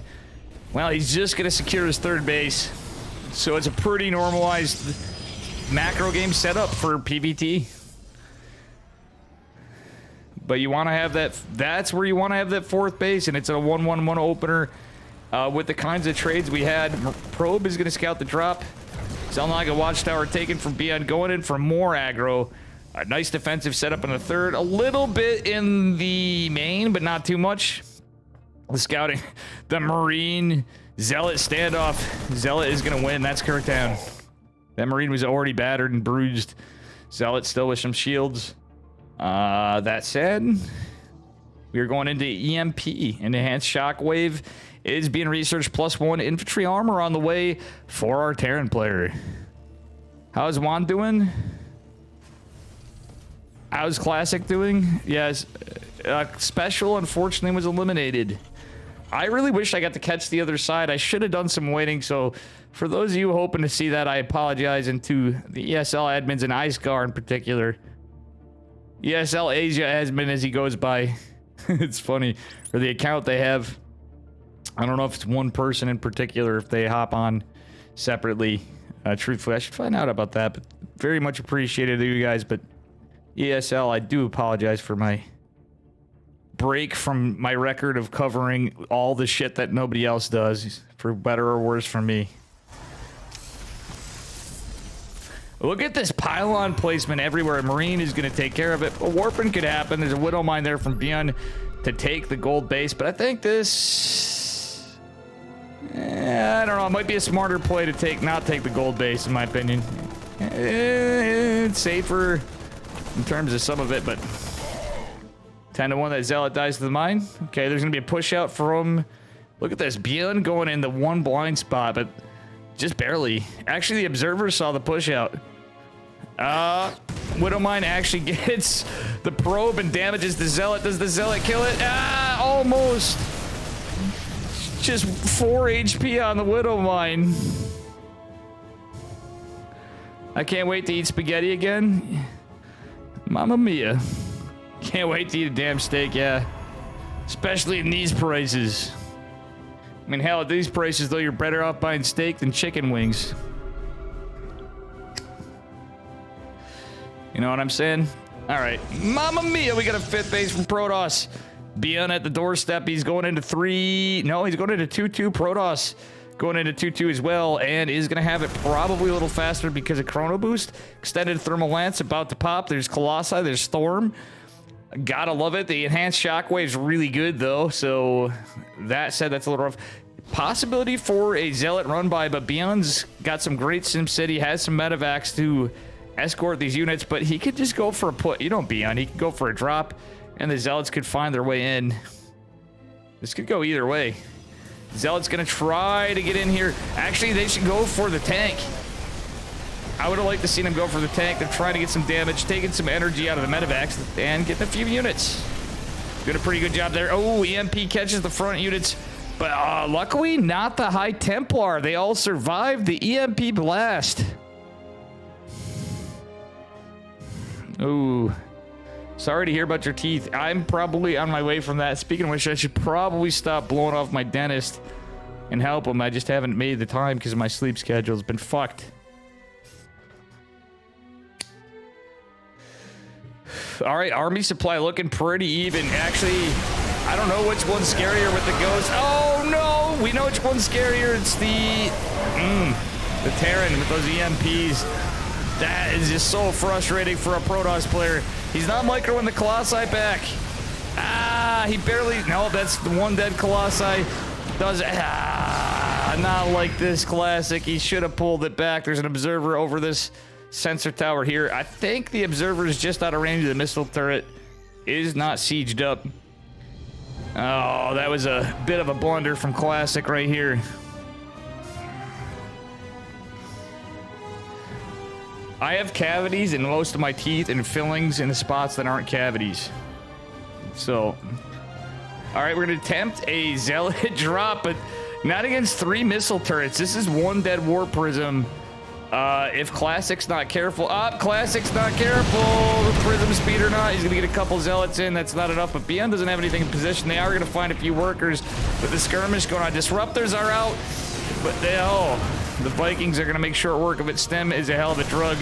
Well, he's just going to secure his 3rd base. So it's a pretty normalized macro game setup for PvT. But you want to have that, that's where you want to have that 4th base, and it's a 1-1-1 opener with the kinds of trades we had. Probe is going to scout the drop. Sound like a watchtower taken from Beyond, going in for more aggro. A nice defensive setup in the 3rd. A little bit in the main, but not too much. The scouting, the Marine Zealot standoff. Zealot is going to win. That's Kirktown. That Marine was already battered and bruised. Zealot still with some shields. That said, we are going into EMP. An enhanced shockwave is being researched. +1 infantry armor on the way for our Terran player. How's Juan doing? How's Classic doing? Yes. Special, unfortunately, was eliminated. I really wish I got to catch the other side. I should have done some waiting, so for those of you hoping to see that, I apologize, and to the ESL admins and Icegar in particular. ESL Asia admin as he goes by. It's funny. For the account they have, I don't know if it's one person in particular, if they hop on separately. Truthfully, I should find out about that, but very much appreciated to you guys. But ESL, I do apologize for my break from my record of covering all the shit that nobody else does, for better or worse for me. Look at this pylon placement everywhere. Marine is going to take care of it. A warping could happen. There's a Widow Mine there from Beyond to take the gold base, but I think this... I don't know. It might be a smarter play to not take the gold base, in my opinion. It's safer in terms of some of it, but 10-1 that Zealot dies to the mine. Okay, there's gonna be a push out from... Look at this. Beyond going in the one blind spot, but just barely. Actually, the observer saw the push out. Widow Mine actually gets the probe and damages the Zealot. Does the Zealot kill it? Almost. Just 4 HP on the Widow Mine. I can't wait to eat spaghetti again. Mamma mia. Can't wait to eat a damn steak, yeah. Especially in these prices. I mean, hell, at these prices, though, you're better off buying steak than chicken wings. You know what I'm saying? All right. Mamma mia, we got a 5th base from Protoss. Beyond at the doorstep. He's going into 3... No, he's going into 2-2. Protoss going into 2-2 as well, and is going to have it probably a little faster because of Chrono Boost. Extended Thermal Lance about to pop. There's Colossi. There's Storm. Gotta love it. The enhanced shockwave is really good, though, so that said, that's a little rough. Possibility for a Zealot run by, but Beyond's got some great SimCity, has some medevacs to escort these units, but he could just go for a put. You know, Beyond, he could go for a drop, and the Zealots could find their way in. This could go either way. Zealot's gonna try to get in here. Actually, they should go for the tank. I would have liked to see them go for the tank. They're trying to get some damage, taking some energy out of the medevacs, and getting a few units. Doing a pretty good job there. Oh, EMP catches the front units, but luckily not the High Templar. They all survived the EMP blast. Ooh. Sorry to hear about your teeth. I'm probably on my way from that. Speaking of which, I should probably stop blowing off my dentist and help him. I just haven't made the time because my sleep schedule has been fucked. All right, army supply looking pretty even. Actually, I don't know which one's scarier with the ghost. Oh no, we know which one's scarier. It's the Terran with those EMPs. That is just so frustrating for a Protoss player. He's not microing the Colossi back. Ah, he barely... No, that's the one dead Colossi. Does... Ah, not like this Classic. He should have pulled it back. There's an observer over this sensor tower here. I think the observer is just out of range of the missile turret. Is not sieged up. Oh, that was a bit of a blunder from Classic right here. I have cavities in most of my teeth and fillings in the spots that aren't cavities. So, all right, we're gonna attempt a Zealot drop, but not against 3 missile turrets. This is 1 dead Warp Prism. If Classic's not careful, Classic's not careful. Prism speed or not, he's gonna get a couple Zealots in. That's not enough, but BN doesn't have anything in position. They are gonna find a few workers with the skirmish going on. Disruptors are out, but the Vikings are going to make short work of it. Stem is a hell of a drug.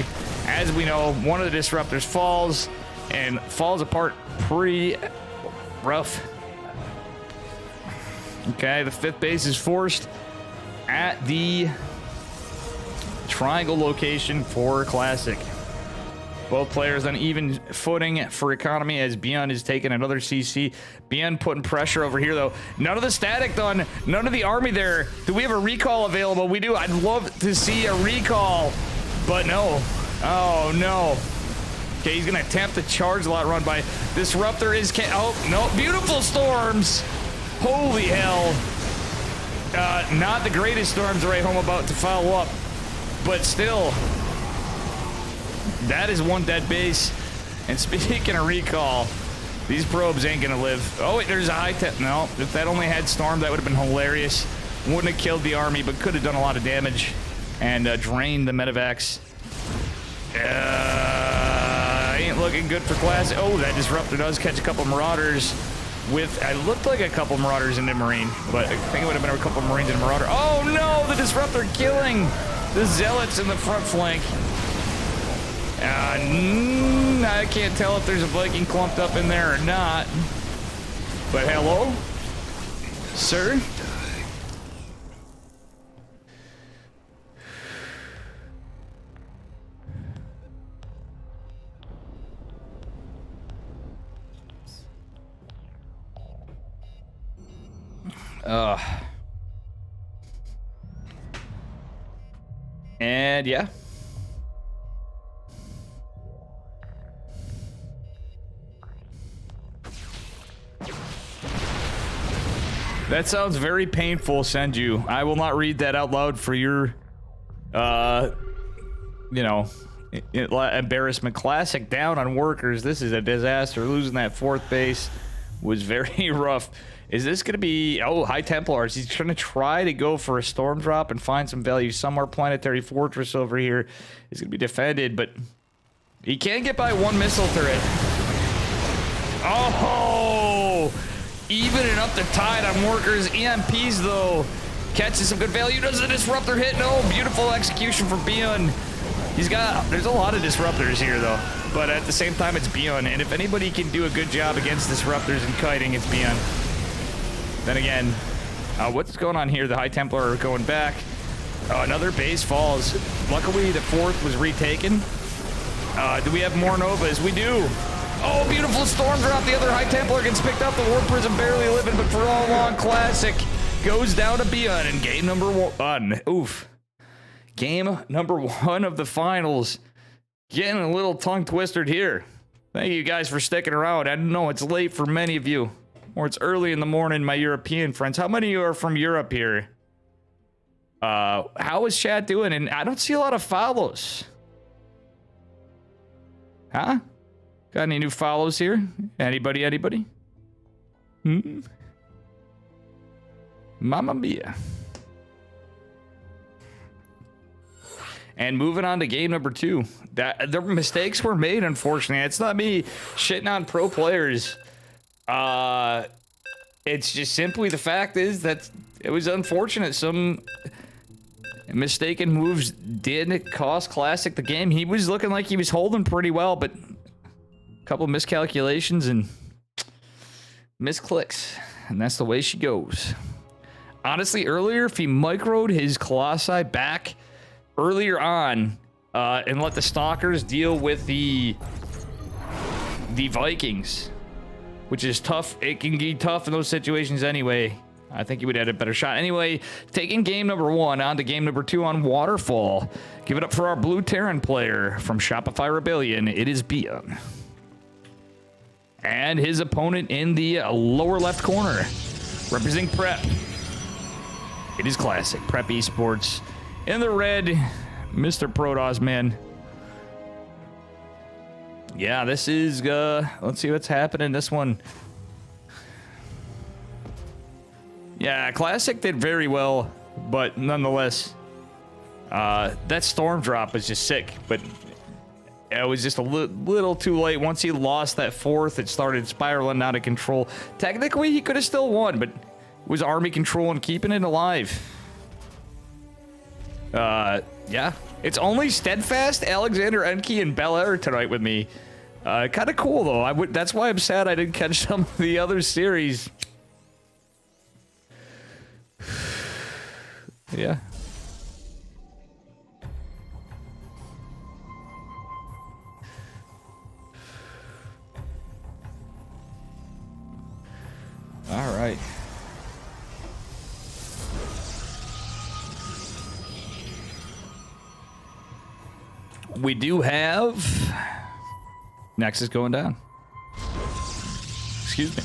As we know, one of the disruptors falls and falls apart pretty rough. Okay, the 5th base is forced at the triangle location for Classic. Both players on even footing for economy as Beyond is taking another CC. Beyond putting pressure over here, though. None of the static done. None of the army there. Do we have a recall available? We do. I'd love to see a recall, but no. Oh, no. Okay, he's going to attempt the charge lot run by Disruptor is... Oh, no. Beautiful storms. Holy hell. Not the greatest storms right home about to follow up, but still... That is 1 dead base. And speaking of recall, these probes ain't gonna live. Oh, wait, there's a high tech. No, if that only had storm, that would have been hilarious. Wouldn't have killed the army, but could have done a lot of damage and drained the medevacs. Ain't looking good for Class. Oh, that Disruptor does catch a couple Marauders with... I looked like a couple Marauders in the Marine, but I think it would have been a couple Marines and a Marauder. Oh, no, the Disruptor killing the Zealots in the front flank. I can't tell if there's a Viking clumped up in there or not. But hello, sir. And yeah. That sounds very painful, Senju. I will not read that out loud for your, you know, embarrassment. Classic down on workers. This is a disaster. Losing that 4th base was very rough. Is this going to be... Oh, High Templars. He's going to try to go for a storm drop and find some value somewhere. Planetary Fortress over here is going to be defended, but he can't get by 1 missile turret. Oh! Evening up the tide on workers. EMPs, though, catches some good value. Does the Disruptor hit? No. Beautiful execution for Beyond. He's got... There's a lot of Disruptors here, though. But at the same time, it's Beyond. And if anybody can do a good job against Disruptors and kiting, it's Beyond. Then again, what's going on here? The High Templar are going back. Another base falls. Luckily, the 4th was retaken. Do we have more Novas? We do. Oh, beautiful storm drop. The other High Templar gets picked up. The Warp Prism barely living, but for all along, Classic goes down to Beyond in game number 1. Oof. Game number 1 of the finals. Getting a little tongue twisted here. Thank you guys for sticking around. I know it's late for many of you, or it's early in the morning, my European friends. How many of you are from Europe here? How is chat doing? And I don't see a lot of follows. Huh? Got any new follows here? Anybody? Mamma mia. And moving on to game number 2. The mistakes were made, unfortunately. It's not me shitting on pro players. It's just simply the fact is that it was unfortunate. Some mistaken moves did cost Classic the game. He was looking like he was holding pretty well, but a couple miscalculations and misclicks. And that's the way she goes. Honestly, earlier, if he microed his Colossi back earlier on and let the Stalkers deal with the Vikings, which is tough. It can be tough in those situations anyway. I think he would have had a better shot. Anyway, taking game number 1 on to game number 2 on Waterfall. Give it up for our Blue Terran player from Shopify Rebellion. It is Bion. And his opponent in the lower left corner, representing Prep. It is Classic. Prep Esports. In the red, Mr. Protoss, man. Yeah, this is, let's see what's happening. This one. Yeah, Classic did very well, but nonetheless, that storm drop was just sick, but it was just a little too late. Once he lost that 4th, it started spiraling out of control. Technically, he could have still won, but it was army control and keeping it alive. Yeah. It's only Steadfast, Alexander Enke, and Bel Air tonight with me. Kind of cool, though. That's why I'm sad I didn't catch some of the other series. Yeah. All right. We do have Nexus going down. Excuse me.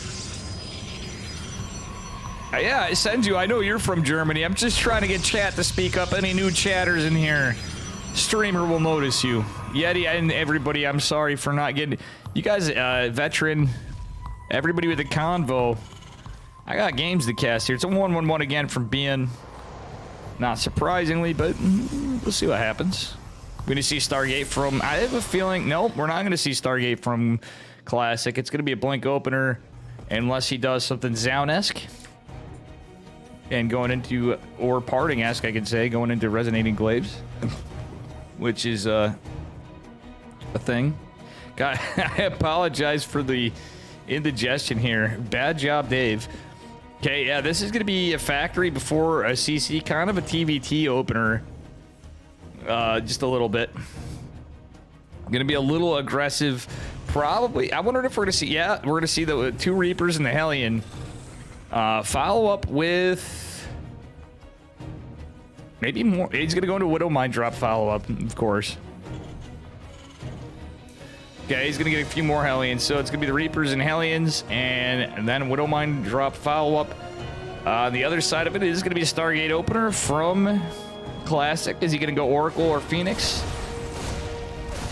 Yeah, I send you. I know you're from Germany. I'm just trying to get chat to speak up. Any new chatters in here, streamer will notice you. Yeti and everybody, I'm sorry for not getting... You guys, veteran, everybody with the convo. I got games to cast here. It's a 1-1-1 again from Bian. Not surprisingly, but we'll see what happens. We're going to see Stargate from... I have a feeling... Nope, we're not going to see Stargate from Classic. It's going to be a blink opener unless he does something Zaun-esque. And going into... Or Parting-esque, I could say. Going into Resonating Glaives. Which is a thing. God, I apologize for the indigestion here. Bad job, Dave. Okay, yeah, this is going to be a factory before a CC. Kind of a TVT opener. Just a little bit. Gonna be a little aggressive. Probably. I wondered if we're gonna see. Yeah, we're gonna see the 2 Reapers and the Hellion. Follow up with maybe more. He's gonna go into Widow Mine drop follow up, of course. Okay, he's gonna get a few more Hellions, so it's gonna be the Reapers and Hellions, and then Widow Mine drop follow up. The other side of it is gonna be a Stargate opener from Classic. Is he going to go Oracle or Phoenix?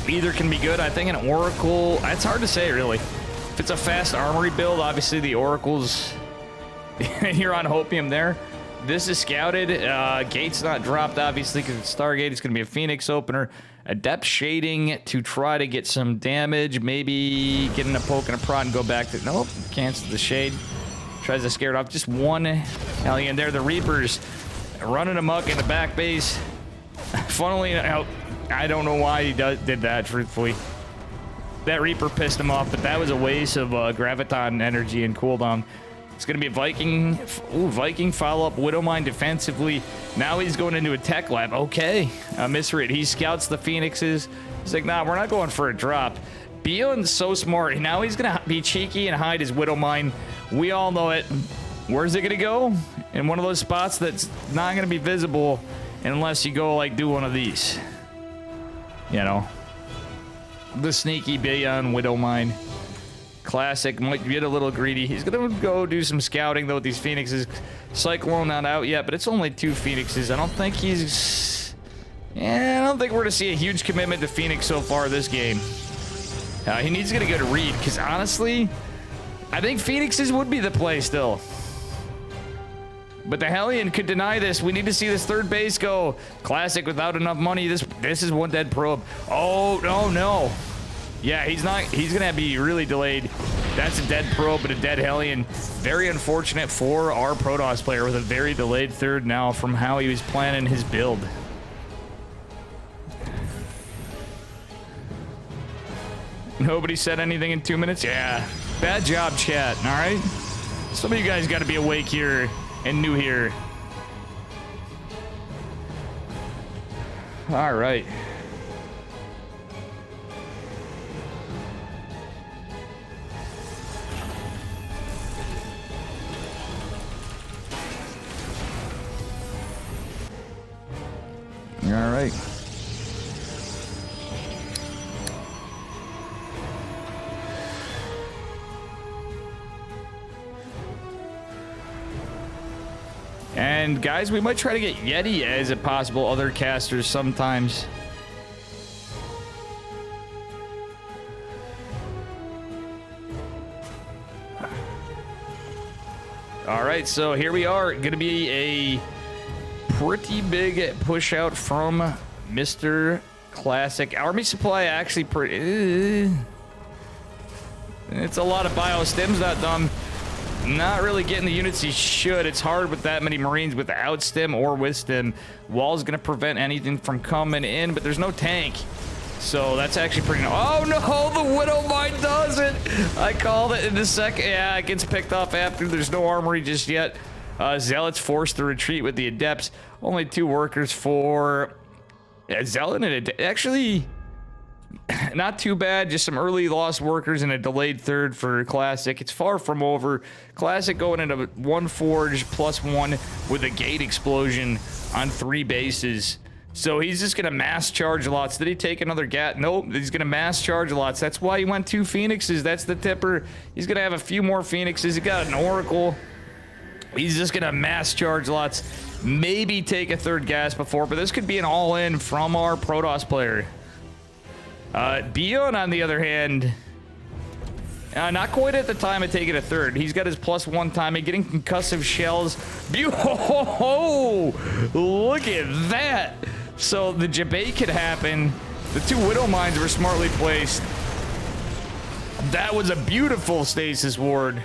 Either can be good. I think an Oracle... It's hard to say, really. If it's a fast armory build, obviously the Oracle's... You're on Hopium there. This is scouted. Gate's not dropped, obviously, because it's Stargate. It's going to be a Phoenix opener. Adept shading to try to get some damage. Maybe getting a poke and a prod and go back to... Nope. Cancel the shade. Tries to scare it off. Just one Hellion there. The Reapers... running amok in the back base. Funnily, I don't know why he did that, truthfully. That Reaper pissed him off, but that was a waste of Graviton energy and cooldown. It's going to be a Viking. Ooh, Viking follow-up Widow Mine defensively. Now he's going into a tech lab. Okay, misread. He scouts the Phoenixes. He's like, nah, we're not going for a drop. Bion's so smart. Now he's going to be cheeky and hide his Widow Mine. We all know it. Where's it going to go? In one of those spots that's not going to be visible unless you go, like, do one of these. You know. The sneaky Bion Widow Mine. Classic. Might get a little greedy. He's going to go do some scouting, though, with these Phoenixes. Cyclone not out yet, but it's only 2 Phoenixes. I don't think he's... Yeah, I don't think we're going to see a huge commitment to Phoenix so far this game. He needs to get a good read, because honestly, I think Phoenixes would be the play still. But the Hellion could deny this. We need to see this third base go. Classic without enough money. This is one dead probe. Oh, no. Yeah, he's gonna be really delayed. That's a dead probe, but a dead Hellion. Very unfortunate for our Protoss player with a very delayed third now from how he was planning his build. Nobody said anything in 2 minutes? Yeah. Bad job, chat. All right? Some of you guys got to be awake here and new here. All right. All right. And guys, we might try to get Yeti as a possible other caster sometimes. All right, so here we are. Going to be a pretty big push out from Mr. Classic. Army Supply actually pretty... it's a lot of bio-stims, that dumb. Not really getting the units he should. It's hard with that many Marines without stim or with stim. Wall's going to prevent anything from coming in, but there's no tank. So that's actually pretty... oh, no! The Widow Mine does it! I called it in the second. Yeah, it gets picked off after. There's no armory just yet. Zealot's forced to retreat with the Adepts. Only 2 workers for... yeah, Zealot and Adept. Actually... not too bad. Just some early lost workers and a delayed third for Classic. It's far from over. Classic going into 1 forge +1 with a gate explosion on 3 bases. So he's just going to mass charge lots. Did he take another gat? Nope. He's going to mass charge lots. That's why he went 2 Phoenixes. That's the tipper. He's going to have a few more Phoenixes. He got an Oracle. He's just going to mass charge lots. Maybe take a 3rd gas before, but this could be an all-in from our Protoss player. Bion, on the other hand, not quite at the time of taking a 3rd. He's got his +1 timing, getting concussive shells. Look at that. So the Jabay could happen. The 2 Widow Mines were smartly placed. That was a beautiful stasis ward.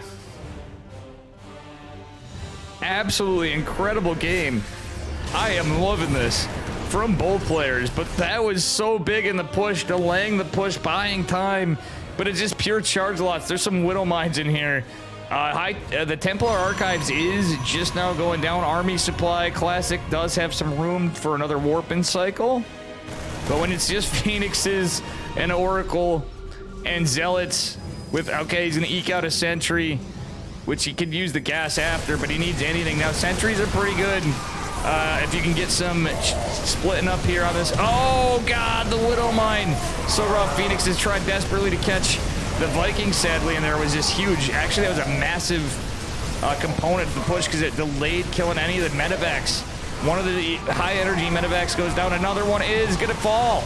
Absolutely incredible game. I am loving this from both players, but that was so big in the push, delaying the push, buying time, but it's just pure charge lots. There's some Widow Mines in here. The Templar Archives is just now going down. Army Supply Classic does have some room for another Warping cycle, but when it's just Phoenixes and Oracle and Zealots with, okay, he's gonna eke out a Sentry, which he could use the gas after, but he needs anything. Now, Sentries are pretty good. If you can get some splitting up here on this. Oh, God, the Widow Mine. So rough. Phoenix has tried desperately to catch the Vikings, sadly, and there was this huge... actually, that was a massive component of the push because it delayed killing any of the medevacs. One of the high-energy medevacs goes down. Another one is going to fall.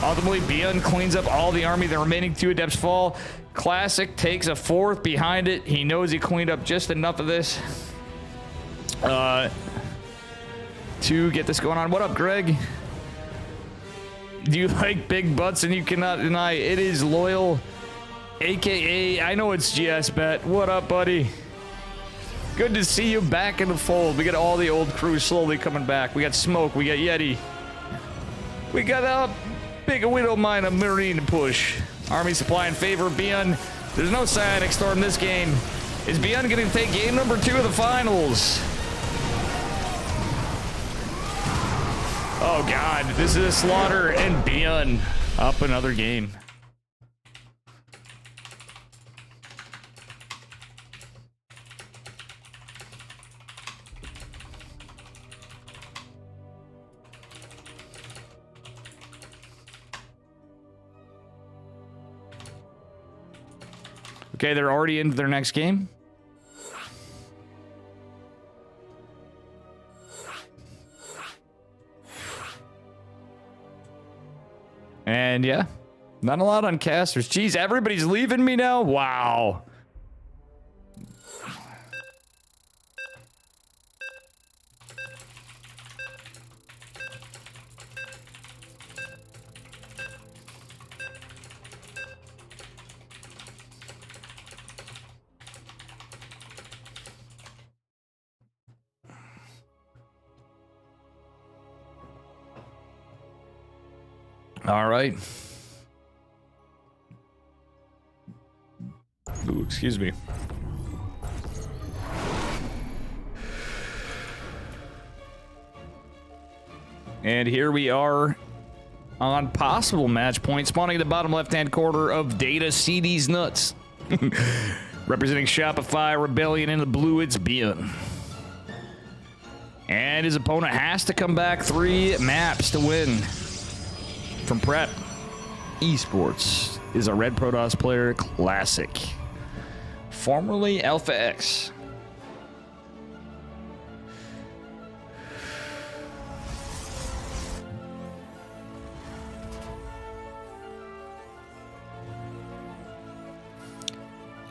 Ultimately, Bion cleans up all the army. The remaining 2 Adepts fall. Classic takes a 4th behind it. He knows he cleaned up just enough of this to get this going on. What up, Greg? Do you like big butts? And you cannot deny it is Loyal, aka I know it's GS Bet. What up, buddy? Good to see you back in the fold. We got all the old crew slowly coming back. We got Smoke, we got Yeti, we got a big Widow Mine, a Marine push. Army Supply in favor of Bion. There's no Psionic Storm this game. Is Bion going to take game number 2 of the finals? Oh, God. This is a slaughter, and Bion up another game. Okay, they're already into their next game. And yeah, not a lot on casters. Jeez, everybody's leaving me now. Wow. All right. Ooh, excuse me. And here we are on possible match point, spawning in the bottom left-hand corner of Data CD's Nuts. Representing Shopify Rebellion in the blue, it's Bion. And his opponent has to come back 3 maps to win. From Prep Esports is a Red Protoss player, Classic. Formerly Alpha X.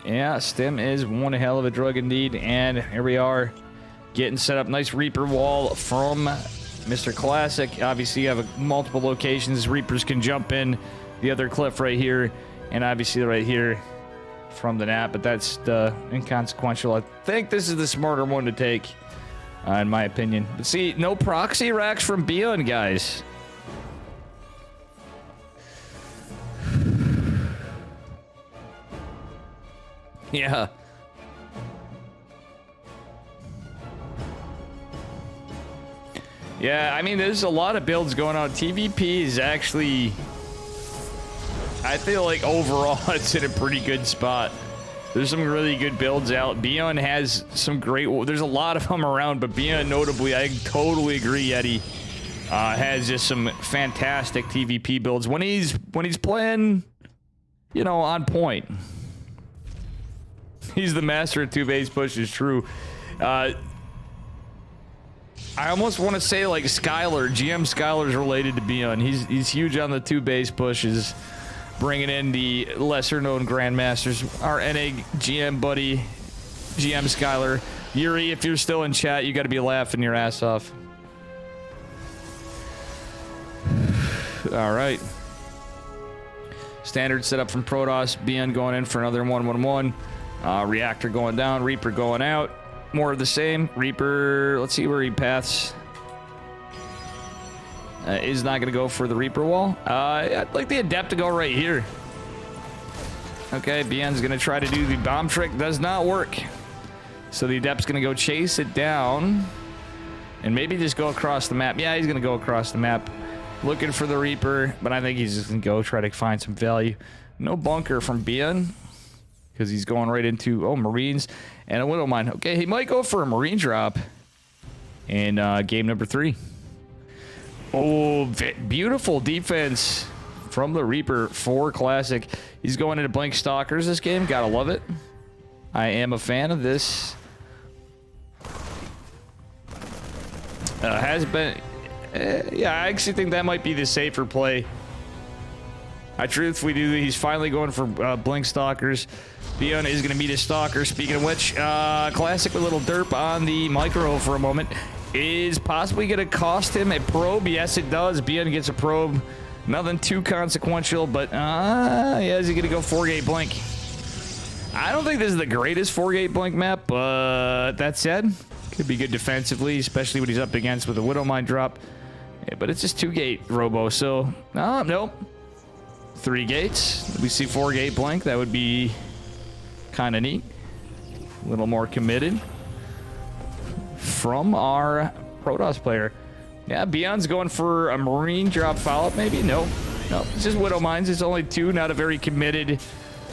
Yeah, Stem is one hell of a drug indeed. And here we are getting set up. Nice Reaper wall from Mr. Classic. Obviously, you have multiple locations. Reapers can jump in the other cliff right here. And obviously right here from the nap. But that's inconsequential. I think this is the smarter one to take, in my opinion. But see, no proxy racks from Bion, guys. Yeah. Yeah, I mean, there's a lot of builds going on. TVP is actually, I feel like overall it's in a pretty good spot. There's some really good builds out. Bion has some great, there's a lot of them around, but Bion notably, I totally agree, Yeti, has just some fantastic TVP builds when he's playing, you know, on point. He's the master of 2 base push, is true. I almost want to say like Skylar, GM Skylar's related to Bion. He's huge on the 2 base pushes, bringing in the lesser known grandmasters. Our NA GM buddy, GM Skylar. Yuri, if you're still in chat, you got to be laughing your ass off. All right. Standard setup from Protoss. Bion going in for another 1-1-1. Reactor going down, Reaper going out. More of the same. Reaper, let's see where he paths. Is not going to go for the Reaper wall. I'd like the Adept to go right here. Okay, Bion's going to try to do the bomb trick. Does not work. So the Adept's going to go chase it down. And maybe just go across the map. Yeah, he's going to go across the map. Looking for the Reaper. But I think he's just going to go try to find some value. No bunker from Bion, because he's going right into, Marines and a Widowmine. Okay, he might go for a Marine drop in game number 3. Oh, beautiful defense from the Reaper for Classic. He's going into Blink Stalkers this game. Gotta love it. I am a fan of this. Has been... yeah, I actually think that might be the safer play. I truthfully do. He's finally going for Blink Stalkers. Bion is going to meet his Stalker. Speaking of which, Classic with a little derp on the micro for a moment. Is possibly going to cost him a probe. Yes, it does. Bion gets a probe. Nothing too consequential, but yeah, is he going to go 4-gate blink? I don't think this is the greatest 4-gate blink map, but that said, could be good defensively, especially what he's up against with a Widowmine drop. Yeah, but it's just 2-gate robo, so nope. 3 gates. We see 4-gate blink. That would be kind of neat. A little more committed from our Protoss player. Yeah, Bion's going for a Marine drop follow-up, maybe? No, it's just Widowmines. It's only 2, not a very committed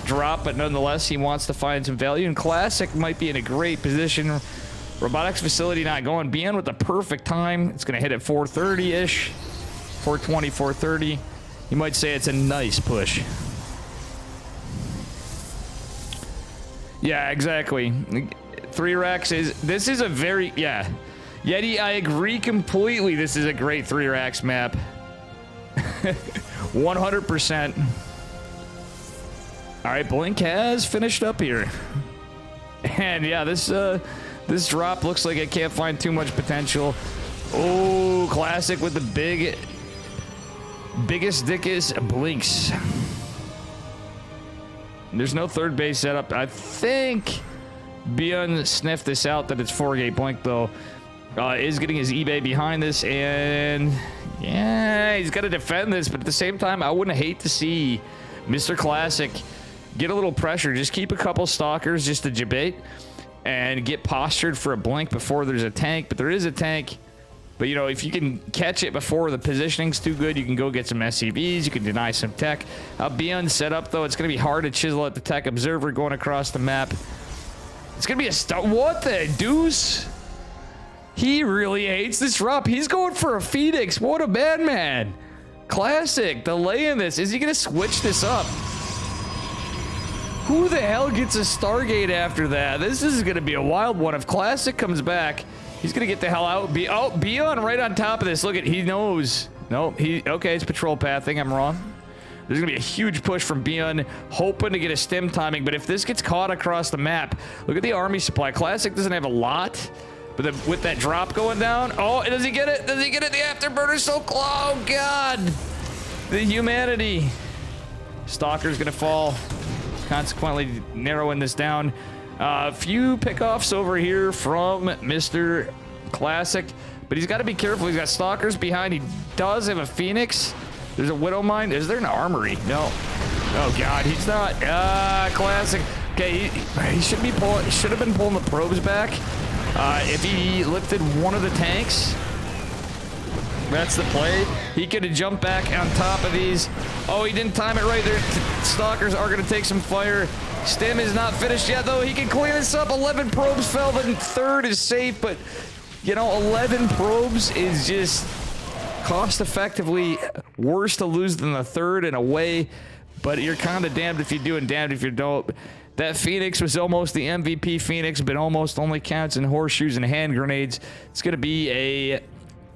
drop, but nonetheless, he wants to find some value. And Classic might be in a great position. Robotics facility not going. Bion with the perfect time. It's going to hit at 430-ish. 420, 430. You might say it's a nice push. Yeah, exactly. 3 racks is... This is a very... Yeah. Yeti, I agree completely. This is a great 3 racks map. 100%. All right, Blink has finished up here. And yeah, this drop looks like it can't find too much potential. Oh, Classic with the biggest dickest blinks. There's no 3rd base setup. I think Bion sniffed this out that it's 4-gate blink though. Is getting his eBay behind this, and Yeah, he's got to defend this, but at the same time, I wouldn't hate to see Mr. Classic get a little pressure. Just keep a couple stalkers just to debate and get postured for a blink before there's a tank. But there is a tank. But, you know, if you can catch it before the positioning's too good, you can go get some SCVs. You can deny some tech. Beyond set up, though, it's going to be hard to chisel at the tech observer going across the map. It's going to be a start. What the deuce? He really hates this drop. He's going for a Phoenix. What a madman. Classic. Delaying this. Is he going to switch this up? Who the hell gets a Stargate after that? This is going to be a wild one. If Classic comes back, he's going to get the hell out. Beyond right on top of this. Look at, he knows. Nope. Okay, it's patrol pathing. I'm wrong. There's going to be a huge push from Beyond, hoping to get a stem timing. But if this gets caught across the map, look at the army supply. Classic doesn't have a lot. But with that drop going down, oh, does he get it? Does he get it? The afterburner's so close. Oh, God. The humanity. Stalker's going to fall. Consequently, narrowing this down. A few pickoffs over here from Mr. Classic. But he's got to be careful. He's got stalkers behind. He does have a Phoenix. There's a Widow Mine. Is there an armory? No. Oh, God. He's not. Classic. Okay, he should have been pulling the probes back. If he lifted one of the tanks, that's the play. He could have jumped back on top of these. Oh, he didn't time it right there. Stalkers are going to take some fire. Stem is not finished yet, though. He can clean this up. 11 probes fell. The third is safe, but, you know, 11 probes is just cost-effectively worse to lose than the third in a way, but you're kind of damned if you do and damned if you don't. That Phoenix was almost the MVP Phoenix, but almost only counts in horseshoes and hand grenades. It's going to be a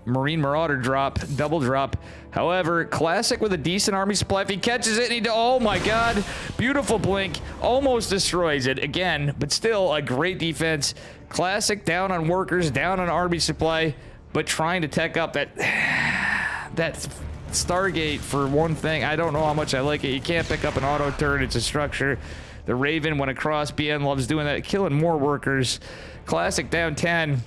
Marine Marauder drop, double drop. However, Classic with a decent army supply. If he catches it, oh my God, beautiful blink. Almost destroys it again, but still a great defense. Classic down on workers, down on army supply, but trying to tech up that Stargate for one thing. I don't know how much I like it. You can't pick up an auto turret. It's a structure. The Raven went across. BN loves doing that, killing more workers. Classic down 10.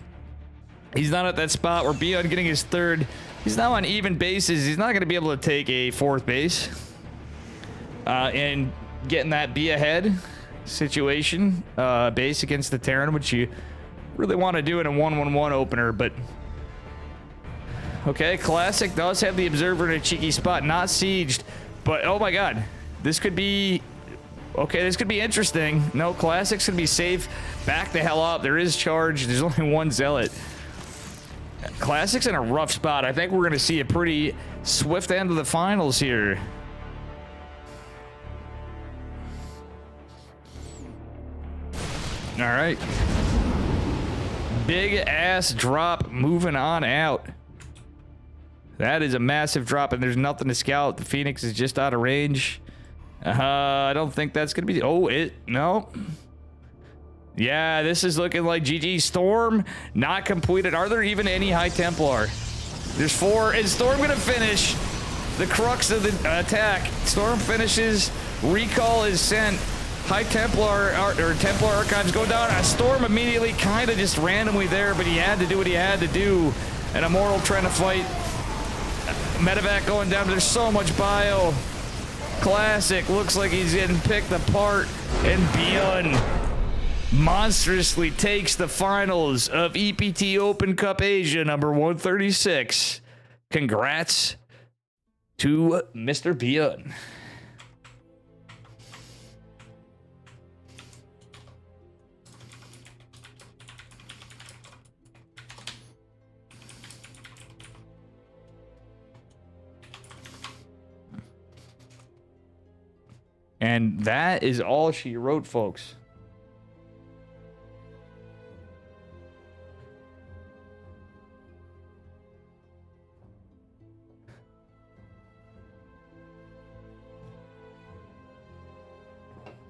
He's not at that spot where Beyond getting his third. He's now on even bases. He's not going to be able to take a fourth base. And getting that be ahead situation base against the Terran, which you really want to do in a 1-1-1 opener, but okay, Classic does have the observer in a cheeky spot, not sieged, but oh my God, this could be okay. This could be interesting. No, Classic's gonna be safe. Back the hell up. There is charge. There's only one zealot. Classic's in a rough spot. I think we're gonna see a pretty swift end of the finals here. All right. Big ass drop moving on out. That is a massive drop, and there's nothing to scout. The Phoenix is just out of range. I don't think that's gonna be. Oh, no. Yeah, this is looking like GG. Storm not completed. Are there even any High Templar? There's 4. Is Storm gonna finish the crux of the attack? Storm finishes. Recall is sent. High Templar or Templar Archives go down. A Storm immediately, kind of just randomly there, but he had to do what he had to do. And Immortal trying to fight. Medevac going down. There's so much bio. Classic looks like he's getting picked apart, and Beyond monstrously takes the finals of EPT Open Cup Asia number 136. Congrats to Mr. Beyond. And that is all she wrote, folks.